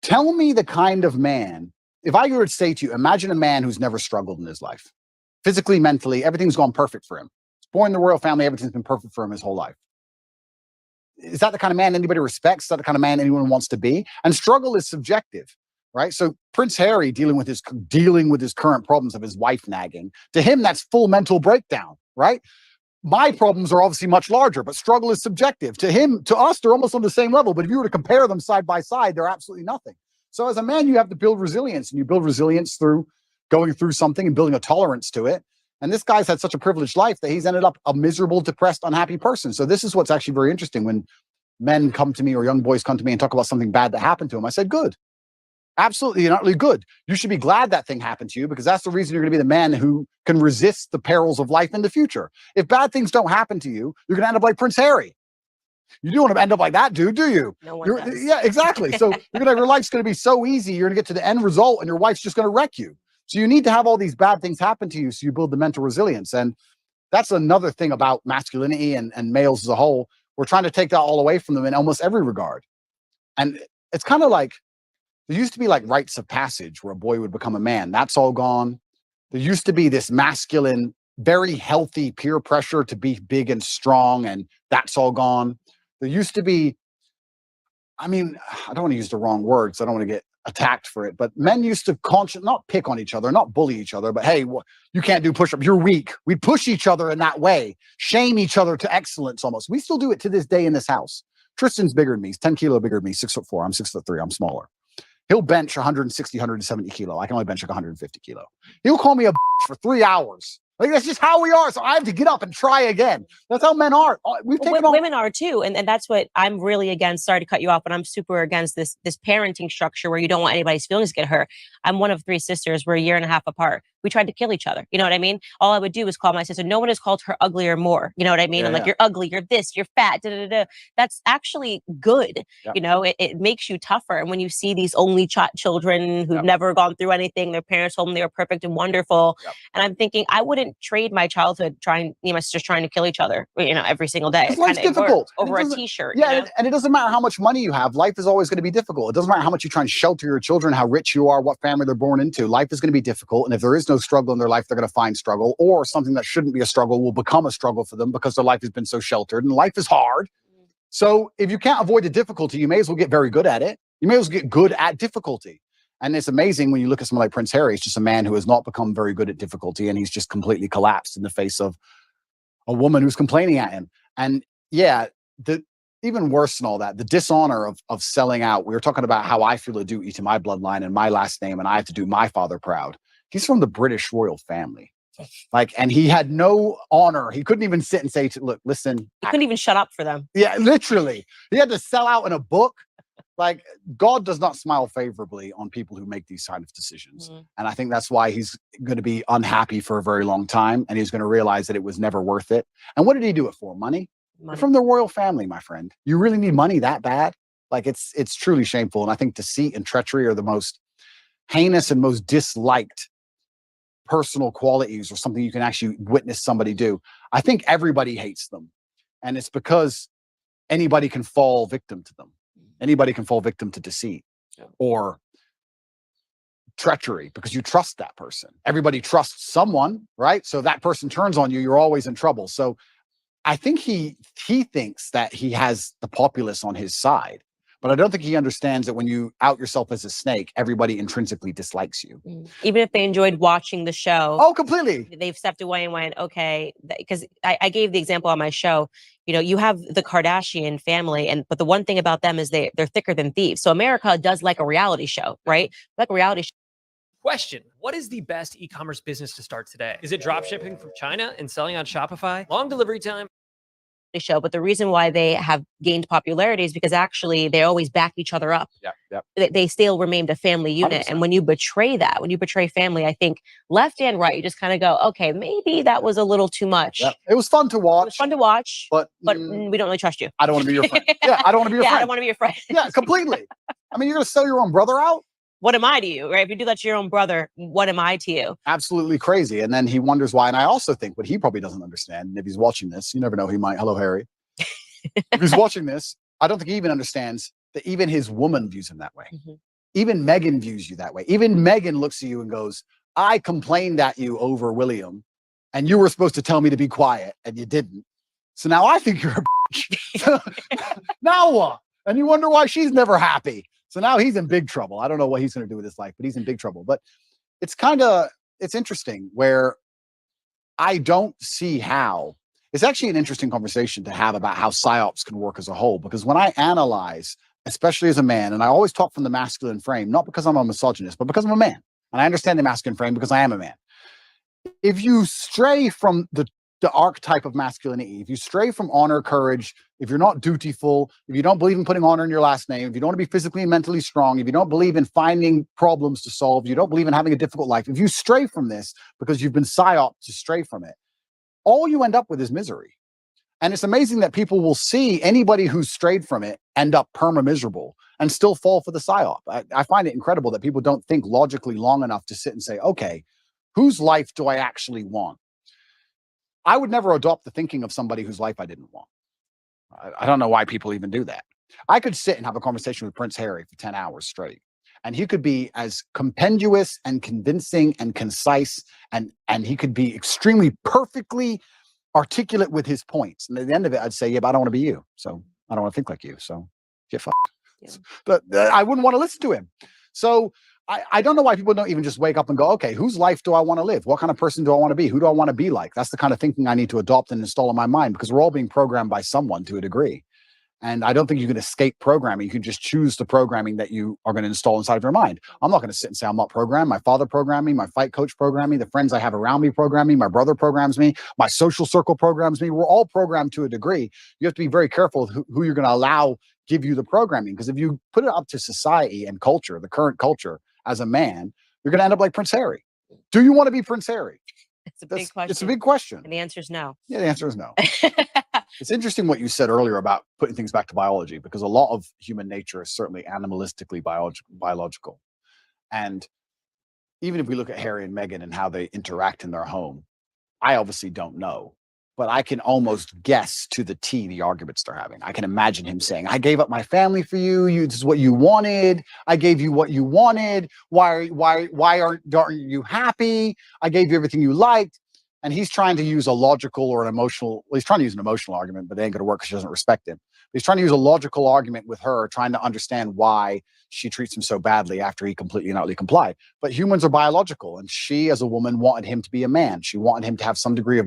Tell me the kind of man, if I were to say to you, imagine a man who's never struggled in his life. Physically, mentally, everything's gone perfect for him. He's born in the royal family, everything's been perfect for him his whole life. Is that the kind of man anybody respects? Is that the kind of man anyone wants to be? And struggle is subjective, right? So Prince Harry dealing with his current problems of his wife nagging, to him, that's full mental breakdown, right? My problems are obviously much larger, but struggle is subjective. To us, they're almost on the same level. But if you were to compare them side by side, they're absolutely nothing. So as a man, you have to build resilience, and you build resilience through going through something and building a tolerance to it. And this guy's had such a privileged life that he's ended up a miserable, depressed, unhappy person. So this is what's actually very interesting. When men come to me or young boys come to me and talk about something bad that happened to them, I said, good. Absolutely, not really good. You should be glad that thing happened to you, because that's the reason you're going to be the man who can resist the perils of life in the future. If bad things don't happen to you, you're going to end up like Prince Harry. You don't want to end up like that dude, do you? No one does. Yeah, exactly. So your life's going to be so easy. You're going to get to the end result and your wife's just going to wreck you. So you need to have all these bad things happen to you so you build the mental resilience. And that's another thing about masculinity and males as a whole. We're trying to take that all away from them in almost every regard. And it's kind of like, there used to be like rites of passage where a boy would become a man. That's all gone. There used to be this masculine, very healthy peer pressure to be big and strong, and that's all gone. There used to be, I don't want to use the wrong words. I don't want to get attacked for it, but men used to not pick on each other, not bully each other, but hey, you can't do push-ups, you're weak. We'd push each other in that way, shame each other to excellence almost. We still do it to this day in this house. Tristan's bigger than me. He's 10 kilo bigger than me, 6'4". I'm 6'3". I'm smaller. He'll bench 160, 170 kilo. I can only bench like 150 kilo. He'll call me a for 3 hours. Like, that's just how we are. So I have to get up and try again. That's how men are. Women are too. And that's what I'm really against. Sorry to cut you off, but I'm super against this parenting structure where you don't want anybody's feelings to get hurt. I'm one of 3 sisters. We're a year and a half apart. We tried to kill each other. You know what I mean? All I would do is call my sister. No one has called her ugly or more. You know what I mean? I'm like, you're ugly, you're this, you're fat. Da, da, da. That's actually good. Yep. You know, it makes you tougher. And when you see these only children who've never gone through anything, their parents told them they were perfect and wonderful. Yep. And I'm thinking, I wouldn't trade my childhood my sisters trying to kill each other, every single day. Life's difficult. Over a t-shirt. Yeah, and it doesn't matter how much money you have. Life is always going to be difficult. It doesn't matter how much you try and shelter your children, how rich you are, what family they're born into. Life is going to be difficult. And if there is no struggle in their life, they're going to find struggle, or something that shouldn't be a struggle will become a struggle for them because their life has been so sheltered, and life is hard. So if you can't avoid the difficulty, you may as well get very good at it. You may as well get good at difficulty. And it's amazing when you look at someone like Prince Harry. He's just a man who has not become very good at difficulty, and he's just completely collapsed in the face of a woman who's complaining at him. And yeah, even worse than all that, the dishonor of selling out. We were talking about how I feel a duty to my bloodline and my last name, and I have to do my father proud. He's from the British royal family. Like, and he had no honor. He couldn't even sit and say, look, listen. He couldn't even shut up for them. Yeah, literally. He had to sell out in a book. Like, God does not smile favorably on people who make these kind of decisions. And I think that's why he's going to be unhappy for a very long time. And he's going to realize that it was never worth it. And what did he do it for? Money? You're from the royal family, my friend. You really need money that bad? Like, it's truly shameful. And I think deceit and treachery are the most heinous and most disliked personal qualities, or something you can actually witness somebody do. I think everybody hates them. And it's because anybody can fall victim to them. Anybody can fall victim to deceit or treachery because you trust that person. Everybody trusts someone, right? So if that person turns on you, you're always in trouble. So I think he thinks that he has the populace on his side, but I don't think he understands that when you out yourself as a snake, everybody intrinsically dislikes you. Even if they enjoyed watching the show. Oh, completely. They've stepped away and went, okay, because I gave the example on my show. You know, you have the Kardashian family, but the one thing about them is they're thicker than thieves. So America does like a reality show, right? Like a reality show. Question: what is the best e-commerce business to start today? Is it drop shipping from China and selling on Shopify? Long delivery time? Show, but the reason why they have gained popularity is because actually they always back each other up. They still remained a family unit. 100%. And when you betray that, when you betray family, I think left and right, you just kind of go, okay, maybe that was a little too much. It was fun to watch. It was fun to watch, but we don't really trust you. I don't want to be your friend. Yeah, I don't want to be your friend. I don't want to be your friend. Yeah, completely. I mean, you're going to sell your own brother out? What am I to you, right? If you do that to your own brother, what am I to you? Absolutely crazy. And then he wonders why. And I also think what he probably doesn't understand, and if he's watching this, you never know, he might. Hello, Harry. If he's watching this, I don't think he even understands that even his woman views him that way. Even Meghan views you that way. Even Meghan looks at you and goes, I complained at you over William, and you were supposed to tell me to be quiet, and you didn't. So now I think you're a bitch. Now what? And you wonder why she's never happy. So now he's in big trouble. I don't know what he's going to do with his life, but he's in big trouble. But it's interesting where I don't see how. It's actually an interesting conversation to have about how psyops can work as a whole, because when I analyze, especially as a man, and I always talk from the masculine frame, not because I'm a misogynist, but because I'm a man. And I understand the masculine frame because I am a man. If you stray from the archetype of masculinity, if you stray from honor, courage, if you're not dutiful, if you don't believe in putting honor in your last name, if you don't want to be physically and mentally strong, if you don't believe in finding problems to solve, you don't believe in having a difficult life, if you stray from this because you've been psyoped to stray from it, all you end up with is misery. And it's amazing that people will see anybody who's strayed from it end up perma-miserable and still fall for the psyop. I find it incredible that people don't think logically long enough to sit and say, okay, whose life do I actually want? I would never adopt the thinking of somebody whose life I didn't want. I don't know why people even do that. I could sit and have a conversation with Prince Harry for 10 hours straight, and he could be as compendious and convincing and concise, and he could be extremely perfectly articulate with his points. And at the end of it, I'd say, yeah, but I don't want to be you. So I don't want to think like you. So get fucked. Yeah. But I wouldn't want to listen to him. So I don't know why people don't even just wake up and go, okay, whose life do I want to live? What kind of person do I want to be? Who do I want to be like? That's the kind of thinking I need to adopt and install in my mind, because we're all being programmed by someone to a degree. And I don't think you can escape programming. You can just choose the programming that you are going to install inside of your mind. I'm not going to sit and say I'm not programmed. My father programmed me. My fight coach programmed me. The friends I have around me program me. My brother programs me. My social circle programs me. We're all programmed to a degree. You have to be very careful with who you're going to allow give you the programming. Because if you put it up to society and culture, the current culture, as a man, you're going to end up like Prince Harry. Do you want to be Prince Harry? It's a big question. It's a big question. And the answer is no. Yeah, the answer is no. It's interesting what you said earlier about putting things back to biology, because a lot of human nature is certainly animalistically biological. And even if we look at Harry and Meghan and how they interact in their home, I obviously don't know. but I can almost guess to the T the arguments they're having. I can imagine him saying, I gave up my family for you. This is what you wanted. I gave you what you wanted. Why aren't you happy? I gave you everything you liked. And he's trying to use a logical or an emotional, well, he's trying to use an emotional argument, but it ain't going to work because she doesn't respect him. He's trying to use a logical argument with her, trying to understand why she treats him so badly after he completely and utterly complied. But humans are biological, and she, as a woman, wanted him to be a man. She wanted him to have some degree of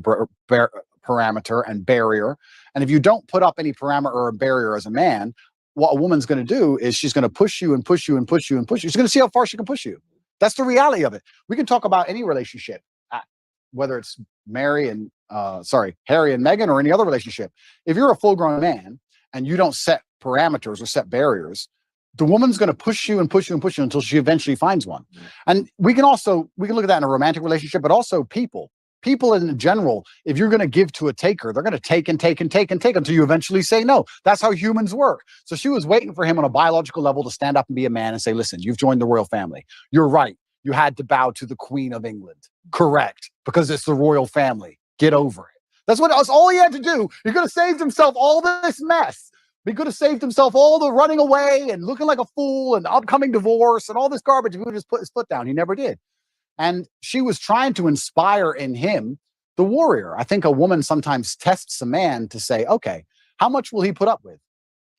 parameter and barrier. And if you don't put up any parameter or barrier as a man, what a woman's going to do is she's going to push you and push you and push you and push you. She's going to see how far she can push you. That's the reality of it. We can talk about any relationship, whether it's Harry and Meghan or any other relationship. If you're a full-grown man and you don't set parameters or set barriers, the woman's going to push you and push you and push you until she eventually finds one. And we can look at that in a romantic relationship, but also people in general. If you're going to give to a taker, they're going to take and take and take and take until you eventually say no. That's how humans work. So she was waiting for him on a biological level to stand up and be a man and say, listen, you've joined the royal family. You're right. You had to bow to the Queen of England. Correct. Because it's the royal family. Get over it. That's all he had to do. He could have saved himself all this mess. He could have saved himself all the running away and looking like a fool and upcoming divorce and all this garbage if he would just put his foot down. He never did. And she was trying to inspire in him the warrior. I think a woman sometimes tests a man to say, okay, how much will he put up with?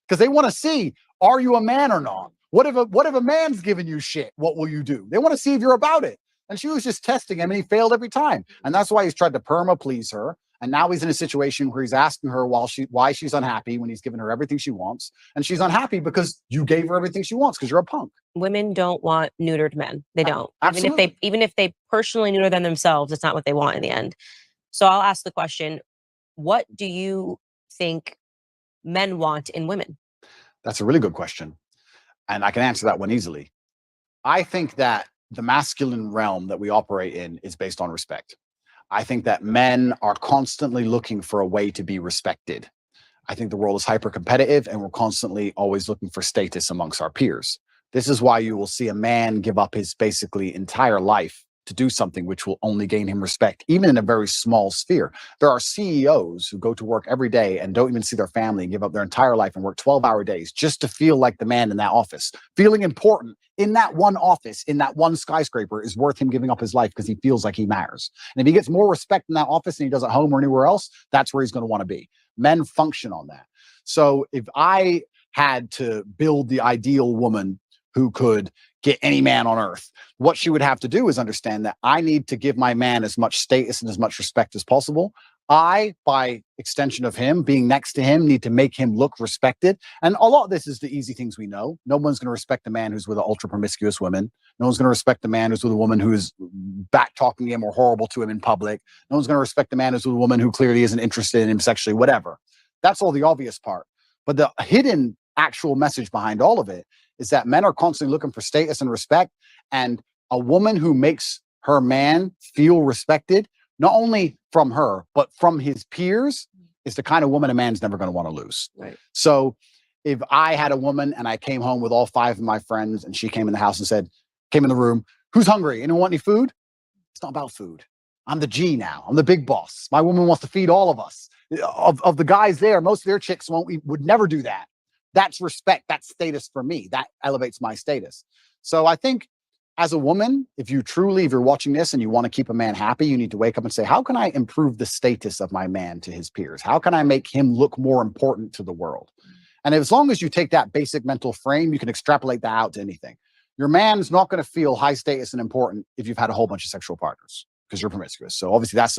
Because they want to see, are you a man or not? What if a man's giving you shit? What will you do? They want to see if you're about it. And she was just testing him, and he failed every time. And that's why he's tried to please her. And now he's in a situation where he's asking her why she's unhappy when he's given her everything she wants. And she's unhappy because you gave her everything she wants because you're a punk. Women don't want neutered men. They don't. Absolutely. Even if they personally neuter them themselves, it's not what they want in the end. So I'll ask the question, what do you think men want in women? That's a really good question. And I can answer that one easily. I think that the masculine realm that we operate in is based on respect. I think that men are constantly looking for a way to be respected. I think the world is hyper competitive and we're constantly always looking for status amongst our peers. This is why you will see a man give up his basically entire life to do something which will only gain him respect, even in a very small sphere. There are CEOs who go to work every day and don't even see their family and give up their entire life and work 12-hour days just to feel like the man in that office. Feeling important in that one office, in that one skyscraper is worth him giving up his life because he feels like he matters. And if he gets more respect in that office than he does at home or anywhere else, that's where he's going to want to be. Men function on that. So if I had to build the ideal woman who could get any man on earth, what she would have to do is understand that I need to give my man as much status and as much respect as possible. I, by extension of him, being next to him, need to make him look respected. And a lot of this is the easy things we know. No one's going to respect a man who's with an ultra promiscuous woman. No one's going to respect the man who's with a woman who is back talking him or horrible to him in public. No one's going to respect the man who's with a woman who clearly isn't interested in him sexually, whatever. That's all the obvious part. But the hidden actual message behind all of it is that men are constantly looking for status and respect. And a woman who makes her man feel respected, not only from her, but from his peers, is the kind of woman a man's never going to want to lose. Right. So if I had a woman and I came home with all 5 of my friends and she came in the house and said, came in the room, who's hungry? Anyone want any food? It's not about food. I'm the G now. I'm the big boss. My woman wants to feed all of us. Of the guys there, most of their chicks would never do that. That's respect. That's status for me. That elevates my status. So I think as a woman, if you're watching this and you want to keep a man happy, you need to wake up and say, how can I improve the status of my man to his peers? How can I make him look more important to the world? And as long as you take that basic mental frame, you can extrapolate that out to anything. Your man's not going to feel high status and important if you've had a whole bunch of sexual partners, because you're promiscuous. So obviously that's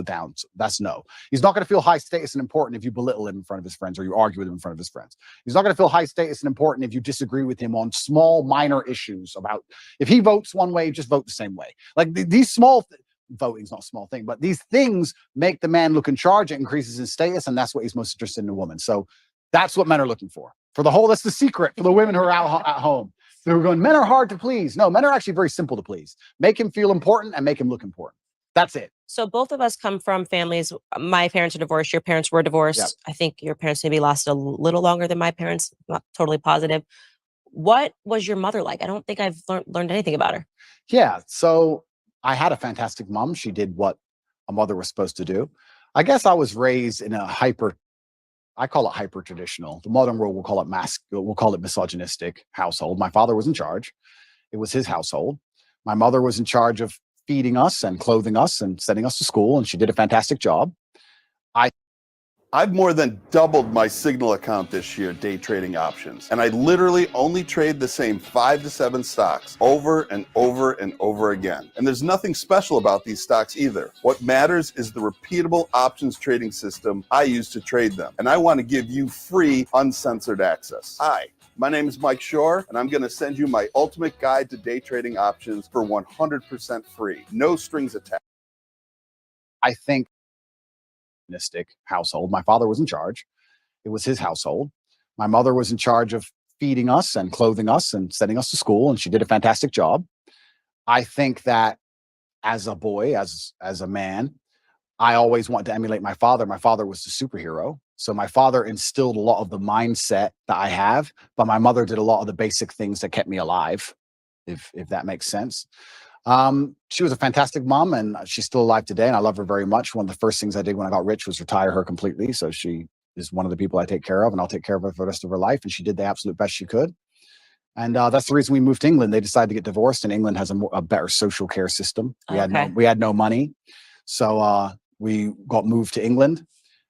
that's no. He's not going to feel high status and important if you belittle him in front of his friends or you argue with him in front of his friends. He's not going to feel high status and important if you disagree with him on small, minor issues about if he votes one way, just vote the same way. Like these small voting's not a small thing, but these things make the man look in charge. It increases his status, and that's what he's most interested in a woman. So that's what men are looking for. That's the secret for the women who are out at home. They're going, men are hard to please. No, men are actually very simple to please. Make him feel important and make him look important. That's it. So both of us come from families. My parents are divorced. Your parents were divorced. Yep. I think your parents maybe lasted a little longer than my parents. Not totally positive. What was your mother like? I don't think I've learned anything about her. Yeah. So I had a fantastic mom. She did what a mother was supposed to do. I guess I was raised in a I call it hyper traditional. The modern world will call it misogynistic household. My father was in charge. It was his household. My mother was in charge of feeding us and clothing us and sending us to school, and she did a fantastic job. I've more than doubled my Signal account this year day trading options, and I literally only trade the same 5 to 7 stocks over and over and over again. And there's nothing special about these stocks either. What matters is the repeatable options trading system I use to trade them, and I want to give you free, uncensored access. Hi, my name is Mike Shore, and I'm going to send you my ultimate guide to day trading options for 100% free. No strings attached. I think household. My father was in charge. It was his household. My mother was in charge of feeding us and clothing us and sending us to school, and she did a fantastic job. I think that as a boy, as a man, I always wanted to emulate my father. My father was the superhero. So my father instilled a lot of the mindset that I have, but my mother did a lot of the basic things that kept me alive, if that makes sense. She was a fantastic mom, and she's still alive today, and I love her very much. One of the first things I did when I got rich was retire her completely. So she is one of the people I take care of, and I'll take care of her for the rest of her life. And she did the absolute best she could. And that's the reason we moved to England. They decided to get divorced, and England has a better social care system. We had no money. So we got moved to England.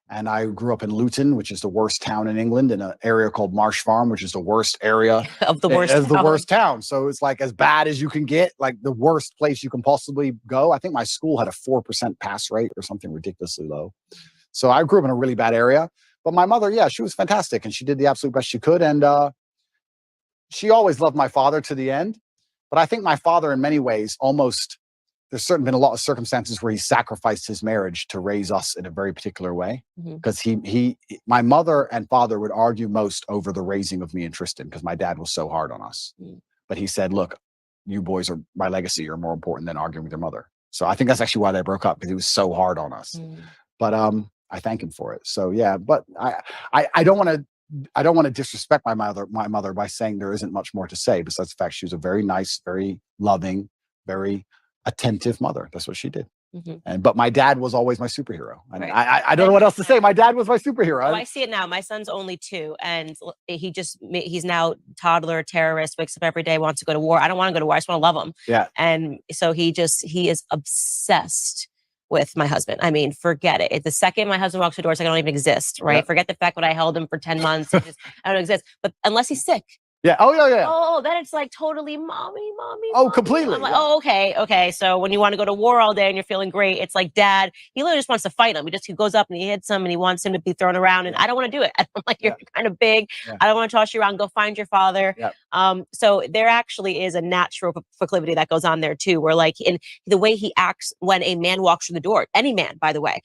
And I grew up in Luton, which is the worst town in England, in an area called Marsh Farm, which is the worst area of the worst town. So it's like as bad as you can get, like the worst place you can possibly go. I think my school had a 4% pass rate or something ridiculously low. So I grew up in a really bad area. But my mother, yeah, she was fantastic, and she did the absolute best she could. And she always loved my father to the end. But I think my father, in many ways, there's certainly been a lot of circumstances where he sacrificed his marriage to raise us in a very particular way. Because my mother and father would argue most over the raising of me and Tristan, because my dad was so hard on us. But he said, look, you boys are my legacy. You're more important than arguing with your mother. So I think that's actually why they broke up, because he was so hard on us. But I thank him for it. So yeah, but I don't want to disrespect my mother by saying there isn't much more to say, besides the fact she was a very nice, very loving, very attentive mother. That's what she did. But my dad was always my superhero. And I don't know what else to say. My dad was my superhero. Oh, I see it now. My son's only 2, and he's now toddler terrorist, wakes up every day, wants to go to war. I don't want to go to war. I just want to love him. Yeah. And so he is obsessed with my husband. I mean, forget it. The second my husband walks the door, it's like I don't even exist, right? Yeah. Forget the fact that I held him for 10 months. I don't exist. But unless he's sick. Yeah. Oh, yeah. Oh, then it's like totally mommy. Oh, completely. I'm like, oh, okay. So when you want to go to war all day and you're feeling great, it's like dad, he literally just wants to fight him. He goes up and he hits him and he wants him to be thrown around. And I don't want to do it. I'm like, you're kind of big. Yeah. I don't want to toss you around. Go find your father. Yeah. So there actually is a natural proclivity that goes on there too, where like in the way he acts when a man walks through the door, any man, by the way,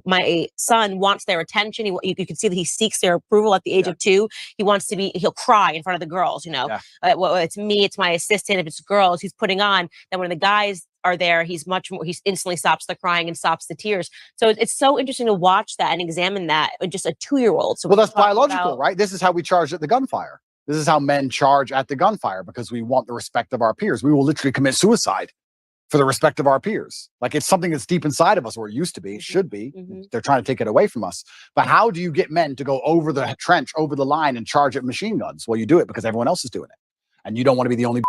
my son wants their attention. You can see that he seeks their approval at the age of 2. He'll cry in front of the girls, well, it's me, it's my assistant. If it's girls he's putting on, then when the guys are there, he instantly stops the crying and stops the tears. So it's so interesting to watch that and examine that in just a 2-year-old. So well, that's biological, right? This is how we charge at the gunfire. This is how men charge at the gunfire, because we want the respect of our peers. We will literally commit suicide for the respect of our peers. Like it's something that's deep inside of us, or it used to be, it should be. They're trying to take it away from us. But how do you get men to go over the trench, over the line and charge at machine guns? Well, you do it because everyone else is doing it. And you don't want to be the only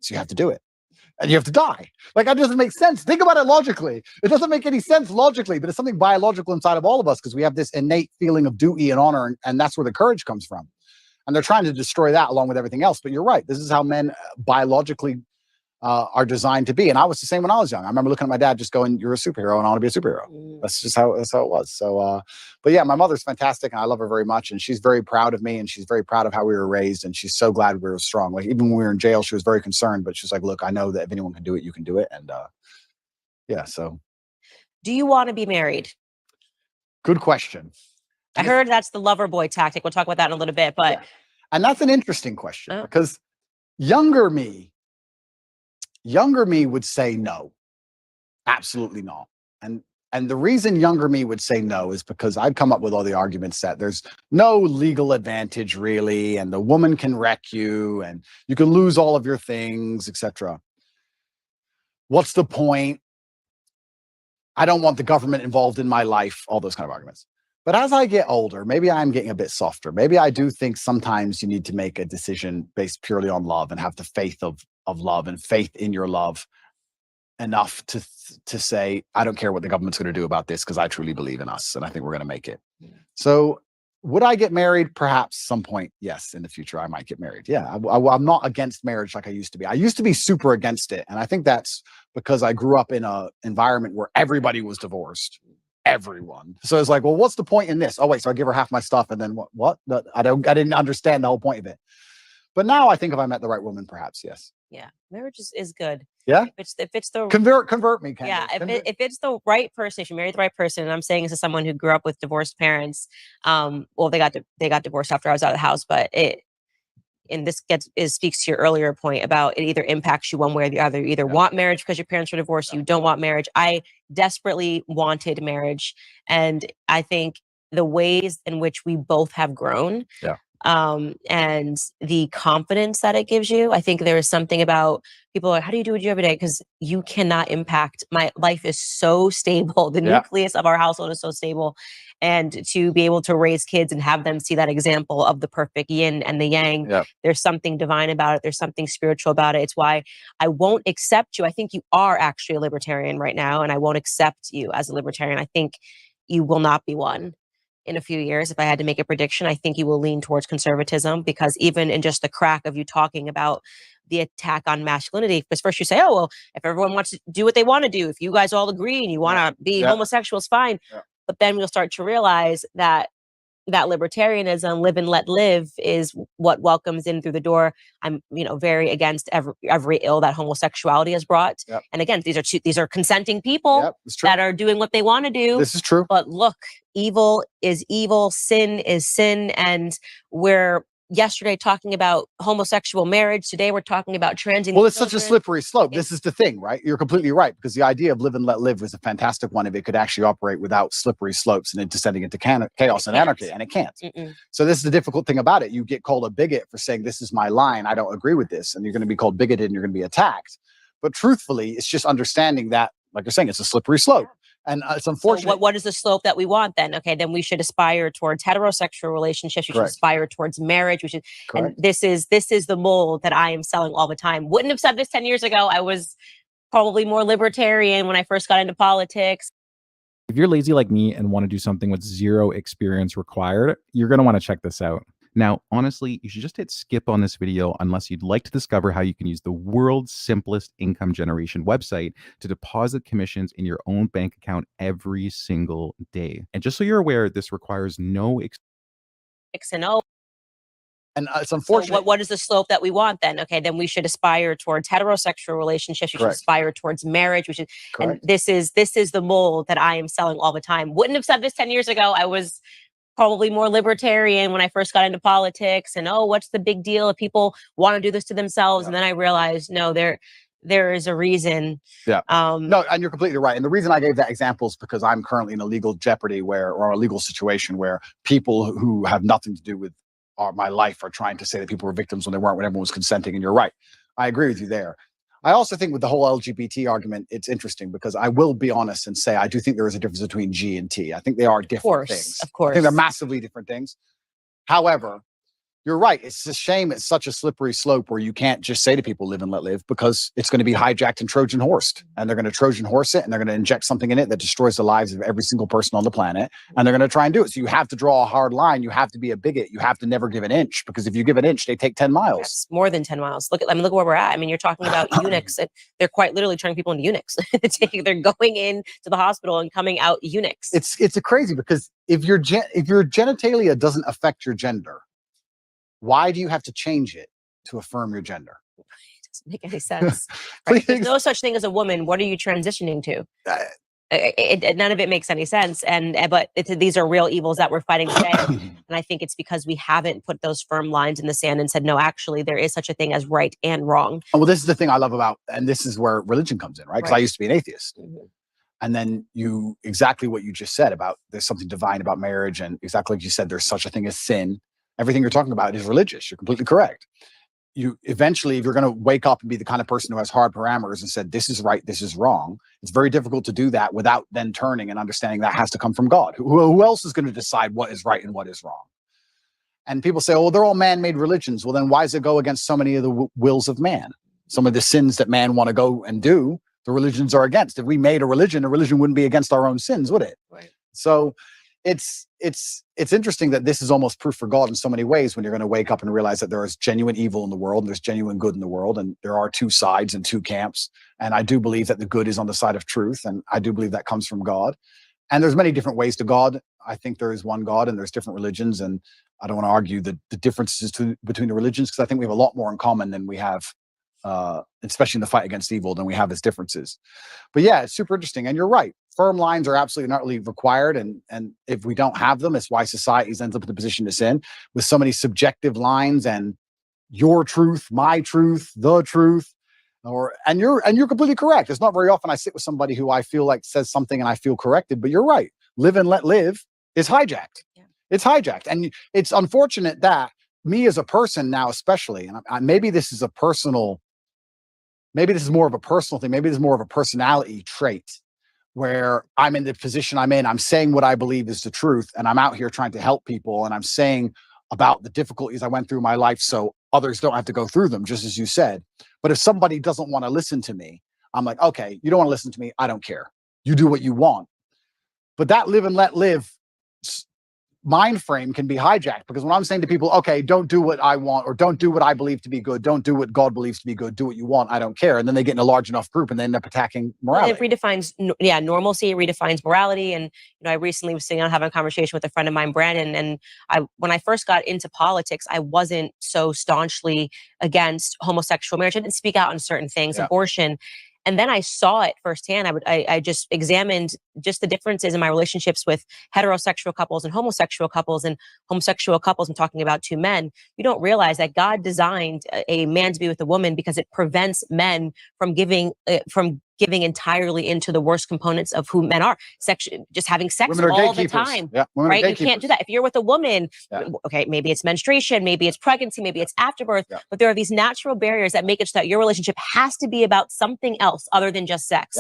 so you have to do it. And you have to die. Like that doesn't make sense. Think about it logically. It doesn't make any sense logically, but it's something biological inside of all of us, because we have this innate feeling of duty and honor, and that's where the courage comes from. And they're trying to destroy that along with everything else. But you're right. This is how men biologically are designed to be. And I was the same when I was young. I remember looking at my dad just going, you're a superhero and I want to be a superhero. That's just how it was. So, but yeah, my mother's fantastic and I love her very much. And she's very proud of me and she's very proud of how we were raised. And she's so glad we were strong. Like even when we were in jail, she was very concerned, but she's like, look, I know that if anyone can do it, you can do it. And yeah, so. Do you want to be married? Good question. I heard that's the lover boy tactic. We'll talk about that in a little bit, but. Yeah. And that's an interesting question because younger me would say no, absolutely not. And the reason younger me would say no is because I'd come up with all the arguments that there's no legal advantage really, and the woman can wreck you and you can lose all of your things, etc. What's the point? I don't want the government involved in my life, all those kind of arguments. But as I get older, maybe I'm getting a bit softer. Maybe I do think sometimes you need to make a decision based purely on love and have the faith of love and faith in your love enough to say, I don't care what the government's going to do about this because I truly believe in us and I think we're going to make it. So would I get married? Perhaps some point, yes, in the future, I might get married. Yeah, I'm not against marriage like I used to be. I used to be super against it. And I think that's because I grew up in an environment where everybody was divorced. Everyone. So it's like, well, what's the point in this? Oh, wait, so I give her half my stuff and then what? I didn't understand the whole point of it. But now I think if I met the right woman, perhaps, yes. Yeah, marriage is good. Yeah. If it's the convert me. Candace. Yeah, if it's the right person, if you marry the right person, and I'm saying this as someone who grew up with divorced parents. Well, they got divorced after I was out of the house, but speaks to your earlier point about it either impacts you one way or the other. You either want marriage because your parents were divorced, you don't want marriage. I desperately wanted marriage, and I think the ways in which we both have grown. Yeah. And the confidence that it gives you. I think there is something about people are like, how do you do what you do every day? Because you cannot impact. My life is so stable. The nucleus of our household is so stable. And to be able to raise kids and have them see that example of the perfect yin and the yang, there's something divine about it. There's something spiritual about it. It's why I won't accept you. I think you are actually a libertarian right now, and I won't accept you as a libertarian. I think you will not be one. In a few years, if I had to make a prediction, I think you will lean towards conservatism, because even in just the crack of you talking about the attack on masculinity, because first you say, oh, well, if everyone wants to do what they want to do, if you guys all agree and you want to be homosexuals, fine. But then we'll start to realize that libertarianism, live and let live, is what welcomes in through the door. I'm, very against every ill that homosexuality has brought. And again, these are consenting people that are doing what they want to do. This is true. But look, evil is evil, sin is sin, and we're yesterday talking about homosexual marriage. Today we're talking about transing. Well, it's such a slippery slope. This is the thing, right? You're completely right, because the idea of live and let live was a fantastic one if it could actually operate without slippery slopes and descending into chaos and anarchy, and it can't. So this is the difficult thing about it. You get called a bigot for saying this is my line, I don't agree with this, and you're going to be called bigoted and you're going to be attacked. But truthfully, it's just understanding that, like you're saying, it's a slippery slope. And it's unfortunate. So what is the slope that we want then? Okay, then we should aspire towards heterosexual relationships. We should aspire towards marriage. We should, and this is the mold that I am selling all the time. Wouldn't have said this 10 years ago. I was probably more libertarian when I first got into politics. If you're lazy like me and want to do something with zero experience required, you're going to want to check this out. Now, honestly, you should just hit skip on this video unless you'd like to discover how you can use the world's simplest income generation website to deposit commissions in your own bank account every single day. And just so you're aware, this requires no and it's unfortunate. So what is the slope that we want then? Okay, then we should aspire towards heterosexual relationships. We should aspire towards marriage. We should, and this is the mold that I am selling all the time. Wouldn't have said this 10 years ago. I was probably more libertarian when I first got into politics, and what's the big deal if people want to do this to themselves? And then I realized, no, there is a reason. No, and you're completely right. And the reason I gave that example is because I'm currently in a legal jeopardy or a legal situation where people who have nothing to do with my life are trying to say that people were victims when they weren't, when everyone was consenting. And you're right. I agree with you there. I also think with the whole LGBT argument, it's interesting because I will be honest and say I do think there is a difference between G and T. I think they are different things. Of course. I think they're massively different things. However, you're right. It's a shame it's such a slippery slope where you can't just say to people live and let live, because it's going to be hijacked and Trojan horsed. And they're going to Trojan horse it, and they're going to inject something in it that destroys the lives of every single person on the planet. And they're going to try and do it. So you have to draw a hard line. You have to be a bigot. You have to never give an inch, because if you give an inch, they take 10 miles. That's more than 10 miles. Look where we're at. I mean, you're talking about eunuchs. They're quite literally turning people into eunuchs. They're going in to the hospital and coming out eunuchs. It's a crazy, because if your genitalia doesn't affect your gender, why do you have to change it to affirm your gender? It doesn't make any sense. Right? There's no such thing as a woman. What are you transitioning to? None of it makes any sense. But these are real evils that we're fighting today. And I think it's because we haven't put those firm lines in the sand and said, no, actually, there is such a thing as right and wrong. Well, this is the thing I love about, and this is where religion comes in, right? Because I used to be an atheist. And then exactly what you just said about there's something divine about marriage, and exactly like you said, there's such a thing as sin. Everything you're talking about is religious. You're completely correct. you eventually, if you're going to wake up and be the kind of person who has hard parameters and said, this is right, this is wrong, it's very difficult to do that without then turning and understanding that has to come from God. Who else is going to decide what is right and what is wrong? And people say, oh, they're all man-made religions. Well, then why does it go against so many of the wills of man? Some of the sins that man want to go and do, the religions are against. If we made a religion wouldn't be against our own sins, would it? Right. So it's interesting that this is almost proof for God in so many ways when you're going to wake up and realize that there is genuine evil in the world and there's genuine good in the world, and there are two sides and two camps. And I do believe that the good is on the side of truth, and I do believe that comes from God. And there's many different ways to God. I think there is one God and there's different religions, and I don't want to argue the differences between the religions, because I think we have a lot more in common than we have, especially in the fight against evil, than we have as differences. But yeah, it's super interesting. And you're right. Firm lines are absolutely not really required. And if we don't have them, it's why societies ends up in the position it's in, with so many subjective lines and your truth, my truth, the truth. And you're completely correct. It's not very often I sit with somebody who I feel like says something and I feel corrected, but you're right. Live and let live is hijacked. Yeah. It's hijacked. And it's unfortunate that me as a person now, especially, and maybe this is more of a personal thing. Maybe this is more of a personality trait, where I'm in the position I'm in. I'm saying what I believe is the truth, and I'm out here trying to help people, and I'm saying about the difficulties I went through in my life so others don't have to go through them, just as you said. But if somebody doesn't want to listen to me, I'm like, okay, you don't want to listen to me. I don't care. You do what you want. But that live and let live mind frame can be hijacked, because when I'm saying to people, okay, don't do what I want, or don't do what I believe to be good, don't do what God believes to be good, do what you want, I don't care. And then they get in a large enough group and they end up attacking morality. It redefines, normalcy, it redefines morality. And, I recently was sitting down having a conversation with a friend of mine, Brandon, and when I first got into politics, I wasn't so staunchly against homosexual marriage. I didn't speak out on certain things, abortion. And then I saw it firsthand. I just examined just the differences in my relationships with heterosexual couples and homosexual couples. And homosexual couples, I'm talking about two men. You don't realize that God designed a man to be with a woman because it prevents men from giving entirely into the worst components of who men are. Just having sex all the time, right? You can't do that. If you're with a woman, okay, maybe it's menstruation, maybe it's pregnancy, maybe it's afterbirth, but there are these natural barriers that make it so that your relationship has to be about something else other than just sex.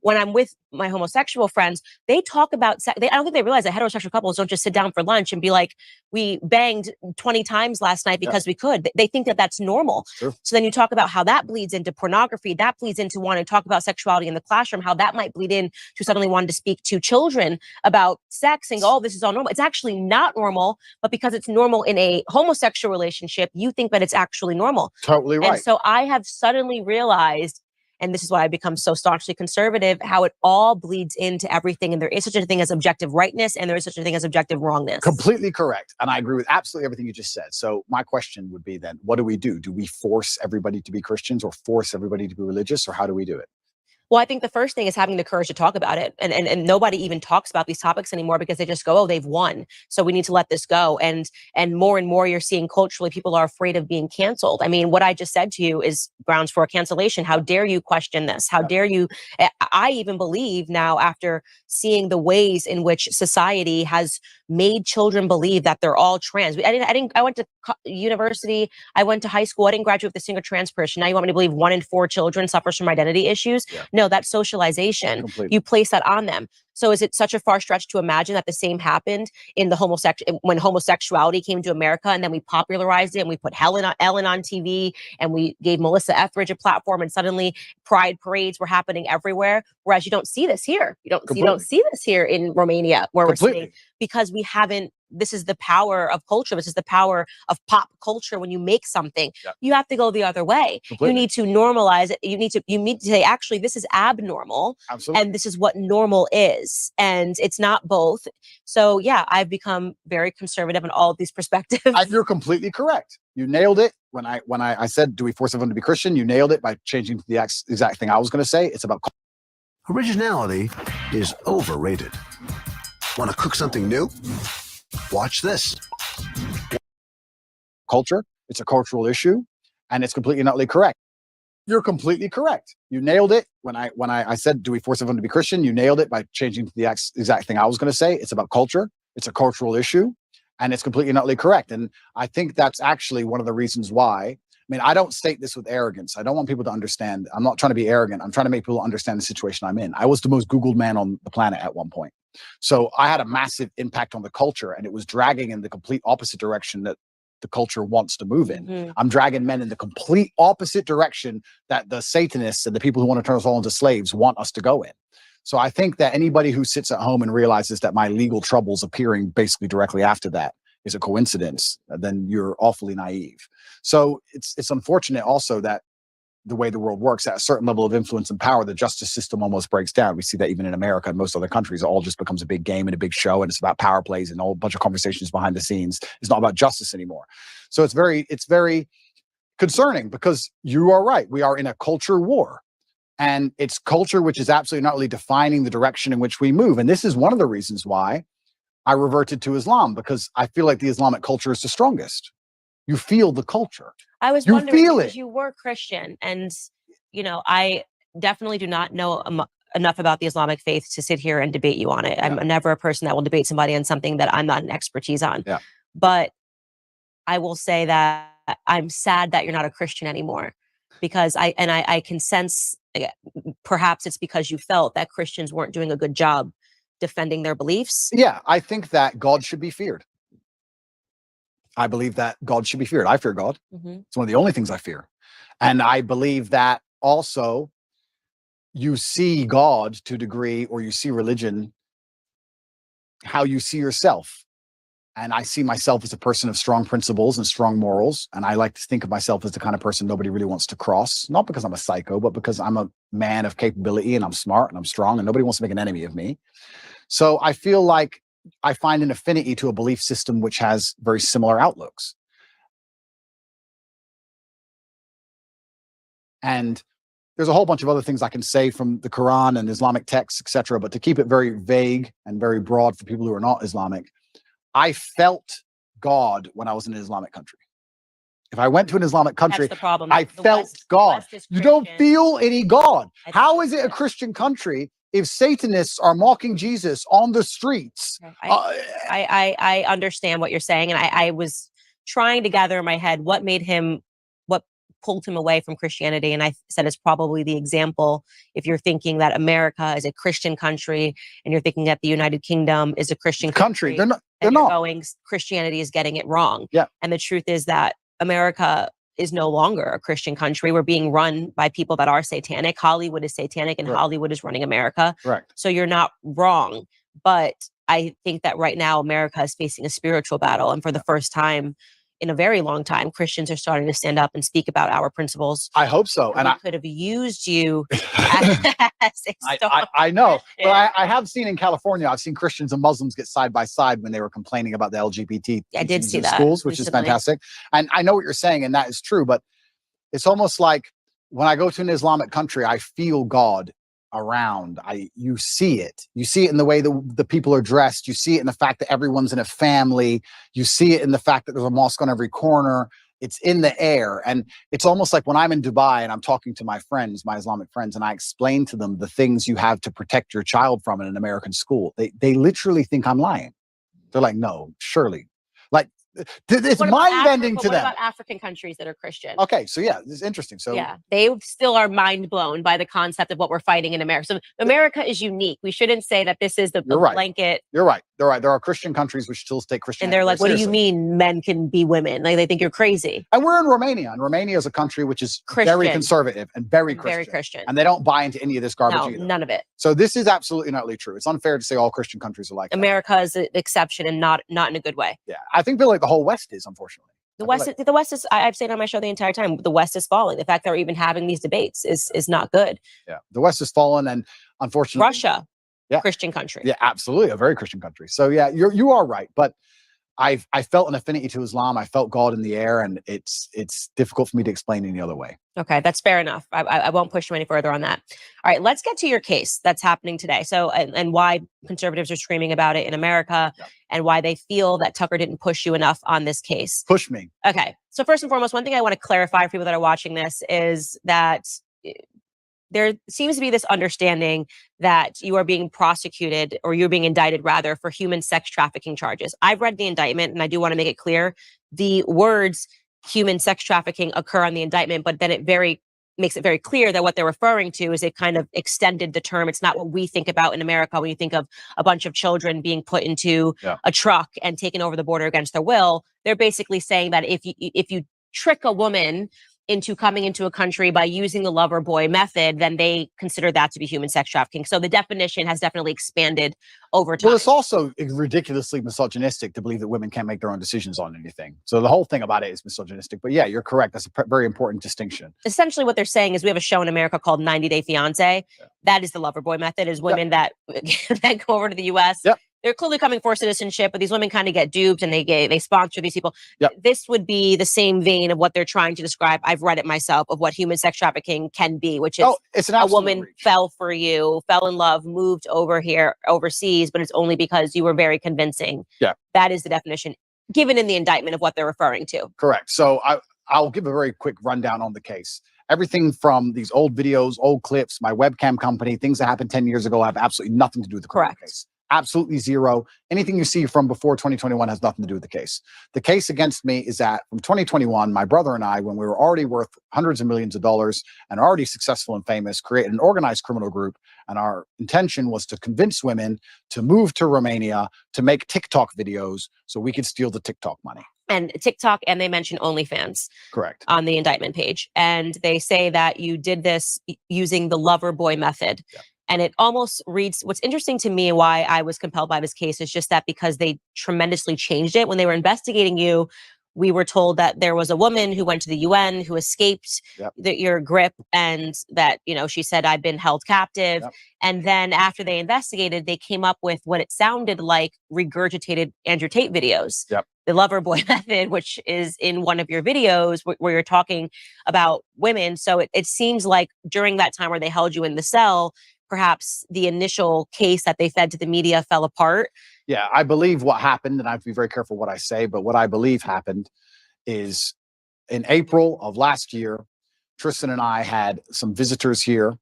When I'm with my homosexual friends, they talk about sex. I don't think they realize that heterosexual couples don't just sit down for lunch and be like, we banged 20 times last night because we could. They think that that's normal. So then you talk about how that bleeds into pornography, that bleeds into wanting to talk about sexuality in the classroom, how that might bleed in to suddenly wanting to speak to children about sex and this is all normal. It's actually not normal, but because it's normal in a homosexual relationship, you think that it's actually normal. Totally right. And so I have suddenly realized, and this is why I become so staunchly conservative, how it all bleeds into everything. And there is such a thing as objective rightness, and there is such a thing as objective wrongness. Completely correct. And I agree with absolutely everything you just said. So my question would be then, what do we do? Do we force everybody to be Christians, or force everybody to be religious, or how do we do it? Well, I think the first thing is having the courage to talk about it. And nobody even talks about these topics anymore because they just go, oh, they've won, so we need to let this go. And more you're seeing culturally, people are afraid of being canceled. I mean, what I just said to you is grounds for a cancellation. How dare you question this? How dare you? I even believe now, after seeing the ways in which society has made children believe that they're all trans. I went to university, I went to high school, I didn't graduate with a single trans person. Now you want me to believe 1 in 4 children suffers from identity issues? No, that's socialization. Completely. You place that on them. So is it such a far stretch to imagine that the same happened in when homosexuality came to America, and then we popularized it and we put Ellen on TV and we gave Melissa Etheridge a platform, and suddenly pride parades were happening everywhere? Whereas you don't see this here. You don't see this here in Romania, where we're sitting, because we haven't. This is the power of culture. This is the power of pop culture. When you make something, you have to go the other way. Completely. You need to normalize it. You need to say, actually, this is abnormal. Absolutely. And this is what normal is. And it's not both. So yeah, I've become very conservative in all of these perspectives. And you're completely correct. You nailed it. When I said, do we force everyone to be Christian? You nailed it by changing to the exact thing I was going to say. It's about Originality is overrated. Want to cook something new? Watch this. Culture. It's a cultural issue, and it's completely and utterly correct. You're completely correct. You nailed it. When I said, do we force everyone to be Christian? You nailed it by changing to the exact thing I was going to say. It's about culture. It's a cultural issue, and it's completely and utterly correct. And I think that's actually one of the reasons why mean, I don't state this with arrogance. I don't want people to understand. I'm not trying to be arrogant. I'm trying to make people understand the situation I'm in. I was the most Googled man on the planet at one point. So I had a massive impact on the culture, and it was dragging in the complete opposite direction that the culture wants to move in. Mhm. I'm dragging men in the complete opposite direction that the Satanists and the people who want to turn us all into slaves want us to go in. So I think that anybody who sits at home and realizes that my legal troubles appearing basically directly after that is a coincidence, then you're awfully naive. So it's unfortunate also that the way the world works, at a certain level of influence and power, the justice system almost breaks down. We see that even in America and most other countries, it all just becomes a big game and a big show, and it's about power plays and a whole bunch of conversations behind the scenes. It's not about justice anymore. So it's very concerning, because you are right. We are in a culture war, and it's culture which is absolutely not really defining the direction in which we move. And this is one of the reasons why I reverted to Islam, because I feel like the Islamic culture is the strongest. You feel the culture. I was You wondering feel because it. you were Christian, and I definitely do not know enough about the Islamic faith to sit here and debate you on it. I'm never a person that will debate somebody on something that I'm not an expertise on. Yeah. But I will say that I'm sad that you're not a Christian anymore, because I can sense, perhaps it's because you felt that Christians weren't doing a good job defending their beliefs. Yeah, I think that God should be feared. I believe that God should be feared. I fear God. Mhm. It's one of the only things I fear. And I believe that also you see God to a degree, or you see religion, how you see yourself. And I see myself as a person of strong principles and strong morals. And I like to think of myself as the kind of person nobody really wants to cross, not because I'm a psycho, but because I'm a man of capability, and I'm smart and I'm strong, and nobody wants to make an enemy of me. So I feel like I find an affinity to a belief system which has very similar outlooks. And there's a whole bunch of other things I can say from the Quran and Islamic texts, etc. But to keep it very vague and very broad for people who are not Islamic, I felt God when I was in an Islamic country. If I went to an Islamic country, That's the problem. I The felt West- God. West is You don't Christian. feel any God. I think How is it a Christian country if Satanists are mocking Jesus on the streets? I understand what you're saying, and I was trying to gather in my head what pulled him away from Christianity, and I said it's probably the example. If you're thinking that America is a Christian country, and you're thinking that the United Kingdom is a Christian country, They're not. and you're going, Christianity is getting it wrong. Yeah. And the truth is that America is no longer a Christian country. We're being run by people that are satanic. Hollywood is satanic, and Right. Hollywood is running America. Correct. So you're not wrong. But I think that right now America is facing a spiritual battle. And for the first time in a very long time, Christians are starting to stand up and speak about our principles. I hope so. And we I could have used you as a I know. But I have seen in California, I've seen Christians and Muslims get side by side when they were complaining about the LGBT I did teachings see in that schools, which is recently. fantastic. And I know what you're saying, and that is true. But it's almost like when I go to an Islamic country, I feel God around. You see it. You see it in the way the people are dressed. You see it in the fact that everyone's in a family. You see it in the fact that there's a mosque on every corner. It's in the air. And it's almost like when I'm in Dubai and I'm talking to my friends, my Islamic friends, and I explain to them the things you have to protect your child from in an American school. They literally think I'm lying. They're like, no, surely. Like, it's What about mind-bending Africa? to What them. about African countries that are Christian? Okay, so yeah, this is interesting. So yeah, they still are mind blown by the concept of what we're fighting in America. So America is unique. We shouldn't say that this is the You're right. blanket. You're right. They're right. There are Christian countries which still take Christianity. And they're like, very what do you seriously. mean men can be women? Like, they think you're crazy. And we're in Romania, and Romania is a country which is very Christian. conservative and very Christian. Very Christian. And they don't buy into any of this garbage No, either. none of it. So this is absolutely not really true. It's unfair to say all Christian countries are like that. America is an exception, and not in a good way. Yeah, I think like the whole West is, unfortunately. The West is. I've said on my show the entire time. The West is falling. The fact that we're even having these debates is not good. Yeah, the West has fallen, and unfortunately, Russia, yeah, Christian country. Yeah, absolutely, a very Christian country. So yeah, you are right, but I felt an affinity to Islam. I felt God in the air, and it's difficult for me to explain any other way. Okay, that's fair enough. I won't push you any further on that. All right, let's get to your case that's happening today. So, and why conservatives are screaming about it in America, and why they feel that Tucker didn't push you enough on this case. Push me. Okay, so first and foremost, one thing I want to clarify for people that are watching this is that there seems to be this understanding that you are being prosecuted, or you're being indicted rather, for human sex trafficking charges. I've read the indictment, and I do want to make it clear the words human sex trafficking occur on the indictment, but then it makes it very clear that what they're referring to is they've kind of extended the term. It's not what we think about in America when you think of a bunch of children being put into a truck and taken over the border against their will. They're basically saying that if you trick a woman into coming into a country by using the lover boy method, then they consider that to be human sex trafficking. So the definition has definitely expanded over time. Well, it's also ridiculously misogynistic to believe that women can't make their own decisions on anything. So the whole thing about it is misogynistic. But yeah, you're correct. That's a very important distinction. Essentially what they're saying is we have a show in America called 90 Day Fiancé. That is the lover boy method, is women that go over to the US. They're clearly coming for citizenship, but these women kind of get duped and they sponsor these people. This would be the same vein of what they're trying to describe. I've read it myself, of what human sex trafficking can be, which is it's an a woman fell for you, fell in love, moved over here overseas, but it's only because you were very convincing. That is the definition given in the indictment of what they're referring to. Correct. So I'll give a very quick rundown on the case. Everything from these old videos, old clips, my webcam company, things that happened 10 years ago have absolutely nothing to do with the criminal case. Absolutely zero. Anything you see from before 2021 has nothing to do with the case. The case against me is that from 2021, my brother and I, when we were already worth hundreds of millions of dollars and already successful and famous, created an organized criminal group. And our intention was to convince women to move to Romania to make TikTok videos so we could steal the TikTok money. And TikTok, and they mention OnlyFans. Correct. On the indictment page. And they say that you did this using the lover boy method. And it almost reads, what's interesting to me and why I was compelled by this case is just that because they tremendously changed it. When they were investigating you, we were told that there was a woman who went to the UN who escaped your grip, and that, she said, I've been held captive. And then after they investigated, they came up with what it sounded like regurgitated Andrew Tate videos. The lover boy method, which is in one of your videos where you're talking about women. So it seems like during that time where they held you in the cell, perhaps the initial case that they fed to the media fell apart. Yeah, I believe what happened, and I have to be very careful what I say, but what I believe happened is in April of last year, Tristan and I had some visitors here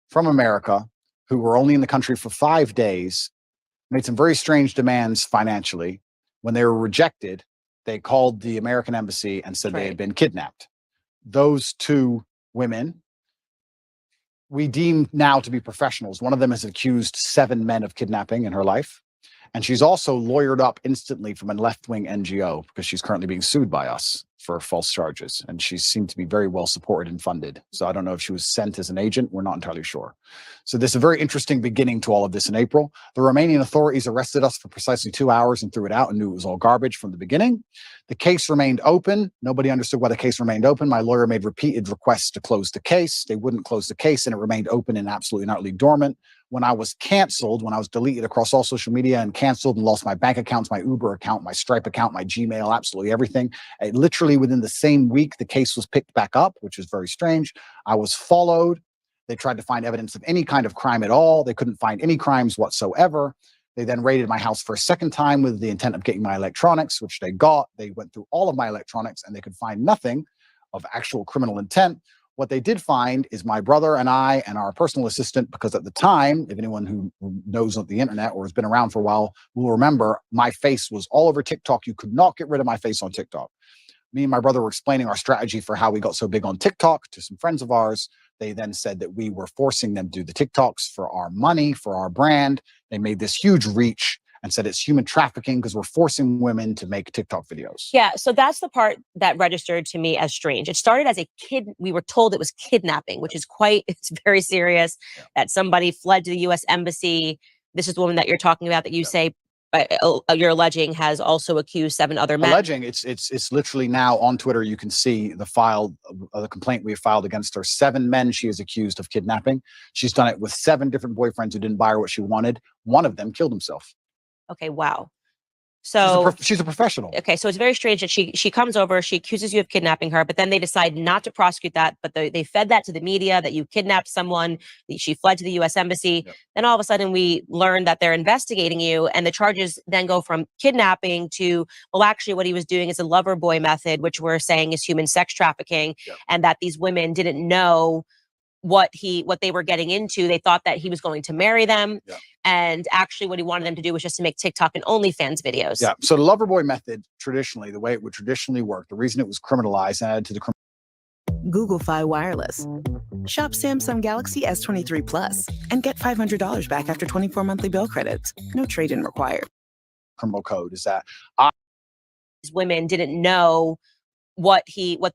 from America who were only in the country for 5 days, made some very strange demands financially. When they were rejected, they called the American embassy and said they had been kidnapped. Those two women, we deem now to be professionals. One of them has accused 7 men of kidnapping in her life. And she's also lawyered up instantly from a left-wing NGO because she's currently being sued by us for false charges. And she seemed to be very well supported and funded. So I don't know if she was sent as an agent. We're not entirely sure. So there's a very interesting beginning to all of this in April. The Romanian authorities arrested us for precisely 2 hours and threw it out and knew it was all garbage from the beginning. The case remained open. Nobody understood why the case remained open. My lawyer made repeated requests to close the case. They wouldn't close the case, and it remained open and absolutely and utterly dormant. When I was canceled, when I was deleted across all social media and canceled and lost my bank accounts, my Uber account, my Stripe account, my Gmail, absolutely everything. Literally within the same week, the case was picked back up, which was very strange. I was followed. They tried to find evidence of any kind of crime at all. They couldn't find any crimes whatsoever. They then raided my house for a second time with the intent of getting my electronics, which they got. They went through all of my electronics and they could find nothing of actual criminal intent. What they did find is my brother and I and our personal assistant, because at the time, if anyone who knows of the internet or has been around for a while will remember, my face was all over TikTok. You could not get rid of my face on TikTok. Me and my brother were explaining our strategy for how we got so big on TikTok to some friends of ours. They then said that we were forcing them to do the TikToks for our money, for our brand. They made this huge reach and said it's human trafficking because we're forcing women to make TikTok videos. Yeah, so that's the part that registered to me as strange. It started as we were told it was kidnapping, which is it's very serious, that somebody fled to the US embassy. This is the woman that you're talking about that you say you're alleging has also accused 7 other men. Alleging, it's literally now on Twitter. You can see the complaint we have filed against her. 7 men she is accused of kidnapping. She's done it with 7 different boyfriends who didn't buy her what she wanted. One of them killed himself. Okay, wow. So she's a professional. Okay, so it's very strange that she comes over, she accuses you of kidnapping her, but then they decide not to prosecute that, but they fed that to the media that you kidnapped someone, she fled to the US embassy. Then all of a sudden we learn that they're investigating you, and the charges then go from kidnapping to, well, actually what he was doing is a lover boy method, which we're saying is human sex trafficking, and that these women didn't know what they were getting into. They thought that he was going to marry them. Yeah. And actually what he wanted them to do was just to make TikTok and OnlyFans videos. Yeah. So the lover boy method, traditionally, the way it would traditionally work, the reason it was criminalized and added to the Google Fi Wireless. Shop Samsung Galaxy S23 Plus and get $500 back after 24 monthly bill credits. No trade-in required. Criminal code is that women didn't know what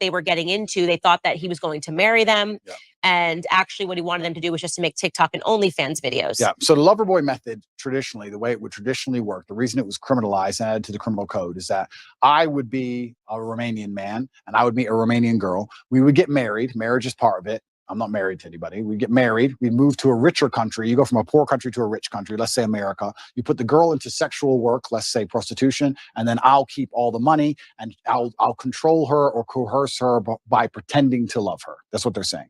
they were getting into. They thought that he was going to marry them. Yeah. And actually what he wanted them to do was just to make TikTok and OnlyFans videos. Yeah. So the lover boy method, traditionally, the way it would traditionally work, the reason it was criminalized and added to the criminal code is that I would be a Romanian man and I would meet a Romanian girl. We would get married. Marriage is part of it. I'm not married to anybody. We get married. We move to a richer country. You go from a poor country to a rich country, let's say America. You put the girl into sexual work, let's say prostitution, and then I'll keep all the money and I'll control her or coerce her by pretending to love her. That's what they're saying.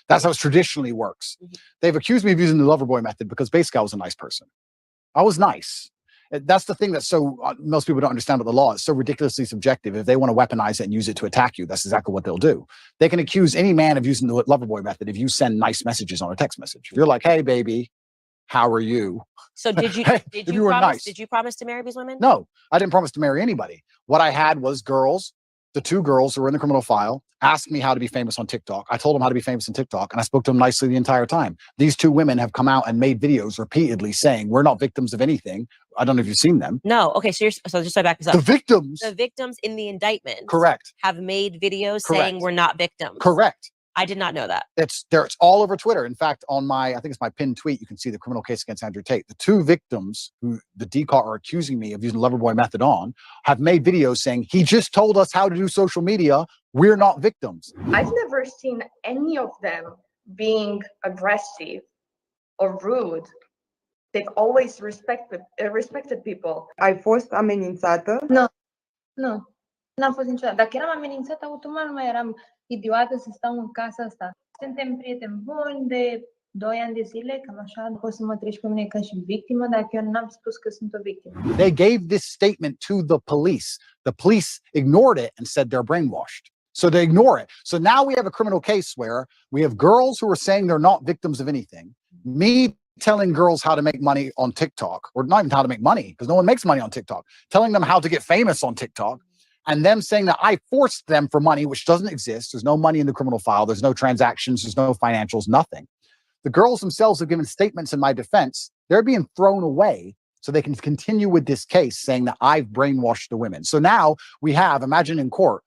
That's how it traditionally works. Mm-hmm. They've accused me of using the lover boy method because basically I was a nice person. I was nice. That's the thing that's so most people don't understand about the law. It's so ridiculously subjective. If they want to weaponize it and use it to attack you, that's exactly what they'll do. They can accuse any man of using the lover boy method if you send nice messages on a text message. If you're like, hey, baby, how are you? So did you promise to marry these women? No, I didn't promise to marry anybody. What I had was girls. The two girls who were in the criminal file asked me how to be famous on TikTok. I told them how to be famous on TikTok, and I spoke to them nicely the entire time. These two women have come out and made videos repeatedly saying we're not victims of anything. I don't know if you've seen them. No. Okay. So just so I back this up. The victims in the indictment. Correct. Have made videos saying we're not victims. Correct. I did not know that. It's all over Twitter. In fact, on I think it's my pinned tweet, you can see the criminal case against Andrew Tate. The two victims who the DCAR are accusing me of using the loverboy method on have made videos saying he just told us how to do social media. We're not victims. I've never seen any of them being aggressive or rude. They've always respected people. Ai fost amenințată? Nu. N-am fost niciodată. Dacă eram amenințată, automat nu mai eram idiotă să stau în casa asta. Suntem prieteni buni de 2 ani de zile, cam așa. Poți să mă treci pe mine ca și victimă, dacă eu n-am spus că sunt o victimă. They gave this statement to the police. The police ignored it and said they're brainwashed. So they ignore it. So now we have a criminal case where we have girls who are saying they're not victims of anything. Me telling girls how to make money on TikTok, or not even how to make money, because no one makes money on TikTok, telling them how to get famous on TikTok, and them saying that I forced them for money, which doesn't exist. There's no money in the criminal file. There's no transactions. There's no financials, nothing. The girls themselves have given statements in my defense. They're being thrown away so they can continue with this case saying that I've brainwashed the women. So now we have, imagine in court,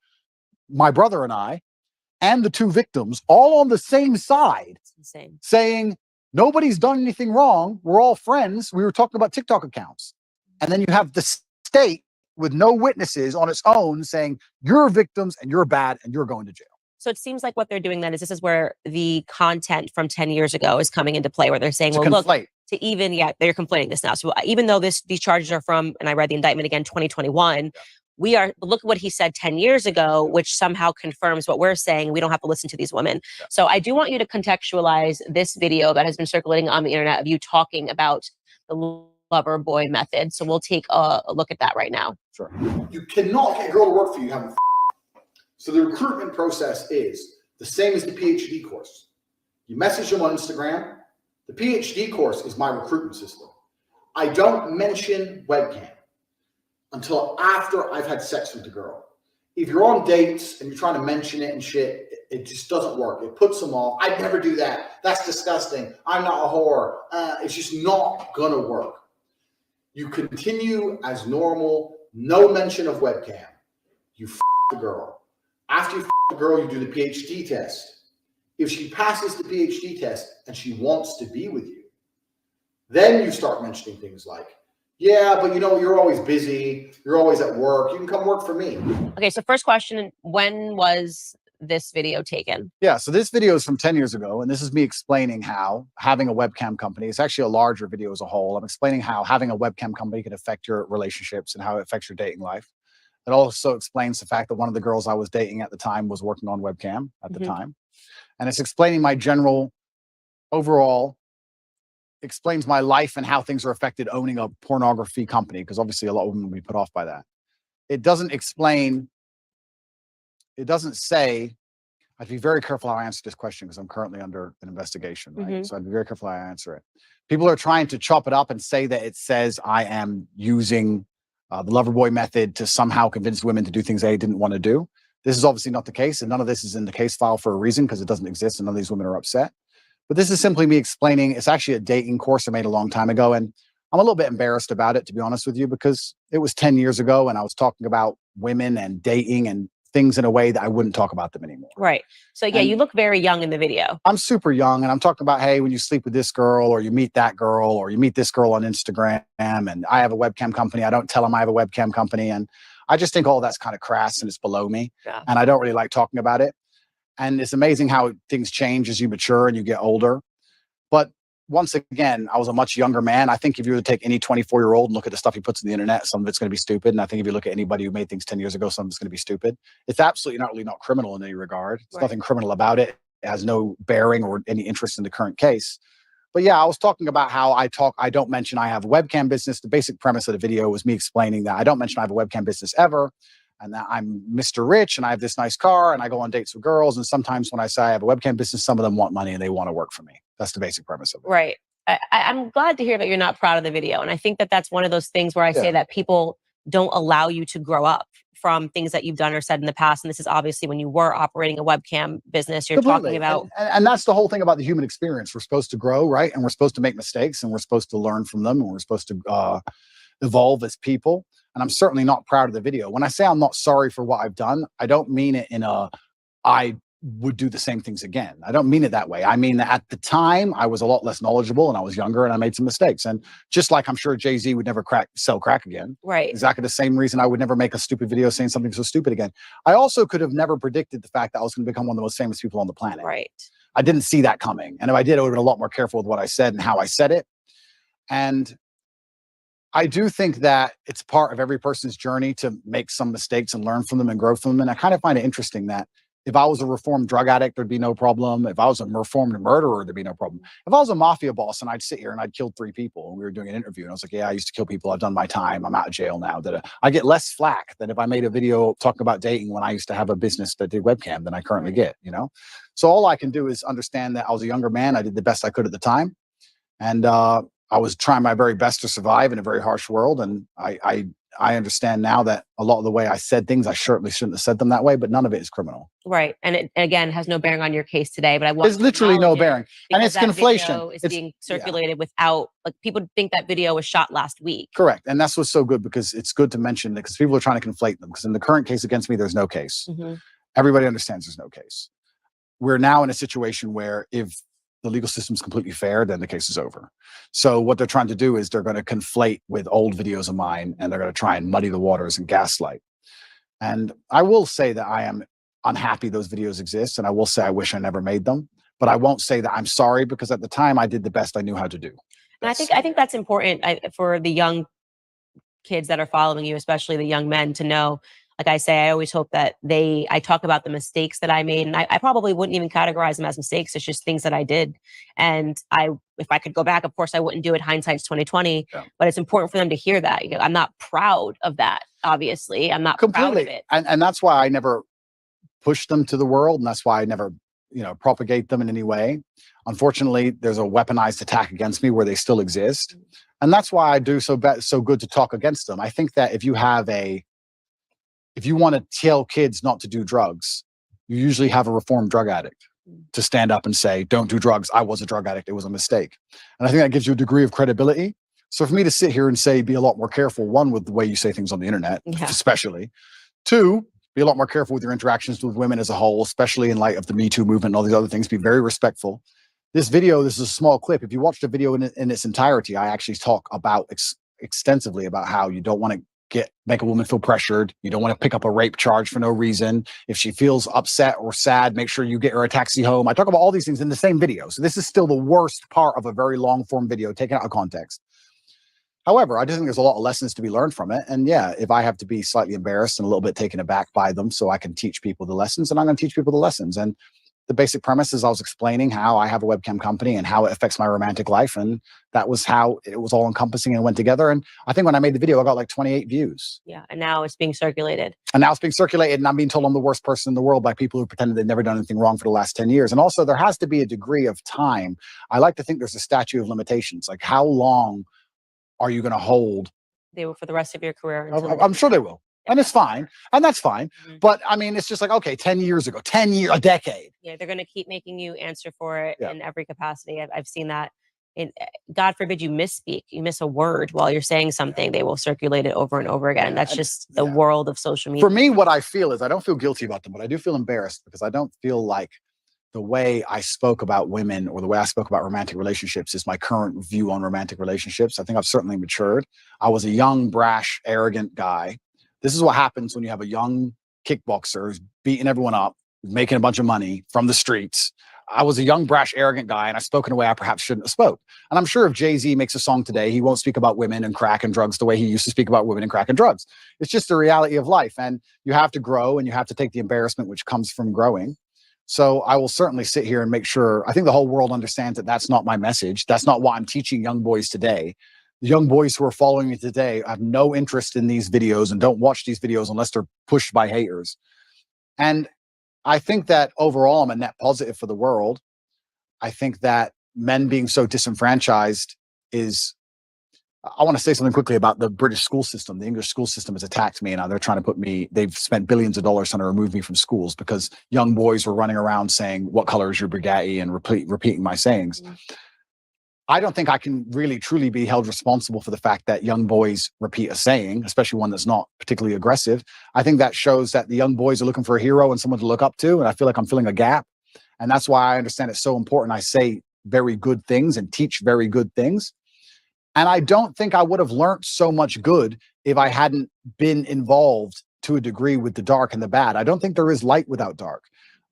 my brother and I, and the two victims all on the same side saying, nobody's done anything wrong. We're all friends. We were talking about TikTok accounts. And then you have the state with no witnesses on its own saying you're victims and you're bad and you're going to jail. So it seems like what they're doing then is this is where the content from 10 years ago is coming into play, where they're saying, well, look, they're conflating this now. So even though these charges are from, and I read the indictment again, 2021, look at what he said 10 years ago, which somehow confirms what we're saying. We don't have to listen to these women. Yeah. So I do want you to contextualize this video that has been circulating on the internet of you talking about the lover boy method. So we'll take a look at that right now. Sure. You cannot get a girl to work for you. So the recruitment process is the same as the PhD course. You message them on Instagram. The PhD course is my recruitment system. I don't mention webcam until after I've had sex with the girl. If you're on dates and you're trying to mention it and shit, it just doesn't work. It puts them off. I'd never do that. That's disgusting. I'm not a whore. It's just not gonna work. You continue as normal, no mention of webcam. You f the girl. After you f the girl, you do the PhD test. If she passes the PhD test and she wants to be with you, then you start mentioning things like, yeah, but you know, you're always busy. You're always at work. You can come work for me. Okay, so first question, when was this video taken? Yeah, so this video is from 10 years ago, and this is me explaining how having a webcam company, it's actually a larger video as a whole. I'm explaining how having a webcam company can affect your relationships and how it affects your dating life. It also explains the fact that one of the girls I was dating at the time was working on webcam at the time. And it's explaining my general, overall, explains my life and how things are affected owning a pornography company, because obviously a lot of women will be put off by that. It doesn't explain, it doesn't say I'd be very careful how I answer this question because I'm currently under an investigation, right? So I'd be very careful how I answer it. People are trying to chop it up and say that it says I am using the lover boy method to somehow convince women to do things they didn't want to do. This is obviously not the case, and none of this is in the case file for a reason because it doesn't exist and none of these women are upset. But this is simply me explaining. It's actually a dating course I made a long time ago, and I'm a little bit embarrassed about it, to be honest with you, because it was 10 years ago and I was talking about women and dating and things in a way that I wouldn't talk about them anymore. Right. So yeah, you look very young in the video. I'm super young and I'm talking about, hey, when you sleep with this girl or you meet that girl or you meet this girl on Instagram and I have a webcam company. I don't tell them I have a webcam company. And I just think all that's kind of crass and it's below me. Yeah. And I don't really like talking about it. And it's amazing how things change as you mature and you get older. But once again, I was a much younger man. I think if you were to take any 24-year-old and look at the stuff he puts on the internet, some of it's going to be stupid. And I think if you look at anybody who made things 10 years ago, some of it's going to be stupid. It's absolutely not criminal in any regard. There's nothing criminal about it. It has no bearing or any interest in the current case. But yeah, I was talking about how I don't mention I have a webcam business. The basic premise of the video was me explaining that I don't mention I have a webcam business ever. And that I'm Mr. Rich and I have this nice car and I go on dates with girls. And sometimes when I say I have a webcam business, some of them want money and they want to work for me. That's the basic premise of it. Right. I'm glad to hear that you're not proud of the video. And I think that that's one of those things where I say that people don't allow you to grow up from things that you've done or said in the past. And this is obviously when you were operating a webcam business, you're talking about. And that's the whole thing about the human experience. We're supposed to grow, right? And we're supposed to make mistakes and we're supposed to learn from them and we're supposed to evolve as people. And I'm certainly not proud of the video. When I say I'm not sorry for what I've done, I don't mean it in a, I would do the same things again. I don't mean it that way. I mean that at the time I was a lot less knowledgeable and I was younger and I made some mistakes. And just like I'm sure Jay-Z would never sell crack again. Right. Exactly the same reason I would never make a stupid video saying something so stupid again. I also could have never predicted the fact that I was going to become one of the most famous people on the planet. Right. I didn't see that coming. And if I did, I would have been a lot more careful with what I said and how I said it. And I do think that it's part of every person's journey to make some mistakes and learn from them and grow from them. And I kind of find it interesting that if I was a reformed drug addict, there'd be no problem. If I was a reformed murderer, there'd be no problem. If I was a mafia boss and I'd sit here and I'd killed 3 people and we were doing an interview and I was like, yeah, I used to kill people. I've done my time. I'm out of jail now. I get less flack than if I made a video talking about dating when I used to have a business that did webcam than I currently get, you know? So all I can do is understand that I was a younger man. I did the best I could at the time. And, I was trying my very best to survive in a very harsh world. And I understand now that a lot of the way I said things, I certainly shouldn't have said them that way, but none of it is criminal. Right. And it, again, has no bearing on your case today, but I want There's literally no bearing. And it's conflation. It's being circulated without, like, people think that video was shot last week. Correct. And that's what's so good because it's good to mention that because people are trying to conflate them because in the current case against me, there's no case. Everybody understands there's no case. We're now in a situation where if the legal system's completely fair, then the case is over. So what they're trying to do is they're going to conflate with old videos of mine and they're going to try and muddy the waters and gaslight. And I will say that I am unhappy those videos exist. And I will say I wish I never made them, but I won't say that I'm sorry because at the time I did the best I knew how to do. And I think that's important for the young kids that are following you, especially the young men, to know. Like I say, I always hope that I talk about the mistakes that I made, and I probably wouldn't even categorize them as mistakes. It's just things that I did. And if I could go back, of course, I wouldn't do it. Hindsight's 2020. Yeah. But it's important for them to hear that. You know, I'm not proud of that. Obviously, I'm not proud of it. And that's why I never push them to the world, and that's why I never, propagate them in any way. Unfortunately, there's a weaponized attack against me where they still exist, and that's why I do so good to talk against them. I think that if you want to tell kids not to do drugs, you usually have a reformed drug addict to stand up and say, don't do drugs. I was a drug addict. It was a mistake. And I think that gives you a degree of credibility. So for me to sit here and say, be a lot more careful, one, with the way you say things on the internet, especially. 2, be a lot more careful with your interactions with women as a whole, especially in light of the Me Too movement and all these other things. Be very respectful. This is a small clip. If you watch the video in its entirety, I actually talk about extensively about how you don't want to make a woman feel pressured. You don't want to pick up a rape charge for no reason. If she feels upset or sad, make sure you get her a taxi home. I talk about all these things in the same video. So this is still the worst part of a very long form video taken out of context. However, I just think there's a lot of lessons to be learned from it. And yeah, if I have to be slightly embarrassed and a little bit taken aback by them so I can teach people the lessons, then I'm going to teach people the lessons. And the basic premise is I was explaining how I have a webcam company and how it affects my romantic life. And that was how it was all encompassing and went together. And I think when I made the video, I got like 28 views. Yeah. And now it's being circulated. And now it's being circulated, and I'm being told I'm the worst person in the world by people who pretended they've never done anything wrong for the last 10 years. And also, there has to be a degree of time. I like to think there's a statute of limitations. Like, how long are you going to hold? They will for the rest of your career. I'm sure they will. And it's fine. And that's fine. But I mean, it's just like, okay, 10 years ago, 10 years, a decade. Yeah, they're going to keep making you answer for it in every capacity. I've seen that. God forbid you misspeak, you miss a word while you're saying something, they will circulate it over and over again. That's just the world of social media. For me, what I feel is I don't feel guilty about them, but I do feel embarrassed because I don't feel like the way I spoke about women or the way I spoke about romantic relationships is my current view on romantic relationships. I think I've certainly matured. I was a young, brash, arrogant guy. This is what happens when you have a young kickboxer who's beating everyone up, making a bunch of money from the streets. I was a young, brash, arrogant guy, and I spoke in a way I perhaps shouldn't have spoke. And I'm sure if Jay-Z makes a song today, he won't speak about women and crack and drugs the way he used to speak about women and crack and drugs. It's just the reality of life. And you have to grow, and you have to take the embarrassment which comes from growing. So I will certainly sit here and make sure, I think the whole world understands that that's not my message. That's not what I'm teaching young boys today. The young boys who are following me today have no interest in these videos and don't watch these videos unless they're pushed by haters. And I think that overall, I'm a net positive for the world. I think that men being so disenfranchised is, I want to say something quickly about the British school system. The English school system has attacked me, and they're trying to put me, they've spent billions of dollars trying to remove me from schools because young boys were running around saying, "What color is your Bugatti?" and repeating my sayings. I don't think I can really truly be held responsible for the fact that young boys repeat a saying, especially one that's not particularly aggressive. I think that shows that the young boys are looking for a hero and someone to look up to. And I feel like I'm filling a gap. And that's why I understand it's so important I say very good things and teach very good things. And I don't think I would have learned so much good if I hadn't been involved to a degree with the dark and the bad. I don't think there is light without dark.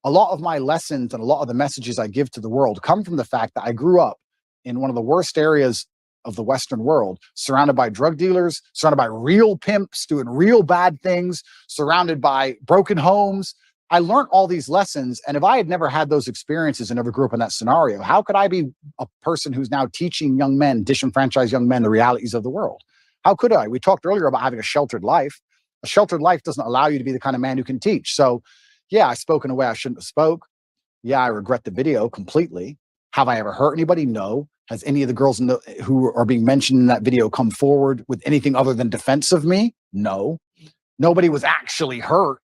A lot of my lessons and a lot of the messages I give to the world come from the fact that I grew up in one of the worst areas of the Western world, surrounded by drug dealers, surrounded by real pimps doing real bad things, surrounded by broken homes. I learned all these lessons. And if I had never had those experiences and never grew up in that scenario, how could I be a person who's now teaching young men, disenfranchised young men, the realities of the world? How could I? We talked earlier about having a sheltered life. A sheltered life doesn't allow you to be the kind of man who can teach. So yeah, I spoke in a way I shouldn't have spoke. Yeah, I regret the video completely. Have I ever hurt anybody? No. Has any of the girls who are being mentioned in that video come forward with anything other than defense of me? No. Nobody was actually hurt.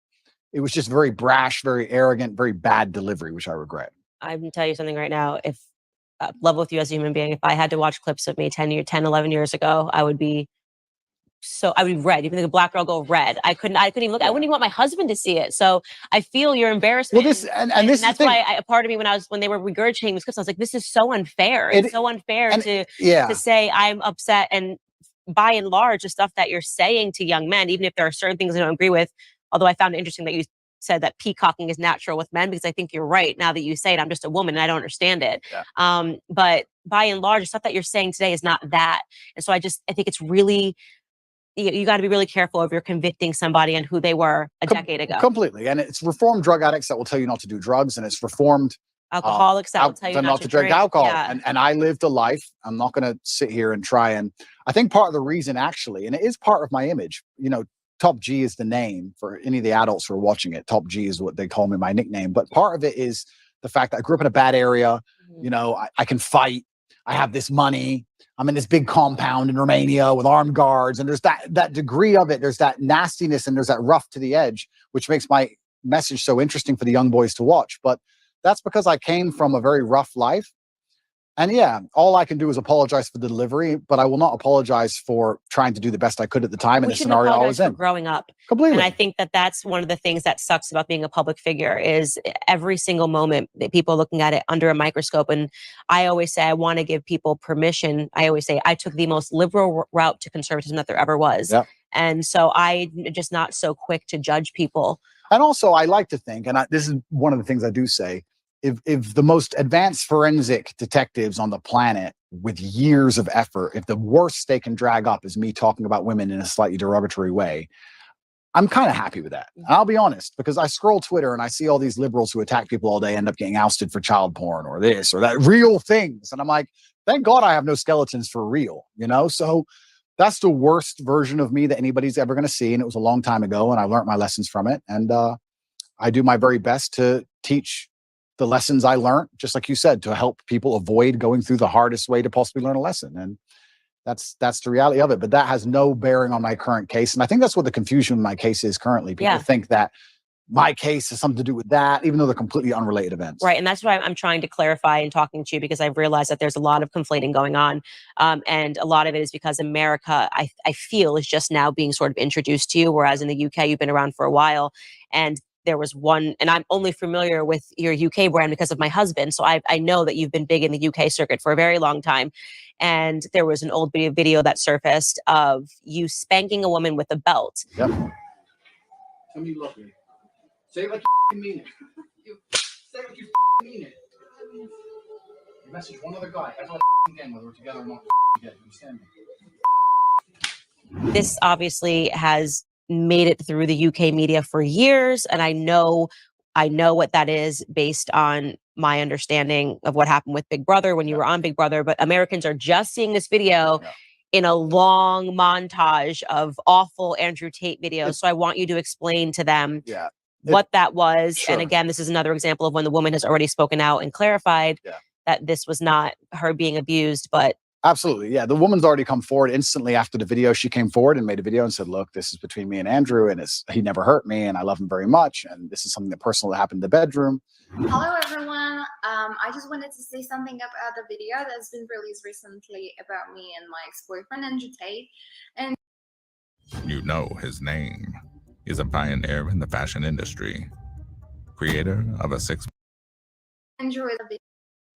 It was just very brash, very arrogant, very bad delivery, which I regret. I'm going to tell you something right now. If level with you as a human being, if I had to watch clips of me 10, 11 years ago, I would be red. Even the black girl go red. I couldn't even look. I wouldn't even want my husband to see it. So I feel your embarrassment. Well, and that's why a part of me, when they were regurgitating these clips, I was like, this is so unfair. It's so unfair to say I'm upset. And by and large, the stuff that you're saying to young men, even if there are certain things I don't agree with, although I found it interesting that you said that peacocking is natural with men, because I think you're right. Now that you say it, I'm just a woman and I don't understand it. Yeah. But by and large, the stuff that you're saying today is not that. And so I think it's really, you got to be really careful if you're convicting somebody on who they were a decade ago. Completely. And it's reformed drug addicts that will tell you not to do drugs, and it's reformed alcoholics that will tell you not to drink alcohol. Yeah. And I lived a life. I'm not going to sit here and try. And I think part of the reason actually, and it is part of my image, Top G is the name for any of the adults who are watching it. Top G is what they call me, my nickname. But part of it is the fact that I grew up in a bad area. Mm-hmm. I can fight. I have this money. I'm in this big compound in Romania with armed guards. And there's that degree of it. There's that nastiness and there's that rough to the edge, which makes my message so interesting for the young boys to watch. But that's because I came from a very rough life. And yeah, all I can do is apologize for the delivery, but I will not apologize for trying to do the best I could at the time in the scenario I was in. Growing up. Completely. And I think that that's one of the things that sucks about being a public figure is every single moment that people are looking at it under a microscope. And I always say, I want to give people permission. I always say I took the most liberal route to conservatism that there ever was. Yep. And so I'm just not so quick to judge people. And also I like to think, and this is one of the things I do say, if the most advanced forensic detectives on the planet with years of effort, if the worst they can drag up is me talking about women in a slightly derogatory way, I'm kind of happy with that. And I'll be honest, because I scroll Twitter and I see all these liberals who attack people all day end up getting ousted for child porn or this or that, real things. And I'm like, thank God I have no skeletons for real, you know? So that's the worst version of me that anybody's ever going to see. And it was a long time ago and I learned my lessons from it. And I do my very best to teach the lessons I learned, just like you said, to help people avoid going through the hardest way to possibly learn a lesson. And that's the reality of it. But that has no bearing on my current case. And I think that's what the confusion in my case is currently. People think that my case has something to do with that, even though they're completely unrelated events. Right. And that's why I'm trying to clarify and talking to you, because I've realized that there's a lot of conflating going on. And a lot of it is because America, I feel, is just now being sort of introduced to you, whereas in the UK, you've been around for a while. And there was one, and I'm only familiar with your UK brand because of my husband. So I know that you've been big in the UK circuit for a very long time. And there was an old video that surfaced of you spanking a woman with a belt. Yep. Tell me you love me. Say it like you mean it. Say it like you mean it. You message one other guy ever again, whether we're together or not. You understand me? This obviously has made it through the UK media for years, and I know what that is based on my understanding of what happened with Big Brother when you were on Big Brother. But Americans are just seeing this video in a long montage of awful Andrew Tate videos. So I want you to explain to them what that was. Sure. And again, this is another example of when the woman has already spoken out and clarified that this was not her being abused, but absolutely. Yeah. The woman's already come forward instantly after the video. She came forward and made a video and said, look, this is between me and Andrew, and he never hurt me and I love him very much. And this is something that personal that happened in the bedroom. Hello, everyone. I just wanted to say something about the video that's been released recently about me and my ex-boyfriend, Andrew Tate. And you know his name. He's a pioneer in the fashion industry, creator of a six. Andrew is a bit.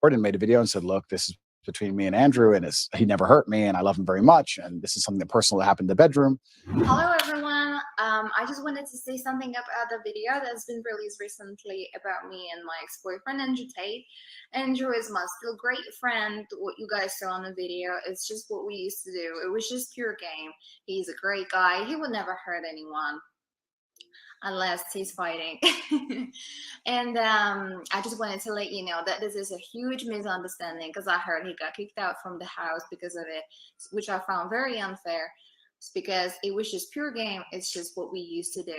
And made a video and said, look, this is between me and Andrew, and he never hurt me and I love him very much. And this is something that personal that happened in the bedroom. Hello, everyone. I just wanted to say something about the video that's been released recently about me and my ex-boyfriend, Andrew Tate. Andrew is my still great friend. What you guys saw on the video, it's just what we used to do. It was just pure game. He's a great guy. He would never hurt anyone unless he's fighting. And I just wanted to let you know that this is a huge misunderstanding, because I heard he got kicked out from the house because of it, which I found very unfair. It's because it was just pure game. It's just what we used to do.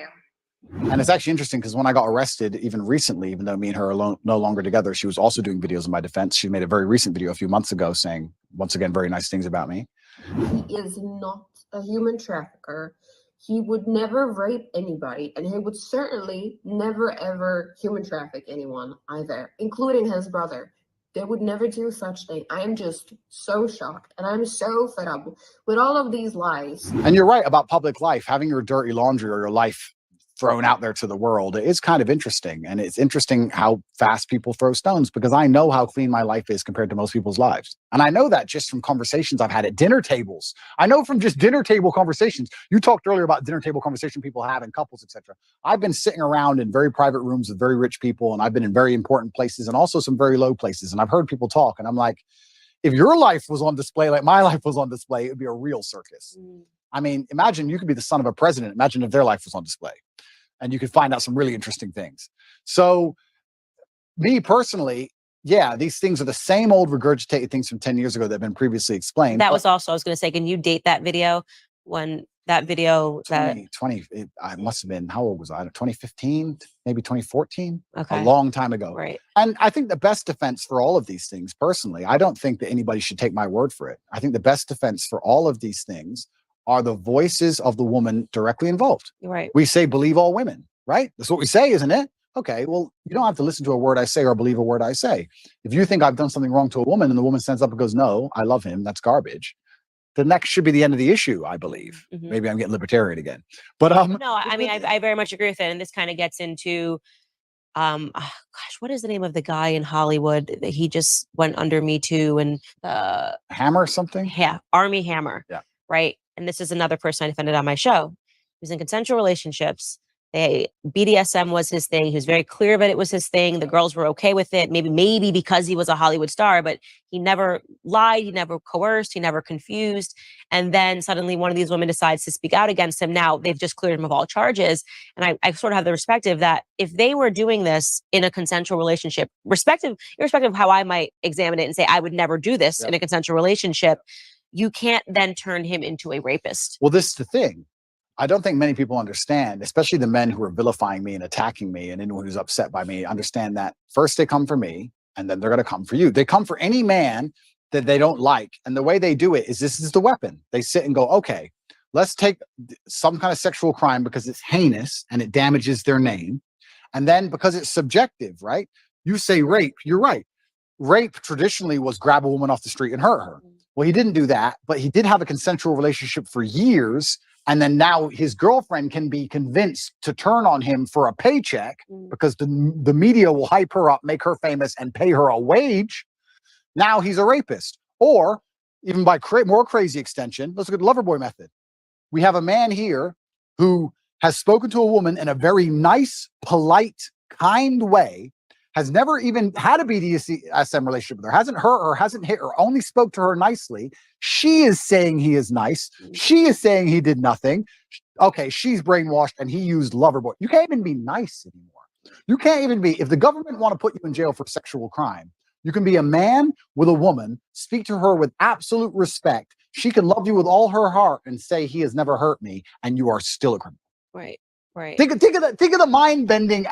And it's actually interesting because when I got arrested, even recently, even though me and her are no longer together, she was also doing videos in my defense. She made a very recent video a few months ago saying, once again, very nice things about me. He is not a human trafficker. He would never rape anybody, and he would certainly never ever human traffic anyone either, including his brother. They would never do such thing. I am just so shocked, and I'm so fed up with all of these lies. And you're right about public life, having your dirty laundry or your life thrown out there to the world. It's kind of interesting. And it's interesting how fast people throw stones, because I know how clean my life is compared to most people's lives. And I know that just from conversations I've had at dinner tables. I know from just dinner table conversations. You talked earlier about dinner table conversation people have in couples, etc. I've been sitting around in very private rooms with very rich people, and I've been in very important places and also some very low places. And I've heard people talk, and I'm like, if your life was on display like my life was on display, it would be a real circus. I mean, imagine you could be the son of a president. Imagine if their life was on display. And you could find out some really interesting things. So me personally, yeah, these things are the same old regurgitated things from 10 years ago that have been previously explained. That was also, I was going to say, can you date that video? When that video, I must have been, how old was I? 2015, maybe 2014, okay, a long time ago. Right. And I think the best defense for all of these things, personally, I don't think that anybody should take my word for it. I think the best defense for all of these things are the voices of the woman directly involved. Right. We say, believe all women, right? That's what we say, isn't it? Okay, well, you don't have to listen to a word I say or believe a word I say. If you think I've done something wrong to a woman and the woman stands up and goes, no, I love him, that's garbage, then that should be the end of the issue, I believe. Maybe I'm getting libertarian again. But no, I mean, I very much agree with it. And this kind of gets into, gosh, what is the name of the guy in Hollywood that he just went under Me Too and Hammer something? Yeah, Army Hammer. Yeah. Right. And this is another person I defended on my show. He was in consensual relationships. BDSM was his thing. He was very clear that it was his thing. The girls were okay with it. Maybe because he was a Hollywood star, but he never lied. He never coerced. He never confused. And then suddenly one of these women decides to speak out against him. Now they've just cleared him of all charges. And I sort of have the perspective that if they were doing this in a consensual relationship, irrespective of how I might examine it and say, I would never do this in a consensual relationship, you can't then turn him into a rapist. Well, this is the thing. I don't think many people understand, especially the men who are vilifying me and attacking me and anyone who's upset by me, understand that first they come for me and then they're going to come for you. They come for any man that they don't like. And the way they do it is this is the weapon. They sit and go, okay, let's take some kind of sexual crime because it's heinous and it damages their name. And then because it's subjective, right? You say rape, you're right. Rape traditionally was grab a woman off the street and hurt her. Well, he didn't do that, but he did have a consensual relationship for years. And then now his girlfriend can be convinced to turn on him for a paycheck because the media will hype her up, make her famous, and pay her a wage. Now he's a rapist. Or even by more crazy extension, let's look at the Loverboy method. We have a man here who has spoken to a woman in a very nice, polite, kind way, has never even had a BDSM relationship with her, hasn't hurt her, hasn't hit her, only spoke to her nicely. She is saying he is nice. She is saying he did nothing. Okay, she's brainwashed and he used Loverboy. You can't even be nice anymore. You can't even be, if the government want to put you in jail for sexual crime, you can be a man with a woman, speak to her with absolute respect. She can love you with all her heart and say he has never hurt me, and you are still a criminal. Right, right. Think of the mind bending.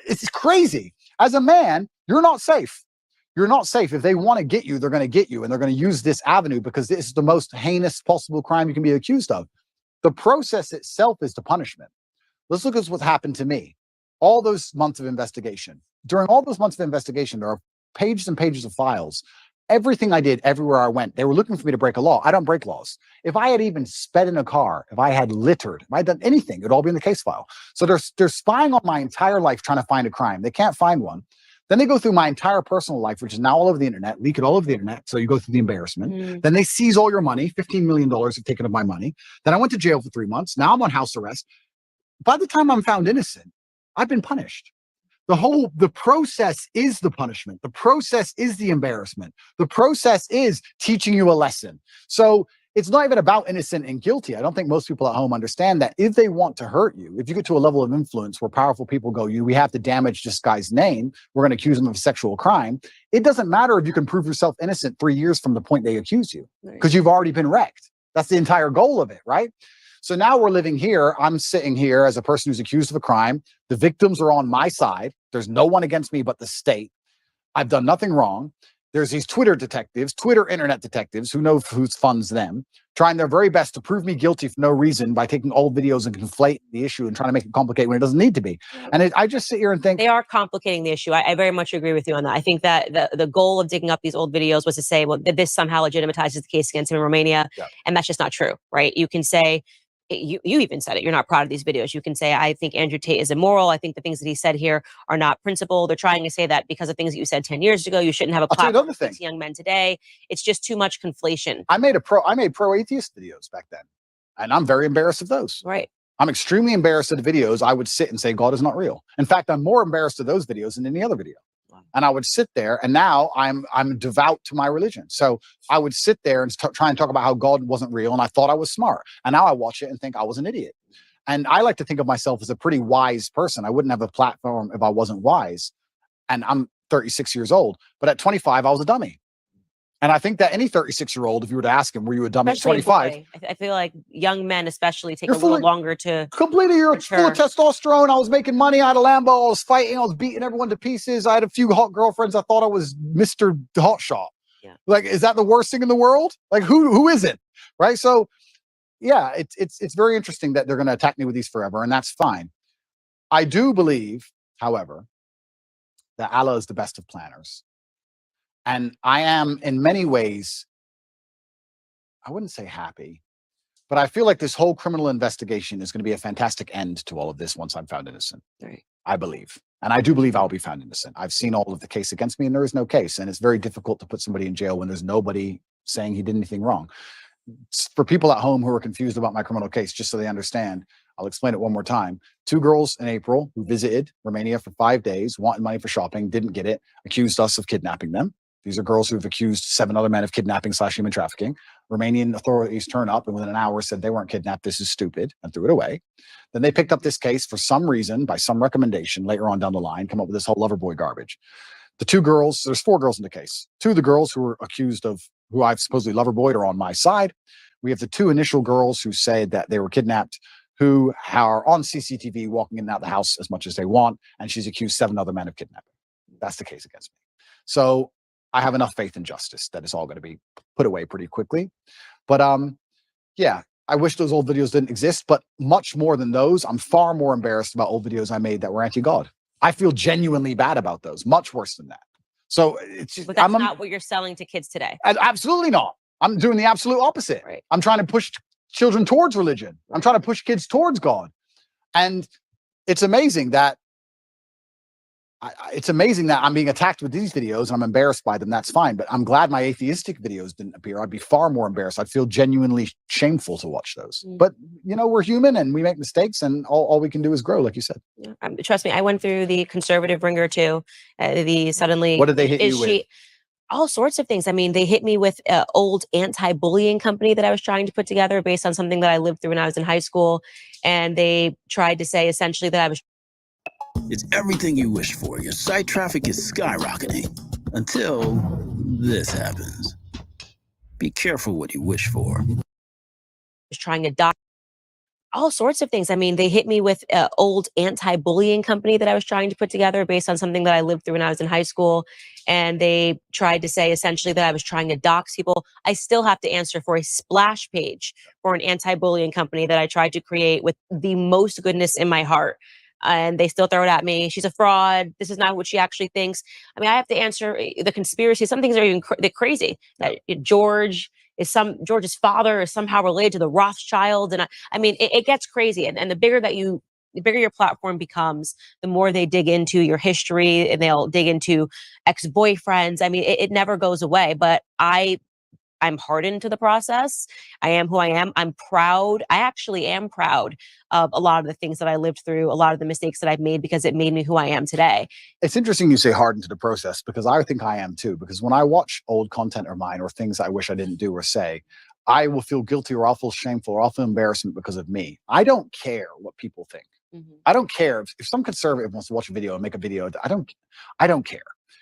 It's crazy. As a man, you're not safe. You're not safe. If they want to get you, they're going to get you, and they're going to use this avenue because this is the most heinous possible crime you can be accused of. The process itself is the punishment. Let's look at what's happened to me. All those months of investigation. During all those months of investigation, there are pages and pages of files. Everything I did, everywhere I went, they were looking for me to break a law. I don't break laws. If I had even sped in a car, if I had littered, if I had done anything, it'd all be in the case file. So they're spying on my entire life trying to find a crime. They can't find one. Then they go through my entire personal life, which is now all over the internet, leak it all over the internet. So you go through the embarrassment. Then they seize all your money. $15 million have taken of my money. Then I went to jail for 3 months. Now I'm on house arrest. By the time I'm found innocent, I've been punished. The process is the punishment. The process is the embarrassment. The process is teaching you a lesson. So it's not even about innocent and guilty. I don't think most people at home understand that if they want to hurt you, if you get to a level of influence where powerful people go, we have to damage this guy's name, we're going to accuse him of sexual crime. It doesn't matter if you can prove yourself innocent 3 years from the point they accuse you, because you've already been wrecked. That's the entire goal of it, right? So now we're living here. I'm sitting here as a person who's accused of a crime. The victims are on my side. There's no one against me but the state. I've done nothing wrong. There's these Twitter detectives, internet detectives, who know who funds them, trying their very best to prove me guilty for no reason by taking old videos and conflating the issue and trying to make it complicated when it doesn't need to be. And I just sit here and think they are complicating the issue. I very much agree with you on that. I think that the goal of digging up these old videos was to say, well, this somehow legitimizes the case against him in Romania. Yeah. And that's just not true, right? You can say, you even said it, you're not proud of these videos. You can say, I think Andrew Tate is immoral. I think the things that he said here are not principled. They're trying to say that because of things that you said 10 years ago, you shouldn't have a platform to young men today. It's just too much conflation. I made pro-atheist videos back then, and I'm very embarrassed of those. Right. I'm extremely embarrassed of the videos. I would sit and say, God is not real. In fact, I'm more embarrassed of those videos than any other video. And I would sit there, and now I'm devout to my religion. So I would sit there and try and talk about how God wasn't real, and I thought I was smart. And now I watch it and think I was an idiot. And I like to think of myself as a pretty wise person. I wouldn't have a platform if I wasn't wise. And I'm 36 years old. But at 25, I was a dummy. And I think that any 36-year-old, if you were to ask him, were you a dummy at 25? I feel like young men especially take a little longer to completely. You're full of testosterone. I was making money. I had a Lambo. I was fighting. I was beating everyone to pieces. I had a few hot girlfriends. I thought I was Mr. Hotshot. Yeah. Like, is that the worst thing in the world? Like, who is it? Right. So, yeah, it's very interesting that they're going to attack me with these forever, and that's fine. I do believe, however, that Allah is the best of planners. And I am, in many ways, I wouldn't say happy, but I feel like this whole criminal investigation is going to be a fantastic end to all of this once I'm found innocent. Right. I believe. And I do believe I'll be found innocent. I've seen all of the case against me, and there is no case. And it's very difficult to put somebody in jail when there's nobody saying he did anything wrong. For people at home who are confused about my criminal case, just so they understand, I'll explain it one more time. 2 girls in April who visited Romania for 5 days, wanted money for shopping, didn't get it, accused us of kidnapping them. These are girls who have accused 7 other men of kidnapping / human trafficking. Romanian authorities turn up and within an hour said they weren't kidnapped. This is stupid, and threw it away. Then they picked up this case for some reason, by some recommendation later on down the line, come up with this whole lover boy garbage. The 2 girls, there's 4 girls in the case. 2 of the girls who were accused of, who I've supposedly lover boyed, are on my side. We have the 2 initial girls who said that they were kidnapped, who are on CCTV walking in and out the house as much as they want, and she's accused 7 other men of kidnapping. That's the case against me. So I have enough faith in justice that it's all going to be put away pretty quickly. But yeah, I wish those old videos didn't exist, but much more than those, I'm far more embarrassed about old videos I made that were anti-God. I feel genuinely bad about those, much worse than that. So it's just, But that's not what you're selling to kids today. absolutely not. I'm doing the absolute opposite. Right. I'm trying to push children towards religion. I'm trying to push kids towards God. And it's amazing that I'm being attacked with these videos and I'm embarrassed by them. That's fine. But I'm glad my atheistic videos didn't appear. I'd be far more embarrassed. I'd feel genuinely shameful to watch those. But, you know, we're human and we make mistakes and all we can do is grow, like you said. Yeah. Trust me, I went through the conservative ringer too. Suddenly, What did they hit you with? All sorts of things. I mean, they hit me with an old anti-bullying company that I was trying to put together based on something that I lived through when I was in high school. And they tried to say essentially that I was... It's everything you wish for. Your site traffic is skyrocketing until this happens. Be careful what you wish for. Was trying to dock all sorts of things. I mean, they hit me with an old anti-bullying company that I was trying to put together based on something that I lived through when I was in high school. And they tried to say essentially that I was trying to dox people. I still have to answer for a splash page for an anti-bullying company that I tried to create with the most goodness in my heart. And they still throw it at me. She's a fraud. This is not what she actually thinks. I mean, I have to answer the conspiracy. Some things are even crazy. That George's father is somehow related to the Rothschilds. And I mean, it gets crazy. And the bigger your platform becomes, the more they dig into your history and they'll dig into ex-boyfriends. I mean, it never goes away. But I'm hardened to the process. I am who I am. I'm proud. I actually am proud of a lot of the things that I lived through, a lot of the mistakes that I've made, because it made me who I am today. It's interesting you say hardened to the process, because I think I am too. Because when I watch old content of mine or things I wish I didn't do or say, I will feel guilty or I'll feel shameful or I'll feel embarrassment because of me. I don't care what people think. I don't care if some conservative wants to watch a video and make a video. I don't care.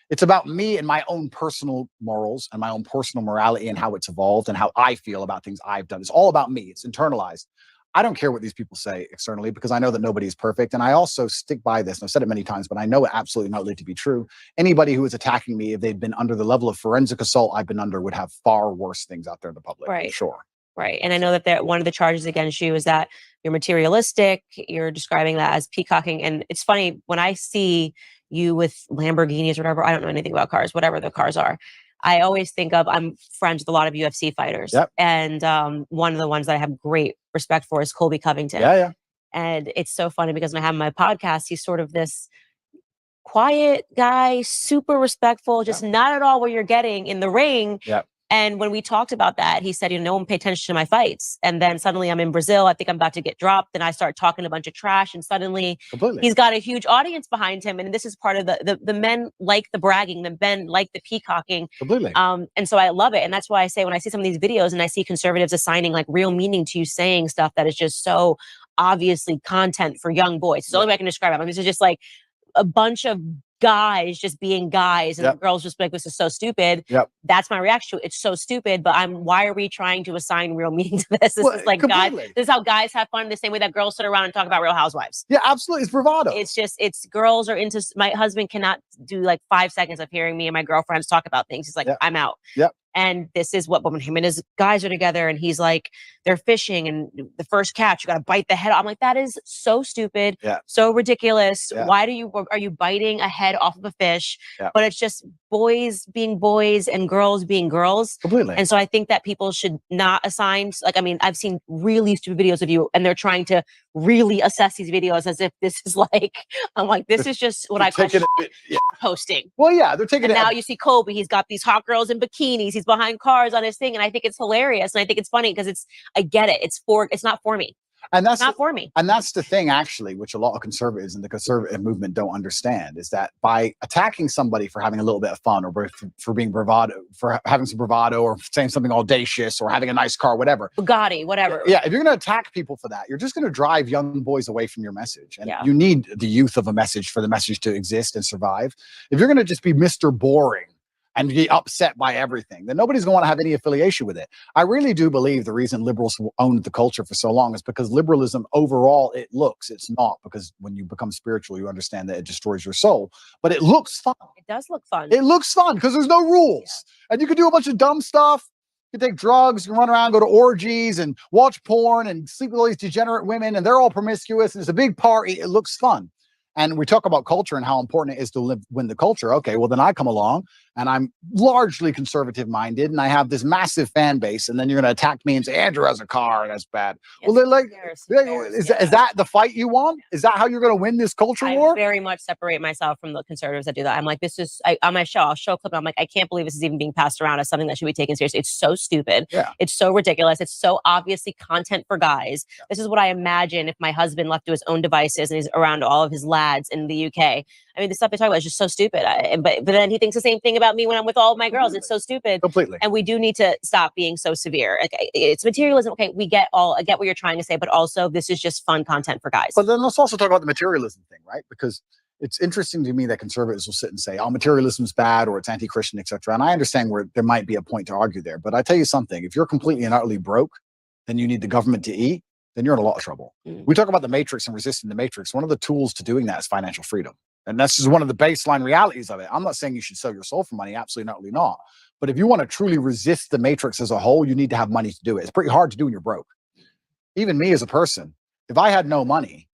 It's about me and my own personal morals and my own personal morality and how it's evolved and how I feel about things I've done. It's all about me. It's internalized. I don't care what these people say externally because I know that nobody is perfect. And I also stick by this. And I've said it many times, but I know it absolutely not to be true. Anybody who is attacking me, if they'd been under the level of forensic assault I've been under, would have far worse things out there in the public. Right. For sure. Right. And I know that one of the charges against you is that you're materialistic. You're describing that as peacocking. And it's funny when I see you with Lamborghinis or whatever, I don't know anything about cars, whatever the cars are. I always think of, I'm friends with a lot of UFC fighters. Yep. And one of the ones that I have great respect for is Colby Covington. Yeah. And it's so funny because when I have my podcast, he's sort of this quiet guy, super respectful, just not at all what you're getting in the ring. Yep. And when we talked about that, he said, no one paid attention to my fights. And then suddenly I'm in Brazil. I think I'm about to get dropped. Then I start talking a bunch of trash. And suddenly he's got a huge audience behind him. And this is part of the men like the bragging, the men like the peacocking. Completely. And so I love it. And that's why I say when I see some of these videos and I see conservatives assigning like real meaning to you saying stuff that is just so obviously content for young boys. It's the only way I can describe it. I mean, this is just like a bunch of guys just being guys and girls just like, this is so stupid. That's my reaction to it. It's so stupid, but why are we trying to assign real meaning to this? This is like guys, this is how guys have fun the same way that girls sit around and talk about Real Housewives. Yeah, absolutely. It's bravado. It's girls are into, my husband cannot do like 5 seconds of hearing me and my girlfriends talk about things. He's like, I'm out. And this is what when him and his guys are together and he's like, they're fishing and the first catch, you got to bite the head. I'm like, that is so stupid. So ridiculous. Why are you biting a head off of a fish? But it's just boys being boys and girls being girls. Completely. And so I think that people should not assign, like, I mean, I've seen really stupid videos of you and they're trying to really assess these videos as if this is like, I'm like, this is just what I call posting. Well, yeah, they're taking and it. Now you see Colby, he's got these hot girls in bikinis. He's behind cars on his thing. And I think it's hilarious. And I think it's funny because I get it. It's not for me. And that's not for me. And that's the thing, actually, which a lot of conservatives and the conservative movement don't understand, is that by attacking somebody for having a little bit of fun, or for being bravado, for having some bravado, or saying something audacious, or having a nice car, whatever. Bugatti, whatever. Yeah, if you're going to attack people for that, you're just going to drive young boys away from your message. And you need the youth of a message for the message to exist and survive. If you're going to just be Mr. Boring and be upset by everything, then nobody's going to want to have any affiliation with it. I really do believe the reason liberals owned the culture for so long is because liberalism overall, it's not, because when you become spiritual, you understand that it destroys your soul, but it looks fun. It does look fun. It looks fun because there's no rules. And you can do a bunch of dumb stuff. You can take drugs, you can run around, go to orgies and watch porn and sleep with all these degenerate women, and they're all promiscuous, and it's a big party. It looks fun. And we talk about culture and how important it is to win the culture. Okay, well, then I come along and I'm largely conservative minded and I have this massive fan base. And then you're going to attack me and say, Andrew has a car and that's bad. Yes, well, they're like, is that the fight you want? Is that how you're going to win this culture war? I very much separate myself from the conservatives that do that. I'm like, on my show, I'll show a clip. And I'm like, I can't believe this is even being passed around as something that should be taken seriously. It's so stupid. Yeah. It's so ridiculous. It's so obviously content for guys. Yeah. This is what I imagine if my husband left to his own devices and he's around all of his lads in the UK. I mean, the stuff they talk about is just so stupid. But then he thinks the same thing about me when I'm with all of my girls. It's so stupid. Completely. And we do need to stop being so severe. Okay, it's materialism. Okay, I get what you're trying to say, but also this is just fun content for guys. But then let's also talk about the materialism thing, right? Because it's interesting to me that conservatives will sit and say, oh, materialism is bad or it's anti-Christian, etc. And I understand where there might be a point to argue there. But I tell you something, if you're completely and utterly broke, then you need the government to eat, then you're in a lot of trouble. We talk about the matrix and resisting the matrix. One of the tools to doing that is financial freedom. And that's just one of the baseline realities of it. I'm not saying you should sell your soul for money. Absolutely not. But if you want to truly resist the matrix as a whole, you need to have money to do it. It's pretty hard to do when you're broke. Even me as a person, if I had no money,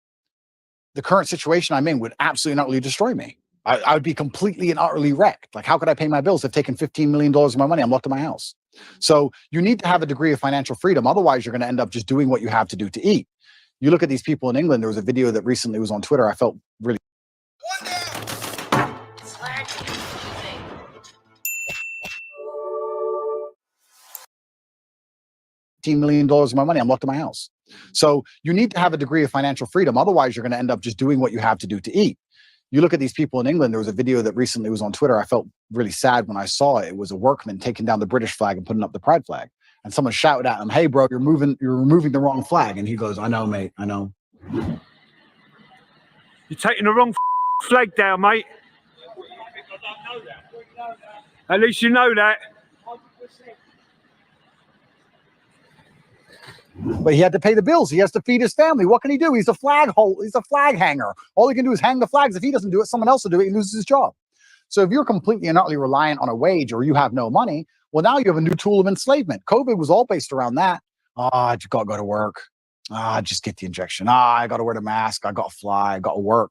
the current situation I'm in would absolutely and utterly destroy me. I would be completely and utterly wrecked. Like, how could I pay my bills? They've taken $15 million of my money. I'm locked in my house. So you need to have a degree of financial freedom. Otherwise, you're going to end up just doing what you have to do to eat. You look at these people in England. There was a video that recently was on Twitter. I felt really... $15 million of my money. I'm locked in my house. So you need to have a degree of financial freedom. Otherwise, you're going to end up just doing what you have to do to eat. You look at these people in England. There was a video that recently was on Twitter. I felt really sad when I saw it. It was a workman taking down the British flag and putting up the pride flag. And someone shouted at him, "Hey, bro, you're removing the wrong flag." And he goes, "I know, mate. I know." You're taking the wrong flag down, mate. At least you know that. But he had to pay the bills. He has to feed his family. What can he do? He's a flag hanger. All he can do is hang the flags. If he doesn't do it, someone else will do it. He loses his job. So if you're completely and utterly reliant on a wage, or you have no money, well, now you have a new tool of enslavement. COVID was all based around that. I just got to go to work. Just get the injection. I got to wear the mask. I got to fly. I got to work.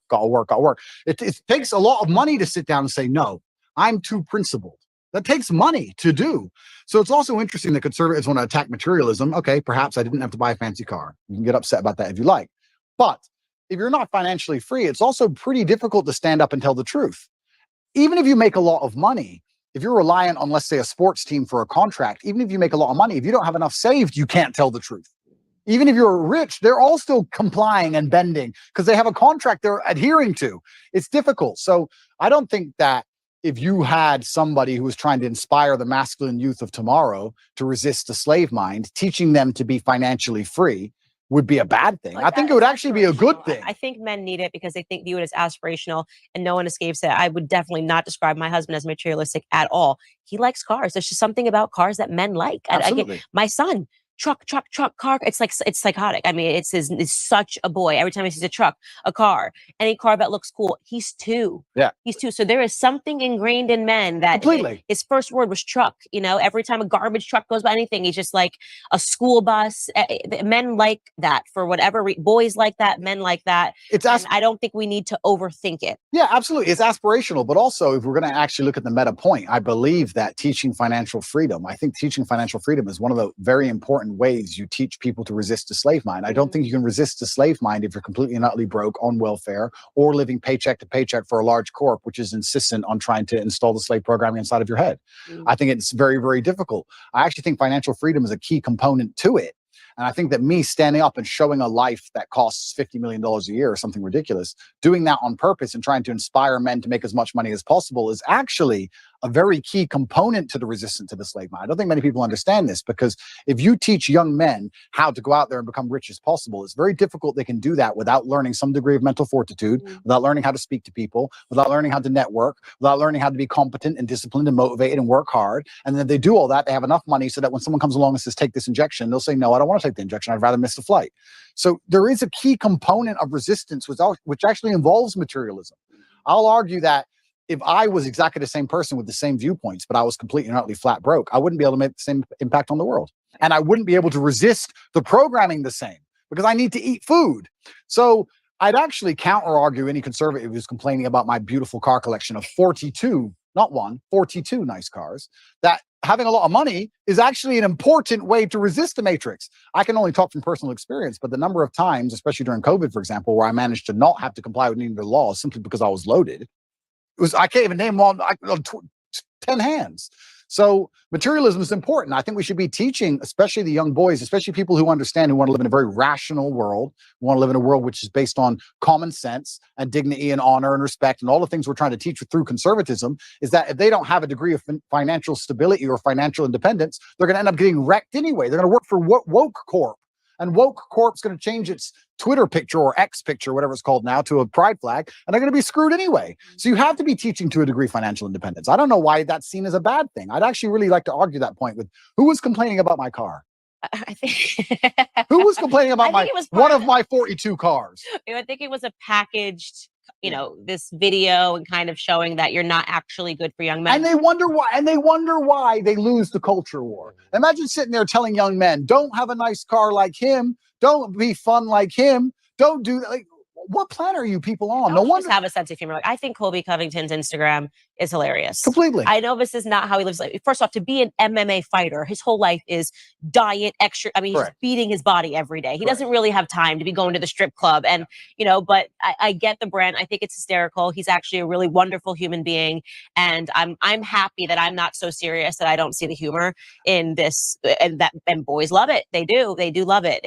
It takes a lot of money to sit down and say, no, I'm too principled. That takes money to do. So it's also interesting that conservatives want to attack materialism. Okay, perhaps I didn't have to buy a fancy car. You can get upset about that if you like. But if you're not financially free, it's also pretty difficult to stand up and tell the truth. Even if you make a lot of money, if you're reliant on, let's say, a sports team for a contract, even if you make a lot of money, if you don't have enough saved, you can't tell the truth. Even if you're rich, they're all still complying and bending because they have a contract they're adhering to. It's difficult. So I don't think that if you had somebody who was trying to inspire the masculine youth of tomorrow to resist the slave mind, teaching them to be financially free would be a bad thing. I think it would actually be a good thing. I think men need it because they view it as aspirational and no one escapes it. I would definitely not describe my husband as materialistic at all. He likes cars. There's just something about cars that men like. Absolutely. My son, truck, car. It's psychotic. I mean, it's such a boy. Every time he sees a truck, a car, any car that looks cool, he's two. Yeah. He's two. So there is something ingrained in men that his first word was truck. You know, every time a garbage truck goes by anything, he's just like a school bus. Men like that for whatever boys like that. Men like that. I don't think we need to overthink it. Yeah, absolutely. It's aspirational. But also, if we're going to actually look at the meta point, I believe that teaching financial freedom, I think teaching financial freedom is one of the very important ways you teach people to resist the slave mind. I don't think you can resist the slave mind if you're completely and utterly broke on welfare or living paycheck to paycheck for a large corp, which is insistent on trying to install the slave programming inside of your head. I think it's very, very difficult. I actually think financial freedom is a key component to it. And I think that me standing up and showing a life that costs $50 million a year or something ridiculous, doing that on purpose and trying to inspire men to make as much money as possible is actually a very key component to the resistance to the slave market. I don't think many people understand this, because if you teach young men how to go out there and become rich as possible, it's very difficult they can do that without learning some degree of mental fortitude, without learning how to speak to people, without learning how to network, without learning how to be competent and disciplined and motivated and work hard. And then they do all that, they have enough money so that when someone comes along and says, take this injection, they'll say, no, I don't want to take the injection. I'd rather miss the flight. So there is a key component of resistance which actually involves materialism. I'll argue that if I was exactly the same person with the same viewpoints, but I was completely and utterly flat broke, I wouldn't be able to make the same impact on the world. And I wouldn't be able to resist the programming the same, because I need to eat food. So I'd actually counter argue any conservative who's complaining about my beautiful car collection of 42, not one, 42 nice cars, that having a lot of money is actually an important way to resist the matrix. I can only talk from personal experience, but the number of times, especially during COVID, for example, where I managed to not have to comply with any of the laws simply because I was loaded, I can't even name them on 10 hands. So materialism is important. I think we should be teaching, especially the young boys, especially people who understand, who want to live in a very rational world, who want to live in a world which is based on common sense and dignity and honor and respect and all the things we're trying to teach through conservatism, is that if they don't have a degree of financial stability or financial independence, they're going to end up getting wrecked anyway. They're going to work for Woke Corp. And Woke Corp's going to change its Twitter picture or X picture, whatever it's called now, to a pride flag, and they're going to be screwed anyway. So you have to be teaching to a degree financial independence. I don't know why that's seen as a bad thing. I'd actually really like to argue that point with who was complaining about my car. I think Who was complaining about one of my 42 cars? I think it was a packaged, this video and kind of showing that you're not actually good for young men. And they wonder why they lose the culture war. Imagine sitting there telling young men, don't have a nice car like him, don't be fun like him, don't do that. Like, what planet are you people on? No wonder. Just have a sense of humor. Like, I think Colby Covington's Instagram is hilarious. Completely. I know this is not how he lives. Like, first off, to be an MMA fighter, his whole life is diet, extra. I mean, he's beating his body every day. He doesn't really have time to be going to the strip club. And, but I get the brand. I think it's hysterical. He's actually a really wonderful human being. And I'm happy that I'm not so serious that I don't see the humor in this, and boys love it. They do love it.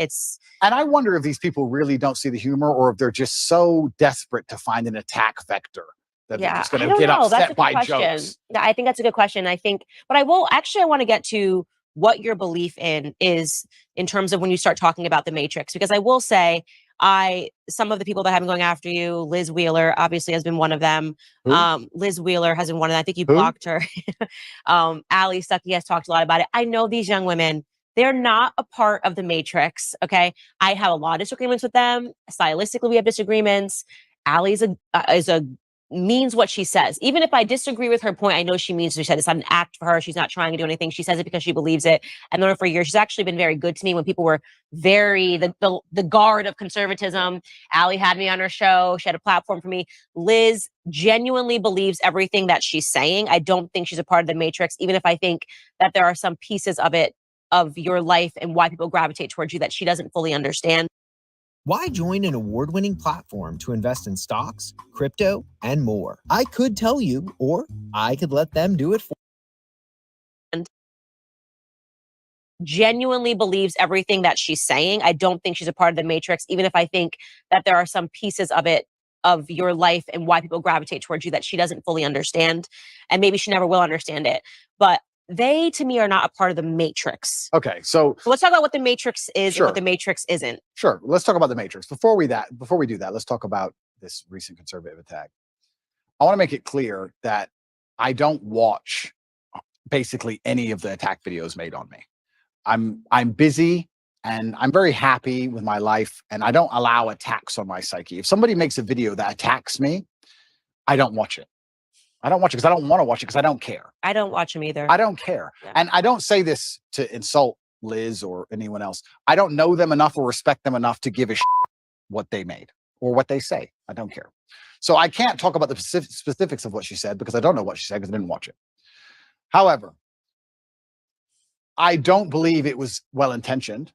And I wonder if these people really don't see the humor, or if they're just so desperate to find an attack vector that they're just going to get upset by jokes. Yeah, I think that's a good question. I think, but I want to get to what your belief is in terms of when you start talking about the Matrix, because I will say, some of the people that have been going after you, Liz Wheeler obviously has been one of them. Liz Wheeler has been one of them. I think you blocked her. Ali Stuckey has talked a lot about it. I know these young women, they're not a part of the Matrix, okay? I have a lot of disagreements with them. Stylistically, we have disagreements. Ali means what she says. Even if I disagree with her point, I know she means what she said. It's not an act for her. She's not trying to do anything. She says it because she believes it. I've known her for years. She's actually been very good to me when people were the guard of conservatism. Ali had me on her show. She had a platform for me. Liz genuinely believes everything that she's saying. I don't think she's a part of the Matrix, even if I think that there are some pieces of it, of your life and why people gravitate towards you, that she doesn't fully understand. Why join an award-winning platform to invest in stocks, crypto, and more? I could tell you, or I could let them do it for you. And genuinely believes everything that she's saying. I don't think she's a part of the Matrix, even if I think that there are some pieces of it, of your life and why people gravitate towards you, that she doesn't fully understand. And maybe she never will understand it. But they, to me, are not a part of the Matrix. Okay, so let's talk about what the Matrix is and what the Matrix isn't. Sure, let's talk about the Matrix. Before we do that, let's talk about this recent conservative attack. I want to make it clear that I don't watch basically any of the attack videos made on me. I'm busy and I'm very happy with my life, and I don't allow attacks on my psyche. If somebody makes a video that attacks me, I don't watch it. I don't watch it because I don't want to watch it, because I don't care. I don't watch them either. I don't care. Yeah. And I don't say this to insult Liz or anyone else. I don't know them enough or respect them enough to give a shit what they made or what they say. I don't care. So I can't talk about the specifics of what she said, because I don't know what she said, because I didn't watch it. However, I don't believe it was well-intentioned.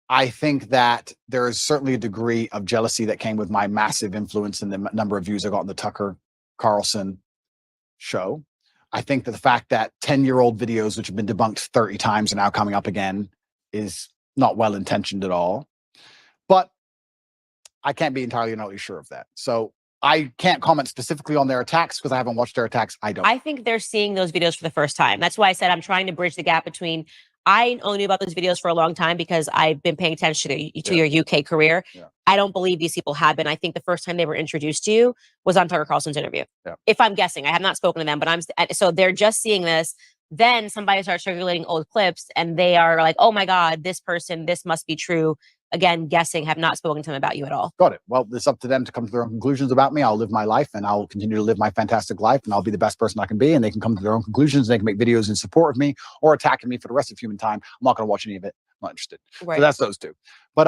I think that there is certainly a degree of jealousy that came with my massive influence in the number of views I got on the Tucker Carlson show. I think that the fact that 10-year-old videos, which have been debunked 30 times, are now coming up again is not well-intentioned at all. But I can't be entirely sure of that. So I can't comment specifically on their attacks because I haven't watched their attacks. I think they're seeing those videos for the first time. That's why I said I'm trying to bridge the gap between I only knew about those videos for a long time because I've been paying attention to your UK career. I don't believe these people have been. I think the first time they were introduced to you was on Tucker Carlson's interview. If I'm guessing, I have not spoken to them, but so they're just seeing this. Then somebody starts circulating old clips and they are like, oh my God, this person, this must be true. Again, guessing, have not spoken to them about you at all. Got it. Well, it's up to them to come to their own conclusions about me. I'll live my life and I'll continue to live my fantastic life and I'll be the best person I can be. And they can come to their own conclusions. They can make videos in support of me or attacking me for the rest of human time. I'm not going to watch any of it. I'm not interested. Right. So that's those two. But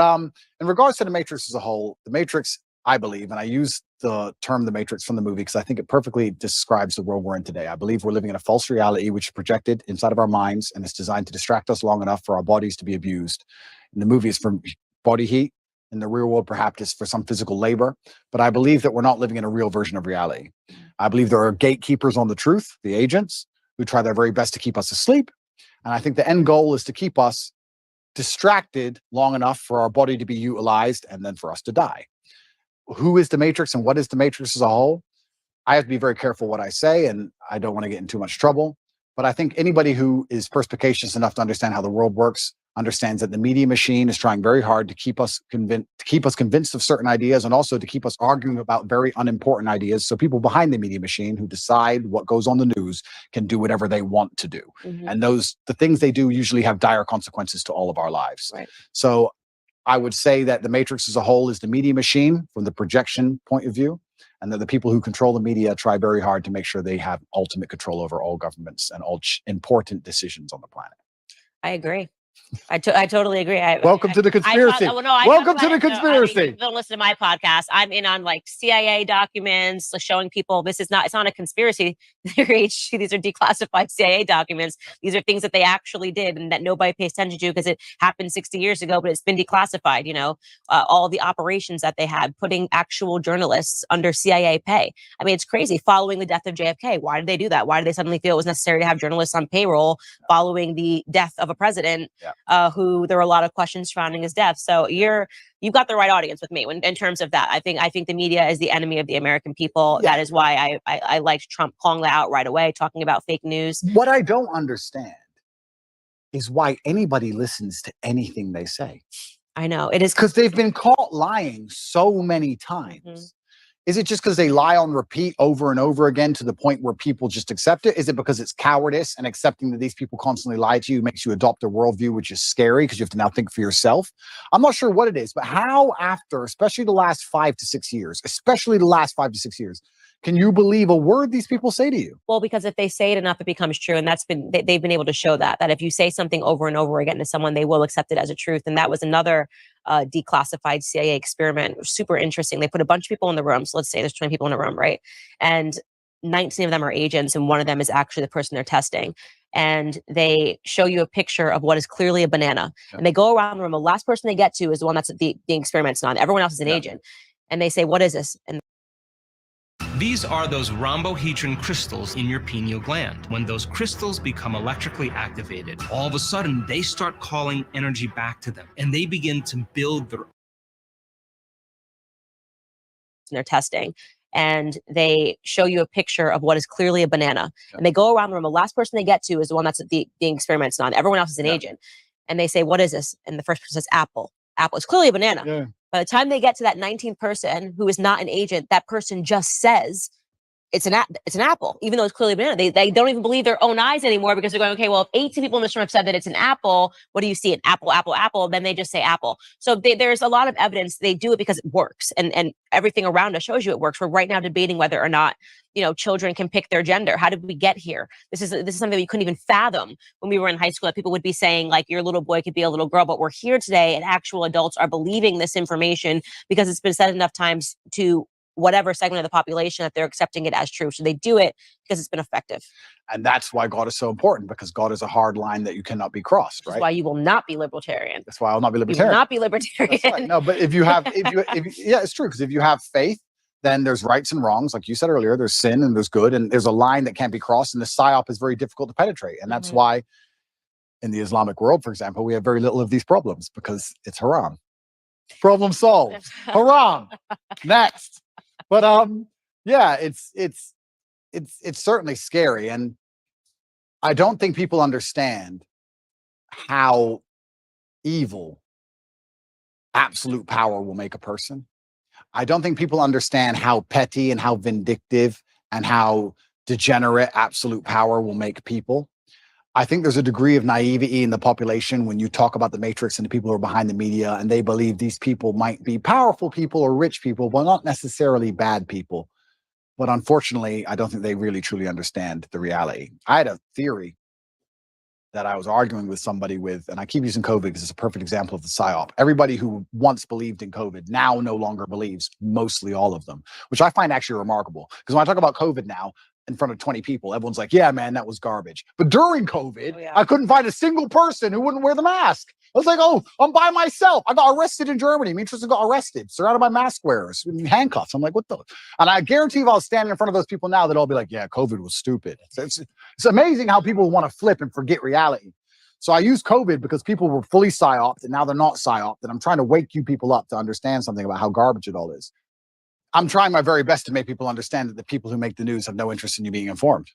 in regards to the Matrix as a whole, the Matrix, I believe, and I use the term the Matrix from the movie because I think it perfectly describes the world we're in today. I believe we're living in a false reality which is projected inside of our minds and it's designed to distract us long enough for our bodies to be abused. In the movie, it's from body heat. In the real world, perhaps it's for some physical labor. But I believe that we're not living in a real version of reality. I believe there are gatekeepers on the truth, the agents, who try their very best to keep us asleep. And I think the end goal is to keep us distracted long enough for our body to be utilized and then for us to die. Who is the Matrix and what is the Matrix as a whole? I have to be very careful what I say, and I don't want to get in too much trouble. But I think anybody who is perspicacious enough to understand how the world works understands that the media machine is trying very hard to keep us convinced of certain ideas and also to keep us arguing about very unimportant ideas. So people behind the media machine who decide what goes on the news can do whatever they want to do. And the things they do usually have dire consequences to all of our lives. Right. So I would say that the Matrix as a whole is the media machine from the projection point of view, and that the people who control the media try very hard to make sure they have ultimate control over all governments and all important decisions on the planet. I agree. I totally agree. Welcome to the conspiracy. Welcome to the conspiracy. Don't listen to my podcast. I'm in on like CIA documents showing people it's not a conspiracy theory. These are declassified CIA documents. These are things that they actually did and that nobody pays attention to because it happened 60 years ago, but it's been declassified. All the operations that they had, putting actual journalists under CIA pay. I mean, it's crazy. Following the death of JFK, why did they do that? Why did they suddenly feel it was necessary to have journalists on payroll following the death of a president? Who there were a lot of questions surrounding his death. So you've got the right audience with me in terms of that. I think the media is the enemy of the American people. That is why I liked Trump calling that out right away, talking about fake news. What I don't understand is why anybody listens to anything they say. I know it is because they've been caught lying so many times. Is it just because they lie on repeat over and over again to the point where people just accept it? Is it because it's cowardice and accepting that these people constantly lie to you makes you adopt a worldview, which is scary because you have to now think for yourself? I'm not sure what it is, but how after, especially the last 5 to 6 years, can you believe a word these people say to you? Well, because if they say it enough, it becomes true. And they've been able to show that if you say something over and over again to someone, they will accept it as a truth. And that was another declassified CIA experiment. Super interesting. They put a bunch of people in the room. So let's say there's 20 people in a room, right? And 19 of them are agents. And one of them is actually the person they're testing. And they show you a picture of what is clearly a banana. And they go around the room. The last person they get to is the one that's the experiment's on. Everyone else is an agent. And they say, what is this? And these are those rhombohedron crystals in your pineal gland. When those crystals become electrically activated, all of a sudden they start calling energy back to them and they begin to build their they're testing. And they show you a picture of what is clearly a banana. And they go around the room. The last person they get to is the one that's the experiment's on. Everyone else is an agent. And they say, what is this? And the first person says, apple. Apple. It's clearly a banana. By the time they get to that 19th person who is not an agent, that person just says it's an apple, even though it's clearly a banana. They don't even believe their own eyes anymore because they're going, okay, well, if 18 people in this room have said that it's an apple, what do you see? An apple, apple, apple. Then they just say apple. So there's a lot of evidence they do it because it works, and everything around us shows you it works. We're right now debating whether or not children can pick their gender. How did we get here? This is something we couldn't even fathom when we were in high school. That people would be saying like your little boy could be a little girl, but we're here today, and actual adults are believing this information because it's been said enough times to whatever segment of the population that they're accepting it as true. So they do it because it's been effective. And that's why God is so important, because God is a hard line that you cannot be crossed, right? That's why you will not be libertarian. That's why I'll not be libertarian. You will not be libertarian. That's right. No, but if yeah, it's true. Because if you have faith, then there's rights and wrongs. Like you said earlier, there's sin and there's good, and there's a line that can't be crossed. And the psyop is very difficult to penetrate. And that's why In the Islamic world, for example, we have very little of these problems because it's haram. Problem solved. Haram. Next. But yeah, it's certainly scary, and I don't think people understand how evil absolute power will make a person. I don't think people understand how petty and how vindictive and how degenerate absolute power will make people. I think there's a degree of naivety in the population when you talk about the Matrix and the people who are behind the media, and they believe these people might be powerful people or rich people, but not necessarily bad people. But unfortunately, I don't think they really truly understand the reality. I had a theory that I was arguing with somebody with, and I keep using COVID because it's a perfect example of the PSYOP. Everybody who once believed in COVID now no longer believes, mostly all of them, which I find actually remarkable. Because when I talk about COVID now, in front of 20 people, everyone's like, yeah, man, that was garbage. But during COVID, I couldn't find a single person who wouldn't wear the mask. I was like, oh, I'm by myself. I got arrested in Germany. Me and Tristan got arrested, surrounded by mask wearers, handcuffs. I'm like, what the? And I guarantee if I was standing in front of those people now, they'd all be like, yeah, COVID was stupid. It's amazing how people want to flip and forget reality. So I use COVID because people were fully psyoped and now they're not psyoped. And I'm trying to wake you people up to understand something about how garbage it all is. I'm trying my very best to make people understand that the people who make the news have no interest in you being informed.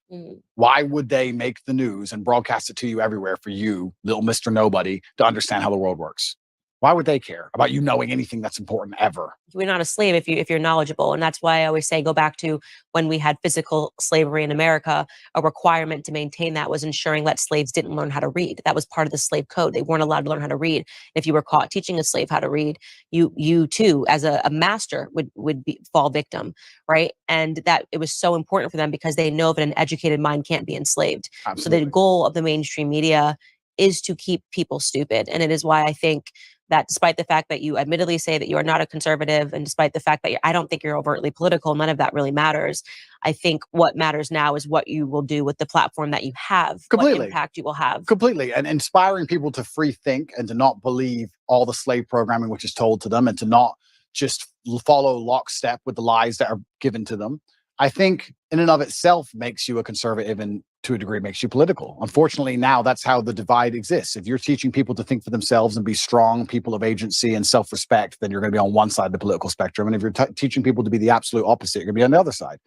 Why would they make the news and broadcast it to you everywhere for you, little Mr. Nobody, to understand how the world works? Why would they care about you knowing anything that's important ever? You're not a slave if you're knowledgeable. And that's why I always say, go back to when we had physical slavery in America. A requirement to maintain that was ensuring that slaves didn't learn how to read. That was part of the slave code. They weren't allowed to learn how to read. If you were caught teaching a slave how to read, you too, as a master, would fall victim, right? And that it was so important for them because they know that an educated mind can't be enslaved. Absolutely. So the goal of the mainstream media is to keep people stupid. And it is why I think that despite the fact that you admittedly say that you are not a conservative, and despite the fact that I don't think you're overtly political, none of that really matters. I think what matters now is what you will do with the platform that you have, Completely. what impact you will have. Completely. And inspiring people to free think and to not believe all the slave programming which is told to them and to not just follow lockstep with the lies that are given to them, I think in and of itself makes you a conservative and to a degree makes you political. Unfortunately, now that's how the divide exists. If you're teaching people to think for themselves and be strong people of agency and self-respect, then you're going to be on one side of the political spectrum. And if you're teaching people to be the absolute opposite, you're going to be on the other side.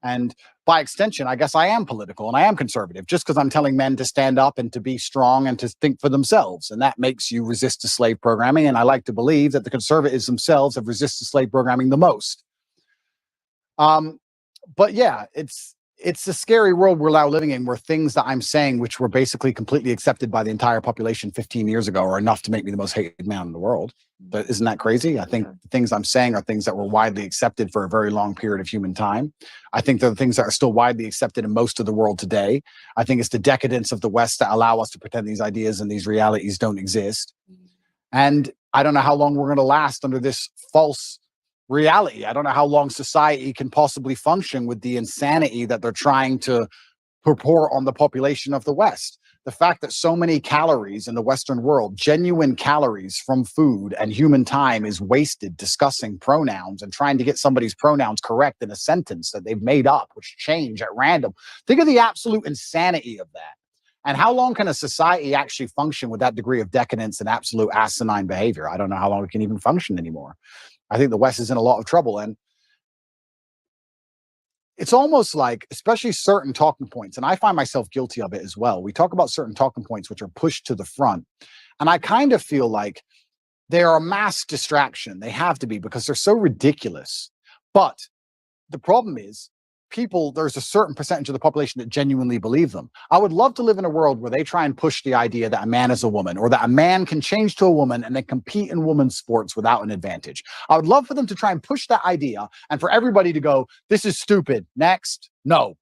And by extension, I guess I am political and I am conservative just because I'm telling men to stand up and to be strong and to think for themselves. And that makes you resist to slave programming. And I like to believe that the conservatives themselves have resisted slave programming the most. But yeah, it's a scary world we're now living in where things that I'm saying, which were basically completely accepted by the entire population 15 years ago, are enough to make me the most hated man in the world. But isn't that crazy? I think the things I'm saying are things that were widely accepted for a very long period of human time. I think they're the things that are still widely accepted in most of the world today. I think it's the decadence of the West that allow us to pretend these ideas and these realities don't exist. And I don't know how long we're going to last under this false reality. I don't know how long society can possibly function with the insanity that they're trying to purport on the population of the West. The fact that so many calories in the Western world, genuine calories from food and human time, is wasted discussing pronouns and trying to get somebody's pronouns correct in a sentence that they've made up, which change at random. Think of the absolute insanity of that. And how long can a society actually function with that degree of decadence and absolute asinine behavior? I don't know how long it can even function anymore. I think the West is in a lot of trouble. And it's almost like, especially certain talking points, and I find myself guilty of it as well. We talk about certain talking points which are pushed to the front. And I kind of feel like they are a mass distraction. They have to be because they're so ridiculous. But the problem is, there's a certain percentage of the population that genuinely believe them. I would love to live in a world where they try and push the idea that a man is a woman, or that a man can change to a woman and then compete in women's sports without an advantage. I would love for them to try and push that idea and for everybody to go, this is stupid. Next. No.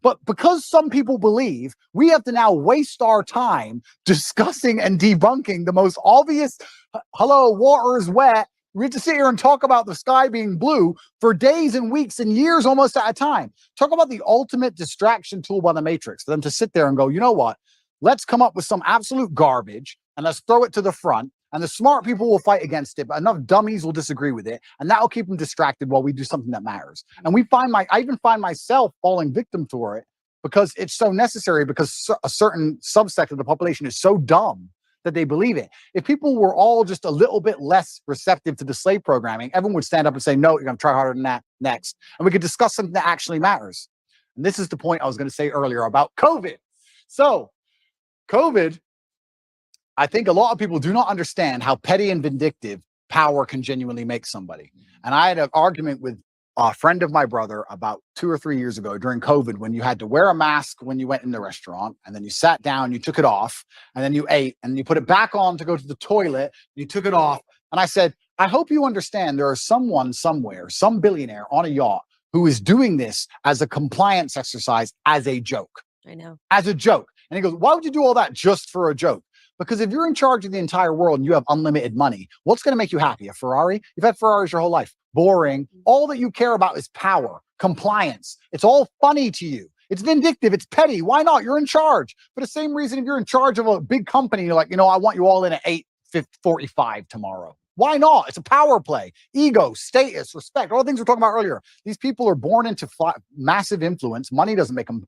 But because some people believe, we have to now waste our time discussing and debunking the most obvious, hello, water is wet. We have to sit here and talk about the sky being blue for days and weeks and years almost at a time. Talk about the ultimate distraction tool by the Matrix, for them to sit there and go, you know what? Let's come up with some absolute garbage and let's throw it to the front. And the smart people will fight against it, but enough dummies will disagree with it. And that will keep them distracted while we do something that matters. And I even find myself falling victim to it because it's so necessary, because a certain subsect of the population is so dumb that they believe it. If people were all just a little bit less receptive to the slave programming, everyone would stand up and say, no, you're going to try harder than that next. And we could discuss something that actually matters. And this is the point I was going to say earlier about COVID. So COVID, I think a lot of people do not understand how petty and vindictive power can genuinely make somebody. And I had an argument with a friend of my brother about 2 or 3 years ago during COVID, when you had to wear a mask when you went in the restaurant, and then you sat down, you took it off, and then you ate, and you put it back on to go to the toilet, you took it off. And I said, I hope you understand there is someone somewhere, some billionaire on a yacht, who is doing this as a compliance exercise, as a joke. I know. As a joke. And he goes, why would you do all that just for a joke? Because if you're in charge of the entire world and you have unlimited money, what's going to make you happy? A Ferrari? You've had Ferraris your whole life. Boring. All that you care about is power, compliance. It's all funny to you. It's vindictive. It's petty. Why not? You're in charge. For the same reason, if you're in charge of a big company, you're like, I want you all in at 8:45 tomorrow. Why not? It's a power play. Ego, status, respect, all the things we were talking about earlier. These people are born into massive influence. Money doesn't make them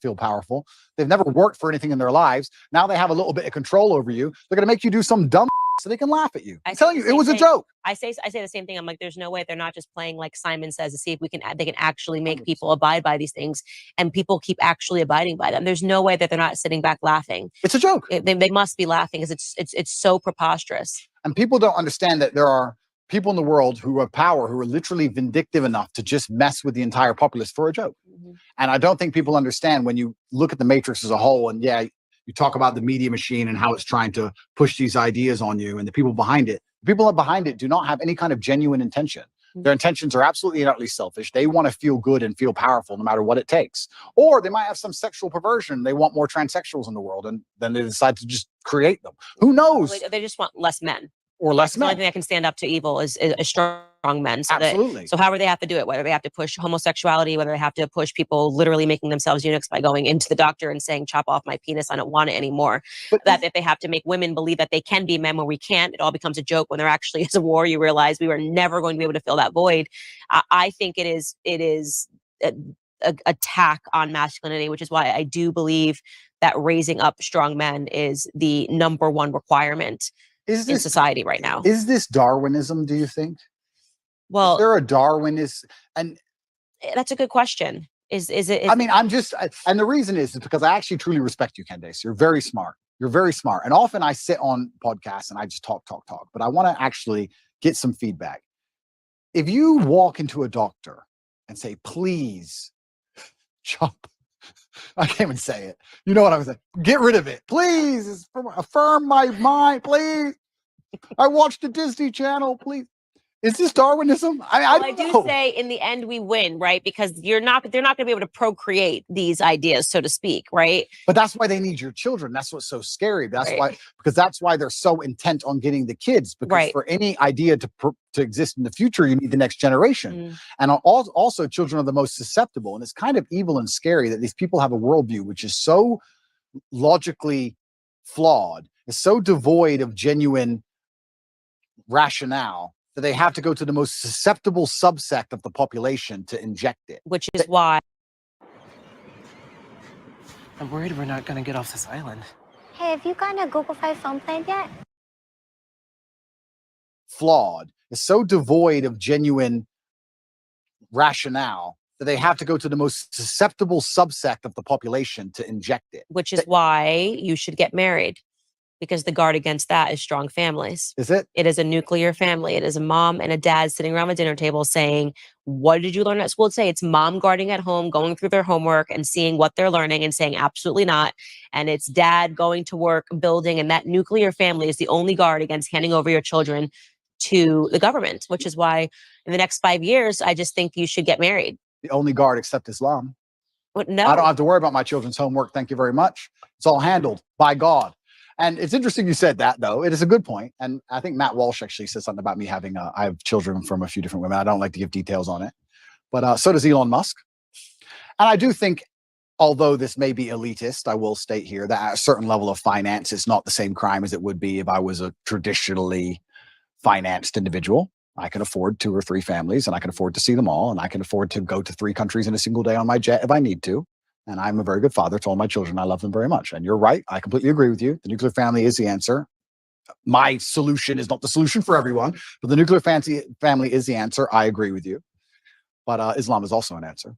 feel powerful. They've never worked for anything in their lives. Now they have a little bit of control over you. They're going to make you do some dumb so they can laugh at you. I'm telling you, it was a joke. I say the same thing. I'm like, there's no way they're not just playing like Simon Says to see if they can actually make people abide by these things, and people keep actually abiding by them. There's no way that they're not sitting back laughing. It's a joke. They must be laughing because it's so preposterous. And people don't understand that there are people in the world who have power, who are literally vindictive enough to just mess with the entire populace for a joke. And I don't think people understand, when you look at the Matrix as a whole, and you talk about the media machine and how it's trying to push these ideas on you, and the people behind it do not have any kind of genuine intention. Their intentions are absolutely and utterly selfish. They want to feel good and feel powerful no matter what it takes. Or they might have some sexual perversion. They want more transsexuals in the world, and then they decide to just create them. Who knows? They just want less men. Or less men. The only thing that can stand up to evil is strong men. So Absolutely. So however they have to do it, whether they have to push homosexuality, whether they have to push people literally making themselves eunuchs by going into the doctor and saying, chop off my penis, I don't want it anymore. That if they have to make women believe that they can be men when we can't, it all becomes a joke when there actually is a war. You realize we were never going to be able to fill that void. I think it is an attack on masculinity, which is why I do believe that raising up strong men is the number one requirement in society right now. Is this Darwinism, do you think? Well, is there a Darwinist? And that's a good question. Is it? I mean, and the reason is because I actually truly respect you, Candace. You're very smart. You're very smart. And often I sit on podcasts and I just talk. But I want to actually get some feedback. If you walk into a doctor and say, please, chop. I can't even say it. You know what I was saying? Get rid of it. Please. Affirm my mind. Please. I watched the Disney Channel. Please. Is this Darwinism? I do say in the end we win, right? Because they're not going to be able to procreate these ideas, so to speak, right? But that's why they need your children. That's what's so scary. That's why they're so intent on getting the kids. Because for any idea to exist in the future, you need the next generation. And also children are the most susceptible. And it's kind of evil and scary that these people have a worldview which is so logically flawed, is so devoid of genuine rationale, that they have to go to the most susceptible subsect of the population to inject it. Which is why I'm worried we're not going to get off this island. Hey, have you gotten a Google Fi phone plan yet? Flawed. It's so devoid of genuine rationale that they have to go to the most susceptible subsect of the population to inject it. Which is why you should get married. Because the guard against that is strong families. Is it? It is a nuclear family. It is a mom and a dad sitting around the dinner table saying, what did you learn at school today? It's mom guarding at home, going through their homework and seeing what they're learning and saying, absolutely not. And it's dad going to work, building, and that nuclear family is the only guard against handing over your children to the government, which is why in the next 5 years, I just think you should get married. The only guard except Islam. What? No. I don't have to worry about my children's homework. Thank you very much. It's all handled by God. And it's interesting you said that, though. It is a good point. And I think Matt Walsh actually said something about me having, I have children from a few different women. I don't like to give details on it. But so does Elon Musk. And I do think, although this may be elitist, I will state here that at a certain level of finance, it's not the same crime as it would be if I was a traditionally financed individual. I can afford 2 or 3 families, and I can afford to see them all. And I can afford to go to 3 countries in a single day on my jet if I need to. And I'm a very good father to all my children. I love them very much. And you're right. I completely agree with you. The nuclear family is the answer. My solution is not the solution for everyone, but the nuclear family is the answer. I agree with you. But Islam is also an answer.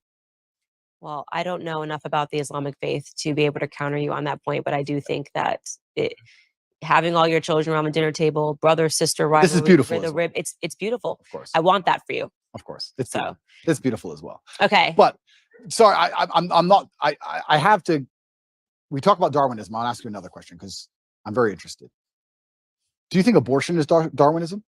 Well, I don't know enough about the Islamic faith to be able to counter you on that point, but I do think that having all your children around the dinner table, brother, sister, rivalry, This is beautiful. the rib, it's beautiful. Of course. I want that for you. Of course. It's beautiful as well. Okay. But sorry, I'm not, I have to, we talk about Darwinism. I'll ask you another question because I'm very interested. Do you think abortion is Darwinism?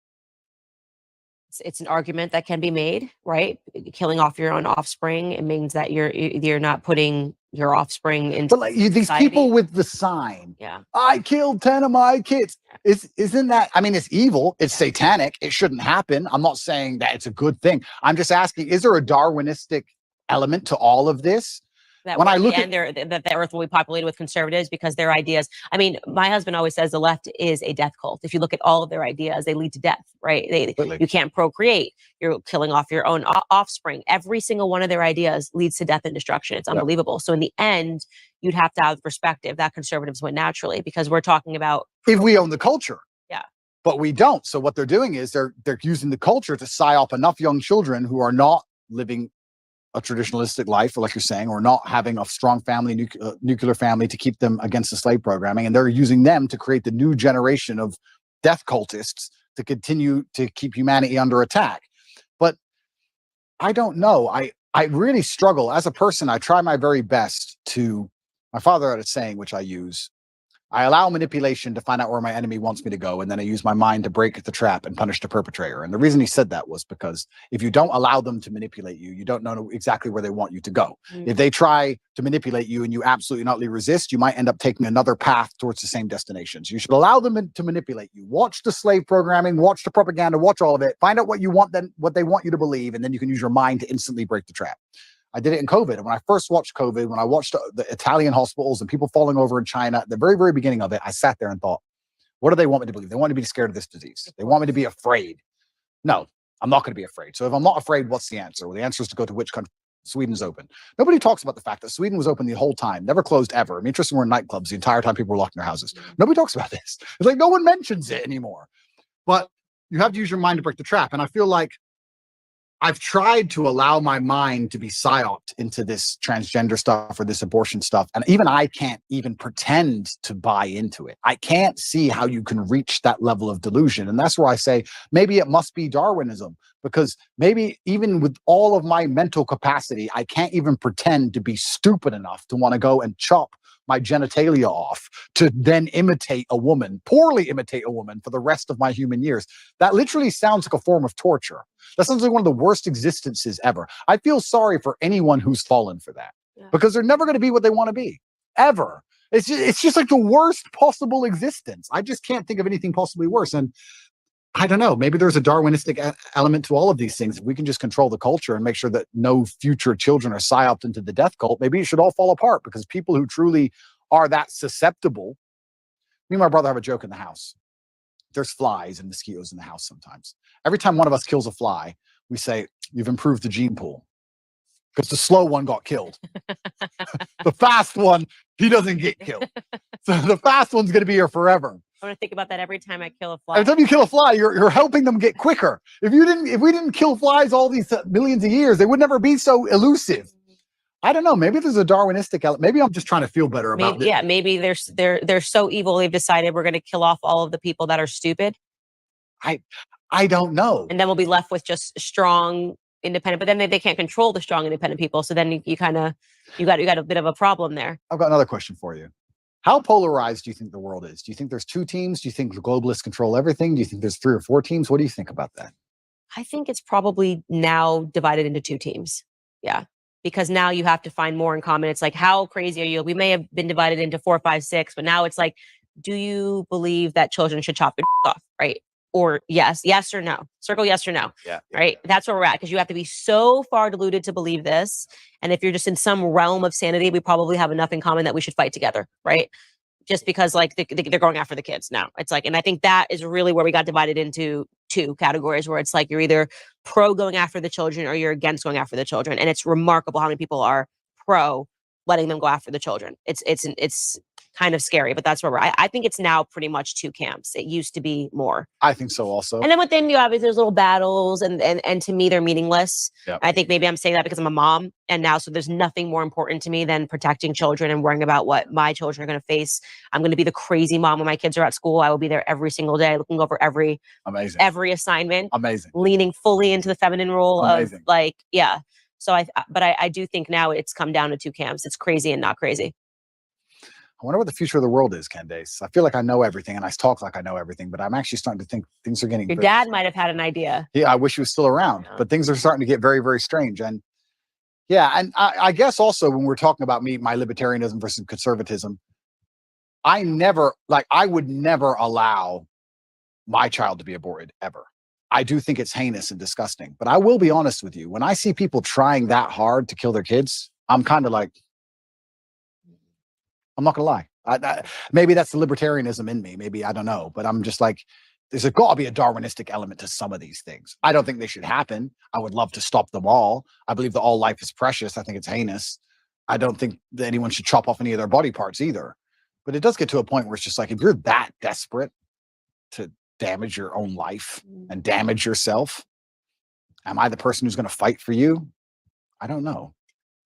It's an argument that can be made, right? Killing off your own offspring, it means that you're not putting your offspring into. But like these people with the sign, yeah, I killed 10 of my kids. Isn't that? I mean, it's evil. It's satanic. It shouldn't happen. I'm not saying that it's a good thing. I'm just asking: is there a Darwinistic element to all of this? That when I look at that the earth will be populated with conservatives because their ideas. I mean, my husband always says the left is a death cult. If you look at all of their ideas, they lead to death, right? You can't procreate. You're killing off your own offspring. Every single one of their ideas leads to death and destruction. It's unbelievable. So in the end, you'd have to have the perspective that conservatives win naturally because we're talking about if we own the culture. Yeah. But we don't. So what they're doing is they're using the culture to psyop enough young children who are not living a traditionalistic life, or like you're saying, or not having a strong family, nuclear family to keep them against the slave programming. And they're using them to create the new generation of death cultists to continue to keep humanity under attack. But I don't know. I really struggle. As a person, I try my very best to, my father had a saying, which I use, I allow manipulation to find out where my enemy wants me to go, and then I use my mind to break the trap and punish the perpetrator. And the reason he said that was because if you don't allow them to manipulate you, you don't know exactly where they want you to go. If they try to manipulate you and you absolutely not resist, you might end up taking another path towards the same destinations. You should allow them to manipulate you. Watch the slave programming, watch the propaganda, watch all of it, find out what you want, then what they want you to believe, and then you can use your mind to instantly break the trap. I did it in COVID. And when I first watched COVID, when I watched the Italian hospitals and people falling over in China, at the very, very beginning of it, I sat there and thought, what do they want me to believe? They want me to be scared of this disease. They want me to be afraid. No, I'm not going to be afraid. So if I'm not afraid, what's the answer? Well, the answer is to go to which country? Sweden's open. Nobody talks about the fact that Sweden was open the whole time, never closed ever. I mean, interesting, we're in nightclubs the entire time people were locked in their houses. Nobody talks about this. It's like no one mentions it anymore. But you have to use your mind to break the trap. And I feel like I've tried to allow my mind to be psyoped into this transgender stuff or this abortion stuff. And even I can't even pretend to buy into it. I can't see how you can reach that level of delusion. And that's where I say, maybe it must be Darwinism, because maybe even with all of my mental capacity, I can't even pretend to be stupid enough to want to go and chop my genitalia off to then imitate a woman, poorly imitate a woman for the rest of my human years. That literally sounds like a form of torture. That sounds like one of the worst existences ever. I feel sorry for anyone who's fallen for that because they're never going to be what they want to be, ever. It's just like the worst possible existence. I just can't think of anything possibly worse. And I don't know, maybe there's a Darwinistic element to all of these things. If we can just control the culture and make sure that no future children are psyoped into the death cult, maybe it should all fall apart, because people who truly are that susceptible. Me and my brother have a joke in the house. There's flies and mosquitoes in the house sometimes. Every time one of us kills a fly, we say, you've improved the gene pool. Because the slow one got killed. The fast one, he doesn't get killed. So the fast one's going to be here forever. I'm going to think about that every time I kill a fly. Every time you kill a fly, you're helping them get quicker. If we didn't kill flies all these millions of years, they would never be so elusive. I don't know. Maybe there's a Darwinistic element. Maybe I'm just trying to feel better about it. Yeah, maybe they're so evil they've decided we're going to kill off all of the people that are stupid. I don't know. And then we'll be left with just strong, independent. But then they can't control the strong, independent people. So then you got a bit of a problem there. I've got another question for you. How polarized do you think the world is? Do you think there's two teams? Do you think the globalists control everything? Do you think there's 3 or 4 teams? What do you think about that? I think it's probably now divided into 2 teams. Yeah. Because now you have to find more in common. It's like, how crazy are you? We may have been divided into 4, 5, 6, but now it's like, do you believe that children should chop their off? Right. Or yes or no. Circle yes or no. Yeah. Right. That's where we're at, because you have to be so far deluded to believe this. And if you're just in some realm of sanity, we probably have enough in common that we should fight together. Right. Just because like they're going after the kids now. It's like, and I think that is really where we got divided into 2 categories, where it's like you're either pro going after the children or you're against going after the children. And it's remarkable how many people are pro letting them go after the children. It's kind of scary, but that's where we're I think it's now pretty much two camps. It used to be more. I think so also. And then within you, obviously, there's little battles, and to me, they're meaningless. Yep. I think maybe I'm saying that because I'm a mom, and now so there's nothing more important to me than protecting children and worrying about what my children are going to face. I'm going to be the crazy mom when my kids are at school. I will be there every single day, looking over every assignment. Amazing. Leaning fully into the feminine role Amazing. of like, yeah. So I do think now it's come down to two camps. It's crazy and not crazy. I wonder what the future of the world is, Candace. I feel like I know everything and I talk like I know everything, but I'm actually starting to think things are getting Your dad might have had an idea. Yeah, I wish he was still around, but things are starting to get very, very strange. And yeah, and I guess also when we're talking about my libertarianism versus conservatism, I would never allow my child to be aborted ever. I do think it's heinous and disgusting, but I will be honest with you. When I see people trying that hard to kill their kids, I'm kind of like, I'm not gonna lie. Maybe that's the libertarianism in me. Maybe I don't know, but I'm just like, there's got to be a Darwinistic element to some of these things. I don't think they should happen. I would love to stop them all. I believe that all life is precious. I think it's heinous. I don't think that anyone should chop off any of their body parts either. But it does get to a point where it's just like, if you're that desperate to damage your own life and damage yourself, am I the person who's going to fight for you? I don't know.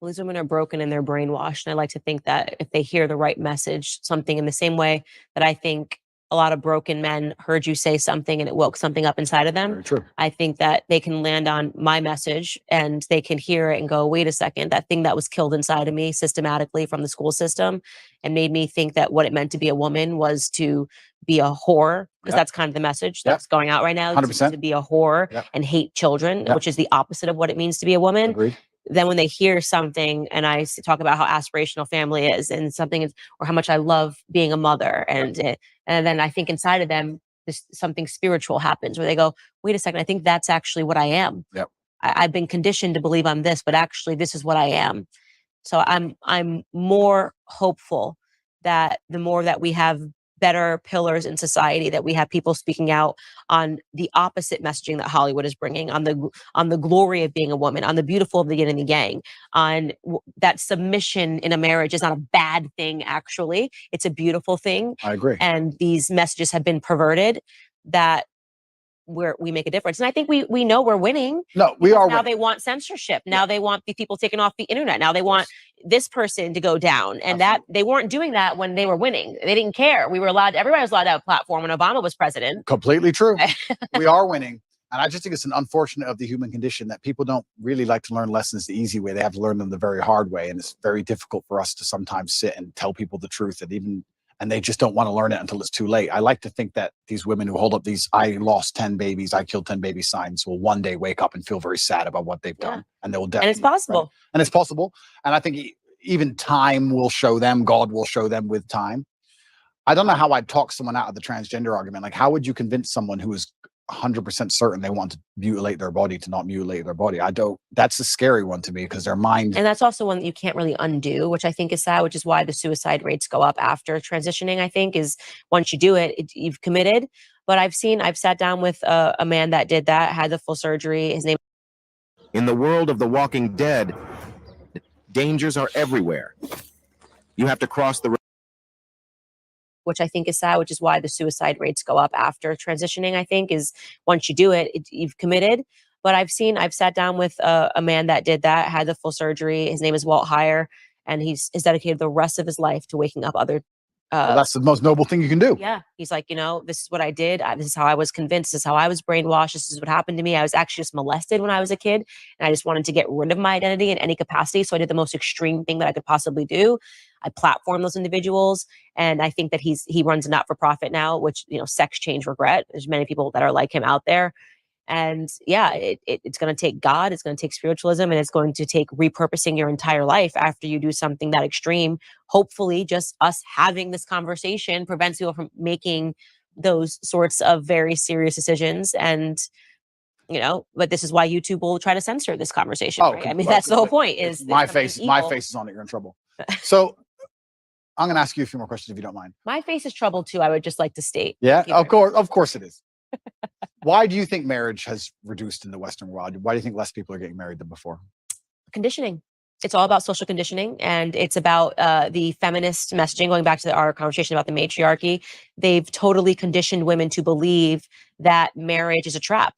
Well, these women are broken and they're brainwashed. And I like to think that if they hear the right message, something in the same way that I think a lot of broken men heard you say something and it woke something up inside of them. Very true. I think that they can land on my message and they can hear it and go, wait a second, that thing that was killed inside of me systematically from the school system and made me think that what it meant to be a woman was to be a whore, because that's kind of the message that's going out right now, 100%. to be a whore and hate children, which is the opposite of what it means to be a woman. Agreed. Then when they hear something and I talk about how aspirational family is and something is, or how much I love being a mother, and then I think inside of them something spiritual happens where they go, wait a second, I think that's actually what I am. Yep. I've been conditioned to believe I'm this, but actually this is what I am. So I'm more hopeful that the more that we have better pillars in society, that we have people speaking out on the opposite messaging that Hollywood is bringing, on the glory of being a woman, on the beautiful of the yin and the yang, on that submission in a marriage is not a bad thing. Actually, it's a beautiful thing. I agree. And these messages have been perverted, that we make a difference. And I think we know we're winning. No, we are now winning. They want censorship. Now they want the people taken off the internet. Now they want this person to go down. And that they weren't doing that when they were winning. They didn't care. Everybody was allowed to have a platform when Obama was president. Completely true. We are winning. And I just think it's an unfortunate of the human condition that people don't really like to learn lessons the easy way. They have to learn them the very hard way. And it's very difficult for us to sometimes sit and tell people the truth, and they just don't want to learn it until it's too late. I like to think that these women who hold up these I lost 10 babies, I killed 10 babies signs will one day wake up and feel very sad about what they've done. And they will definitely. And it's possible. Right? And it's possible. And I think even time will show them, God will show them with time. I don't know how I'd talk someone out of the transgender argument. Like, how would you convince someone who is 100% certain they want to mutilate their body to not mutilate their body? That's a scary one to me, because their mind. And that's also one that you can't really undo, which I think is sad, which is why the suicide rates go up after transitioning. I think is once you do it, you've committed. But I've sat down with a man that did that, had the full surgery. His name. In the world of The Walking Dead, dangers are everywhere. You have to cross the. Which I think is sad, which is why the suicide rates go up after transitioning. I think is once you do it, you've committed. But I've sat down with a man that did that, had the full surgery. His name is Walt Heyer, and he's dedicated the rest of his life to waking up other. Well, that's the most noble thing you can do. Yeah. He's like, this is what I did. This is how I was convinced. This is how I was brainwashed. This is what happened to me. I was actually just molested when I was a kid. And I just wanted to get rid of my identity in any capacity. So I did the most extreme thing that I could possibly do. I platform those individuals. And I think that he runs a not-for-profit now, which, Sex Change Regret. There's many people that are like him out there. And yeah, it's going to take God, it's going to take spiritualism, and it's going to take repurposing your entire life after you do something that extreme. Hopefully just us having this conversation prevents people from making those sorts of very serious decisions. And, but this is why YouTube will try to censor this conversation. Right? I mean, that's the whole point is my face is on it. You're in trouble. So I'm going to ask you a few more questions if you don't mind. My face is trouble too. I would just like to state. Yeah, of course it is. Why do you think marriage has reduced in the Western world? Why do you think less people are getting married than before? Conditioning. It's all about social conditioning, and it's about the feminist messaging. Going back to our conversation about the matriarchy, they've totally conditioned women to believe that marriage is a trap,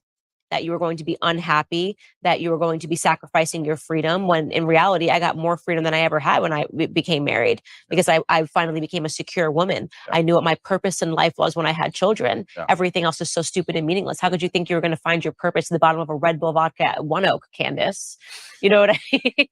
that you were going to be unhappy, that you were going to be sacrificing your freedom, when in reality, I got more freedom than I ever had when I became married, because I finally became a secure woman. I knew what my purpose in life was when I had children. Everything else is so stupid and meaningless. How could you think you were going to find your purpose at the bottom of a Red Bull vodka at One Oak, Candace? You know what I mean?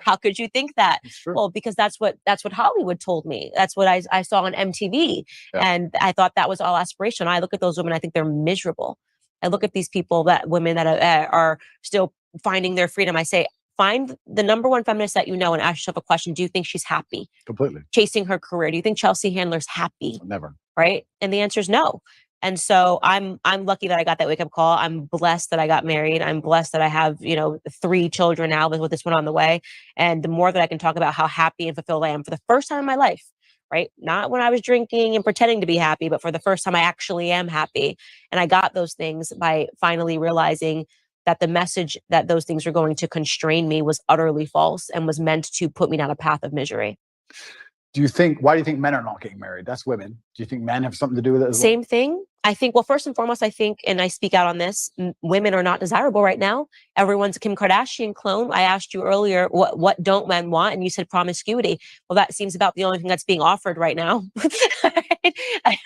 How could you think that? Well, because that's what Hollywood told me. That's what I saw on MTV. And I thought that was all aspirational. I look at those women, I think they're miserable. I look at these people, that women that are still finding their freedom. I say, find the number one feminist that you know and ask yourself a question. Do you think she's happy? Completely. Chasing her career? Do you think Chelsea Handler's happy? Never. Right? And the answer is no. And so I'm lucky that I got that wake up call. I'm blessed that I got married. I'm blessed that I have, 3 children now with this one on the way. And the more that I can talk about how happy and fulfilled I am for the first time in my life, right? Not when I was drinking and pretending to be happy, but for the first time I actually am happy. And I got those things by finally realizing that the message that those things were going to constrain me was utterly false and was meant to put me down a path of misery. Why do you think men are not getting married? That's women. Do you think men have something to do with it as well? Same thing. I think, well, first and foremost, I think, and I speak out on this, women are not desirable right now. Everyone's a Kim Kardashian clone. I asked you earlier, what don't men want? And you said promiscuity. Well, that seems about the only thing that's being offered right now.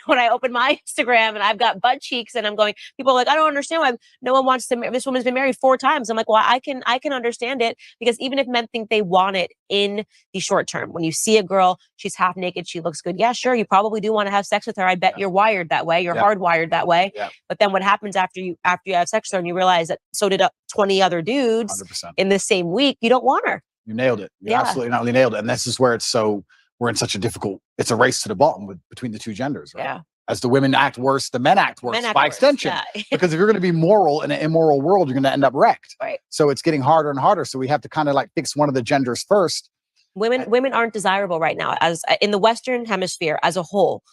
When I open my Instagram and I've got butt cheeks and I'm going, people are like, I don't understand why no one wants to, this woman's been married 4 times. I'm like, well, I can understand it, because even if men think they want it in the short term, when you see a girl, she's half naked, she looks good. Yeah, sure. You probably do want to have sex with her. I bet you're wired that way. You're hardwired that way. But then what happens after you have sex with her and you realize that so did 20 other dudes 100%. in the same week, you don't want her. You nailed it. You absolutely not only nailed it. And this is where we're in such a difficult, it's a race to the bottom between the two genders, right? Yeah. As the women act worse, the men act worse by extension. Because if you're going to be moral in an immoral world, you're going to end up wrecked. Right. So it's getting harder and harder. So we have to kind of like fix one of the genders first. Women aren't desirable right now, as in the Western hemisphere as a whole.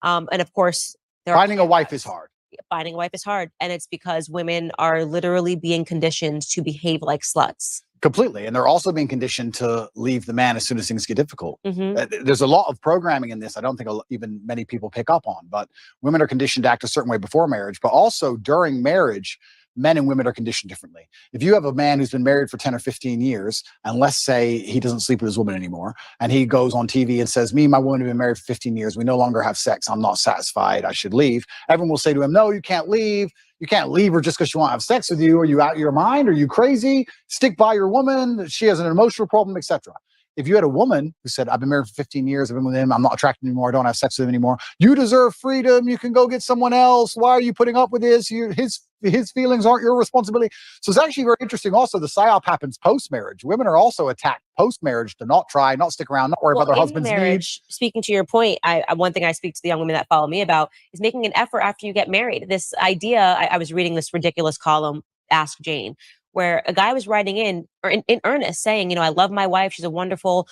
And of course, finding a wife is hard. Finding a wife is hard. And it's because women are literally being conditioned to behave like sluts. Completely. And they're also being conditioned to leave the man as soon as things get difficult. Mm-hmm. There's a lot of programming in this I don't think even many people pick up on, but women are conditioned to act a certain way before marriage, but also during marriage, men and women are conditioned differently. If you have a man who's been married for 10 or 15 years, and let's say he doesn't sleep with his woman anymore, and he goes on TV and says, me and my woman have been married for 15 years. We no longer have sex. I'm not satisfied. I should leave. Everyone will say to him, no, you can't leave. You can't leave her just because she won't have sex with you. Are you out of your mind? Are you crazy? Stick by your woman. She has an emotional problem, etc. If you had a woman who said, I've been married for 15 years, I've been with him, I'm not attracted anymore, I don't have sex with him anymore, you deserve freedom, you can go get someone else, why are you putting up with this? His feelings aren't your responsibility. So it's actually very interesting. Also, the psyop happens post-marriage. Women are also attacked post-marriage to not try, not stick around, not worry about their husband's needs. Speaking to your point, one thing I speak to the young women that follow me about is making an effort after you get married. This idea, I was reading this ridiculous column, Ask Jane, where a guy was writing in earnest saying, I love my wife. She's a wonderful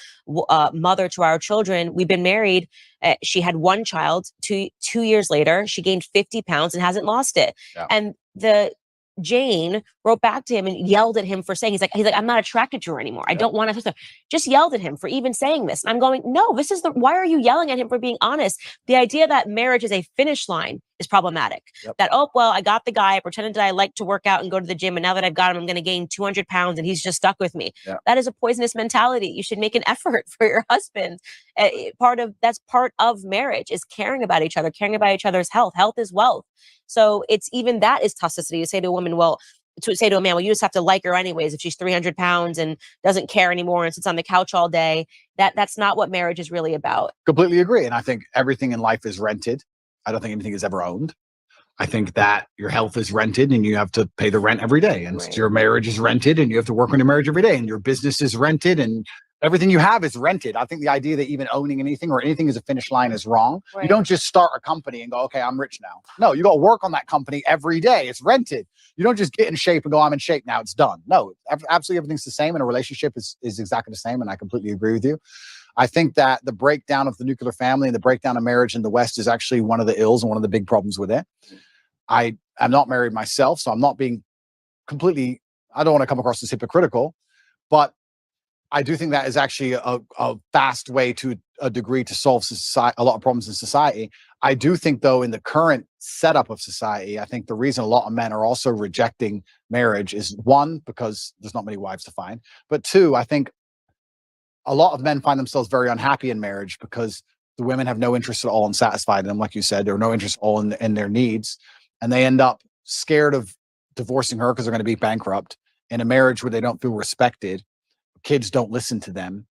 mother to our children. We've been married. She had 1 child. 2 years later, she gained 50 pounds and hasn't lost it. Yeah. And Jane wrote back to him and yelled at him for saying, he's like, I'm not attracted to her anymore. I don't want to. Just yelled at him for even saying this. And I'm going, no, why are you yelling at him for being honest? The idea that marriage is a finish line is problematic. That, I got the guy, I pretended that I like to work out and go to the gym. And now that I've got him, I'm going to gain 200 pounds and he's just stuck with me. That is a poisonous mentality. You should make an effort for your husband. That's part of marriage, is caring about each other, caring about each other's health. Health is wealth. So it's even that is toxicity to say to a woman, to say to a man, you just have to like her anyways. If she's 300 pounds and doesn't care anymore and sits on the couch all day, that's not what marriage is really about. Completely agree. And I think everything in life is rented. I don't think anything is ever owned. I think that your health is rented and you have to pay the rent every day. And your marriage is rented and you have to work on your marriage every day. And your business is rented and everything you have is rented. I think the idea that even owning anything or anything is a finish line is wrong. You don't just start a company and go, okay, I'm rich now. No, you got to work on that company every day. It's rented. You don't just get in shape and go, I'm in shape now, it's done. No, absolutely everything's the same. And a relationship is exactly the same. And I completely agree with you. I think that the breakdown of the nuclear family and the breakdown of marriage in the West is actually one of the ills and one of the big problems with it. I'm not married myself, so I'm not being completely, I don't want to come across as hypocritical, but I do think that is actually a fast way to a degree to solve a lot of problems in society. I do think, though, in the current setup of society, I think the reason a lot of men are also rejecting marriage is, one, because there's not many wives to find, but two, I think a lot of men find themselves very unhappy in marriage because the women have no interest at all in satisfying them, like you said, or no interest at all in their needs, and they end up scared of divorcing her because they're going to be bankrupt in a marriage where they don't feel respected. Kids don't listen to them,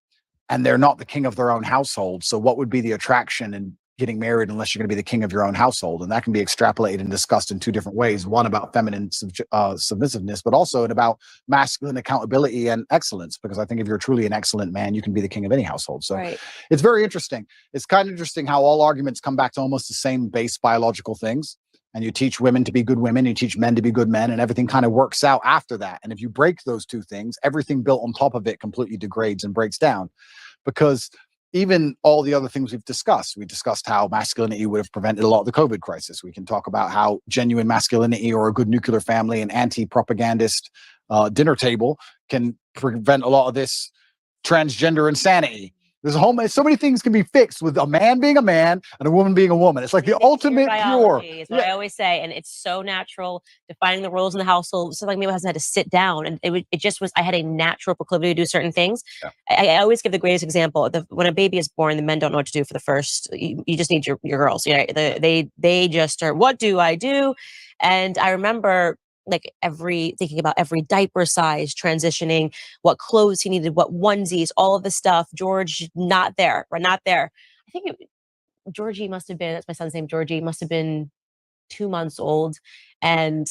and they're not the king of their own household. So what would be the attraction in getting married unless you're going to be the king of your own household? And that can be extrapolated and discussed in two different ways. One about feminine submissiveness, but also about masculine accountability and excellence. Because I think if you're truly an excellent man, you can be the king of any household. So it's very interesting. It's kind of interesting how all arguments come back to almost the same base biological things. And you teach women to be good women, you teach men to be good men, and everything kind of works out after that. And if you break those two things, everything built on top of it completely degrades and breaks down. Because even all the other things we discussed how masculinity would have prevented a lot of the COVID crisis. We can talk about how genuine masculinity or a good nuclear family and anti-propagandist dinner table can prevent a lot of this transgender insanity. There's so many things can be fixed with a man being a man and a woman being a woman. It's like the ultimate cure. Is what I always say, and it's so natural defining the roles in the household. So like me hasn't had to sit down, and it just was. I had a natural proclivity to do certain things. Yeah. I always give the greatest example. When a baby is born, the men don't know what to do for the first. You just need your girls. You know, they just are. What do I do? And I remember thinking about every diaper size, transitioning, what clothes he needed, what onesies, all of the stuff. George, not there. We're not there. I think Georgie must have been, that's my son's name, Georgie, must have been 2 months old. And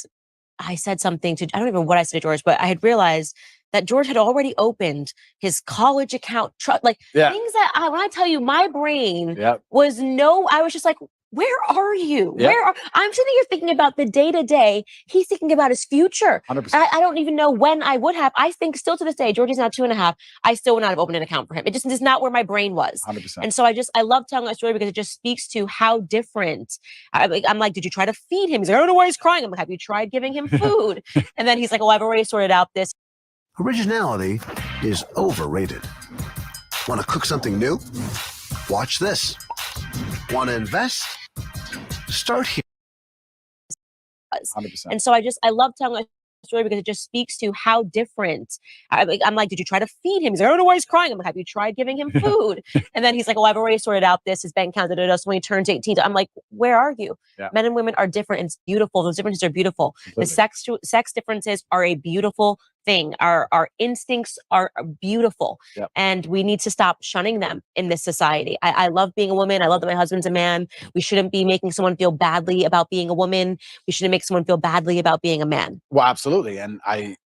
I said something I don't even know what I said to George, but I had realized that George had already opened his college account, things that when I tell you my brain was I was just like, where are you? I'm sitting here thinking about the day to day. He's thinking about his future. 100%. I don't even know when I would have. I think still to this day, Georgie's now 2.5. I still would not have opened an account for him. It just is not where my brain was. 100%. And so I love telling that story because it just speaks to how different. I'm like, did you try to feed him? He's like, I don't know why he's crying. I'm like, have you tried giving him food? And then he's like, oh, I've already sorted out this. Originality is overrated. Want to cook something new? Watch this. Want to invest? Start here. 100%. And so I love telling that story because it just speaks to how different. I'm like, did you try to feed him? He's like, I don't know why he's crying. I'm like, have you tried giving him food? And then he's like, oh, I've already sorted out this. His bank account. So when he turns 18, I'm like, where are you? Yeah. Men and women are different. And it's beautiful. Those differences are beautiful. Completely. The sex differences are a beautiful thing. Our instincts are beautiful. Yep. And we need to stop shunning them in this society. I love being a woman. I love that my husband's a man. We shouldn't be making someone feel badly about being a woman. We shouldn't make someone feel badly about being a man. Well, absolutely. And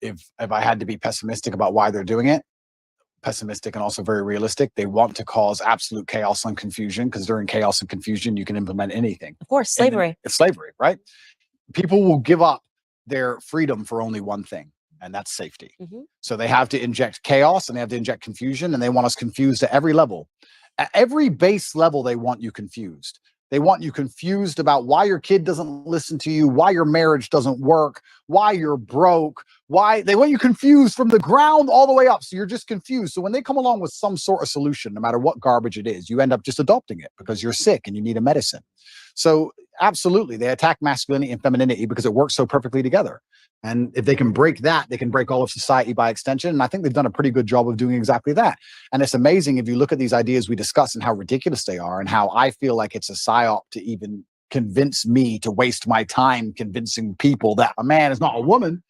if I had to be pessimistic about why they're doing it, pessimistic and also very realistic, they want to cause absolute chaos and confusion, because during chaos and confusion, you can implement anything. Of course, slavery. It's slavery, right? People will give up their freedom for only one thing, and that's safety. Mm-hmm. So they have to inject chaos and they have to inject confusion, and they want us confused at every level. At every base level, they want you confused. They want you confused about why your kid doesn't listen to you, why your marriage doesn't work, why you're broke, why they want you confused from the ground all the way up. So you're just confused. So when they come along with some sort of solution, no matter what garbage it is, you end up just adopting it because you're sick and you need a medicine. So absolutely, they attack masculinity and femininity because it works so perfectly together. And if they can break that, they can break all of society by extension. And I think they've done a pretty good job of doing exactly that. And it's amazing if you look at these ideas we discuss and how ridiculous they are, and how I feel like it's a psyop to even convince me to waste my time convincing people that a man is not a woman.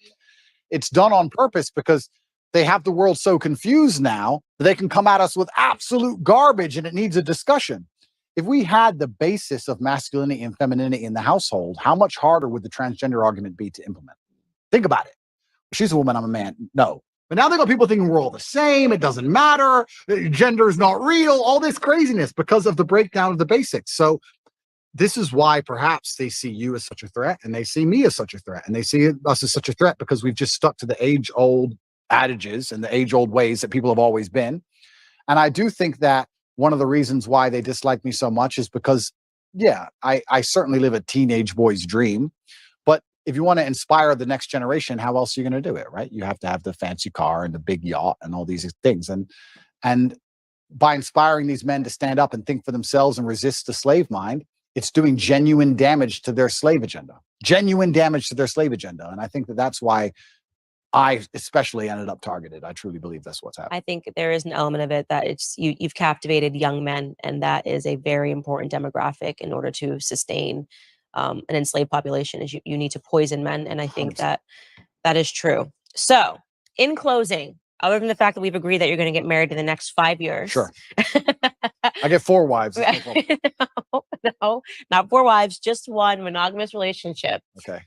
It's done on purpose because they have the world so confused now that they can come at us with absolute garbage, and it needs a discussion. If we had the basis of masculinity and femininity in the household, how much harder would the transgender argument be to implement? Think about it. She's a woman, I'm a man. No. But now they got people thinking we're all the same. It doesn't matter. Gender is not real. All this craziness because of the breakdown of the basics. So this is why perhaps they see you as such a threat, and they see me as such a threat, and they see us as such a threat because we've just stuck to the age-old adages and the age-old ways that people have always been. And I do think that one of the reasons why they dislike me so much is because, yeah, I certainly live a teenage boy's dream. But if you want to inspire the next generation, how else are you going to do it, right? You have to have the fancy car and the big yacht and all these things. And by inspiring these men to stand up and think for themselves and resist the slave mind, it's doing genuine damage to their slave agenda. Genuine damage to their slave agenda. And I think that that's why I especially ended up targeted. I truly believe that's what's happening. I think there is an element of it that it's you've captivated young men, and that is a very important demographic in order to sustain an enslaved population. Is you need to poison men, and I think 100%. that is true. So, in closing, other than the fact that we've agreed that you're going to get married in the next 5 years, Sure. I get 4 wives. It's no problem. no, not 4 wives, just one monogamous relationship. Okay.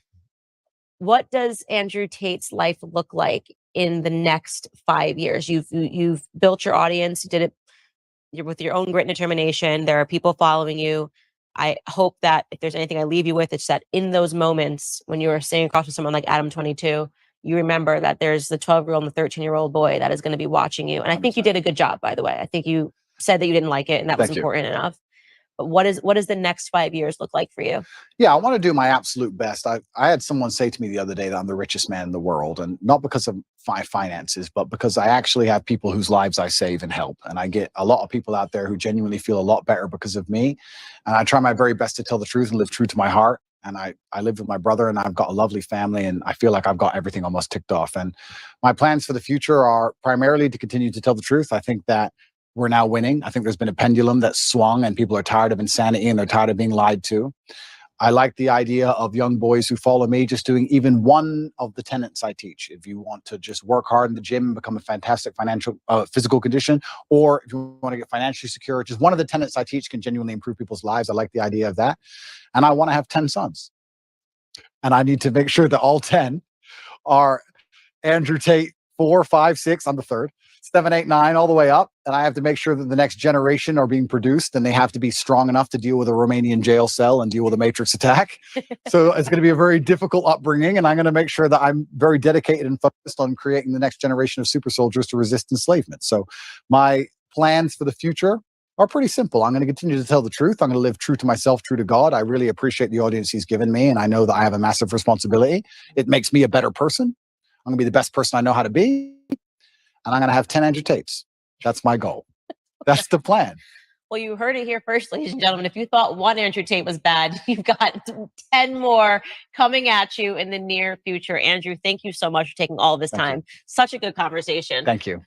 What does Andrew Tate's life look like in the next 5 years? You've built your audience, you did it with your own grit and determination. There are people following you. I hope that if there's anything I leave you with, it's that in those moments when you are sitting across with someone like Adam 22, you remember that there's the 12-year-old and the 13-year-old boy that is going to be watching you. And I think you did a good job, by the way. I think you said that you didn't like it, and that was important enough. But what does the next 5 years look like for you? Yeah, I want to do my absolute best. I had someone say to me the other day that I'm the richest man in the world, and not because of my finances, but because I actually have people whose lives I save and help. And I get a lot of people out there who genuinely feel a lot better because of me. And I try my very best to tell the truth and live true to my heart. And I live with my brother, and I've got a lovely family, and I feel like I've got everything almost ticked off. And my plans for the future are primarily to continue to tell the truth. I think that we're now winning. I think there's been a pendulum that swung, and people are tired of insanity and they're tired of being lied to. I like the idea of young boys who follow me just doing even one of the tenets I teach. If you want to just work hard in the gym and become a fantastic physical condition, or if you want to get financially secure, just one of the tenets I teach can genuinely improve people's lives. I like the idea of that. And I want to have 10 sons. And I need to make sure that all 10 are Andrew Tate 4, 5, 6, I'm the third, 7, 8, 9, all the way up. And I have to make sure that the next generation are being produced, and they have to be strong enough to deal with a Romanian jail cell and deal with a matrix attack. So it's going to be a very difficult upbringing. And I'm going to make sure that I'm very dedicated and focused on creating the next generation of super soldiers to resist enslavement. So my plans for the future are pretty simple. I'm going to continue to tell the truth. I'm going to live true to myself, true to God. I really appreciate the audience he's given me, and I know that I have a massive responsibility. It makes me a better person. I'm going to be the best person I know how to be. And I'm going to have 10 Andrew Tates. That's my goal. That's the plan. Well, you heard it here first, ladies and gentlemen. If you thought one Andrew Tate was bad, you've got 10 more coming at you in the near future. Andrew, thank you so much for taking all this time. Such a good conversation. Thank you.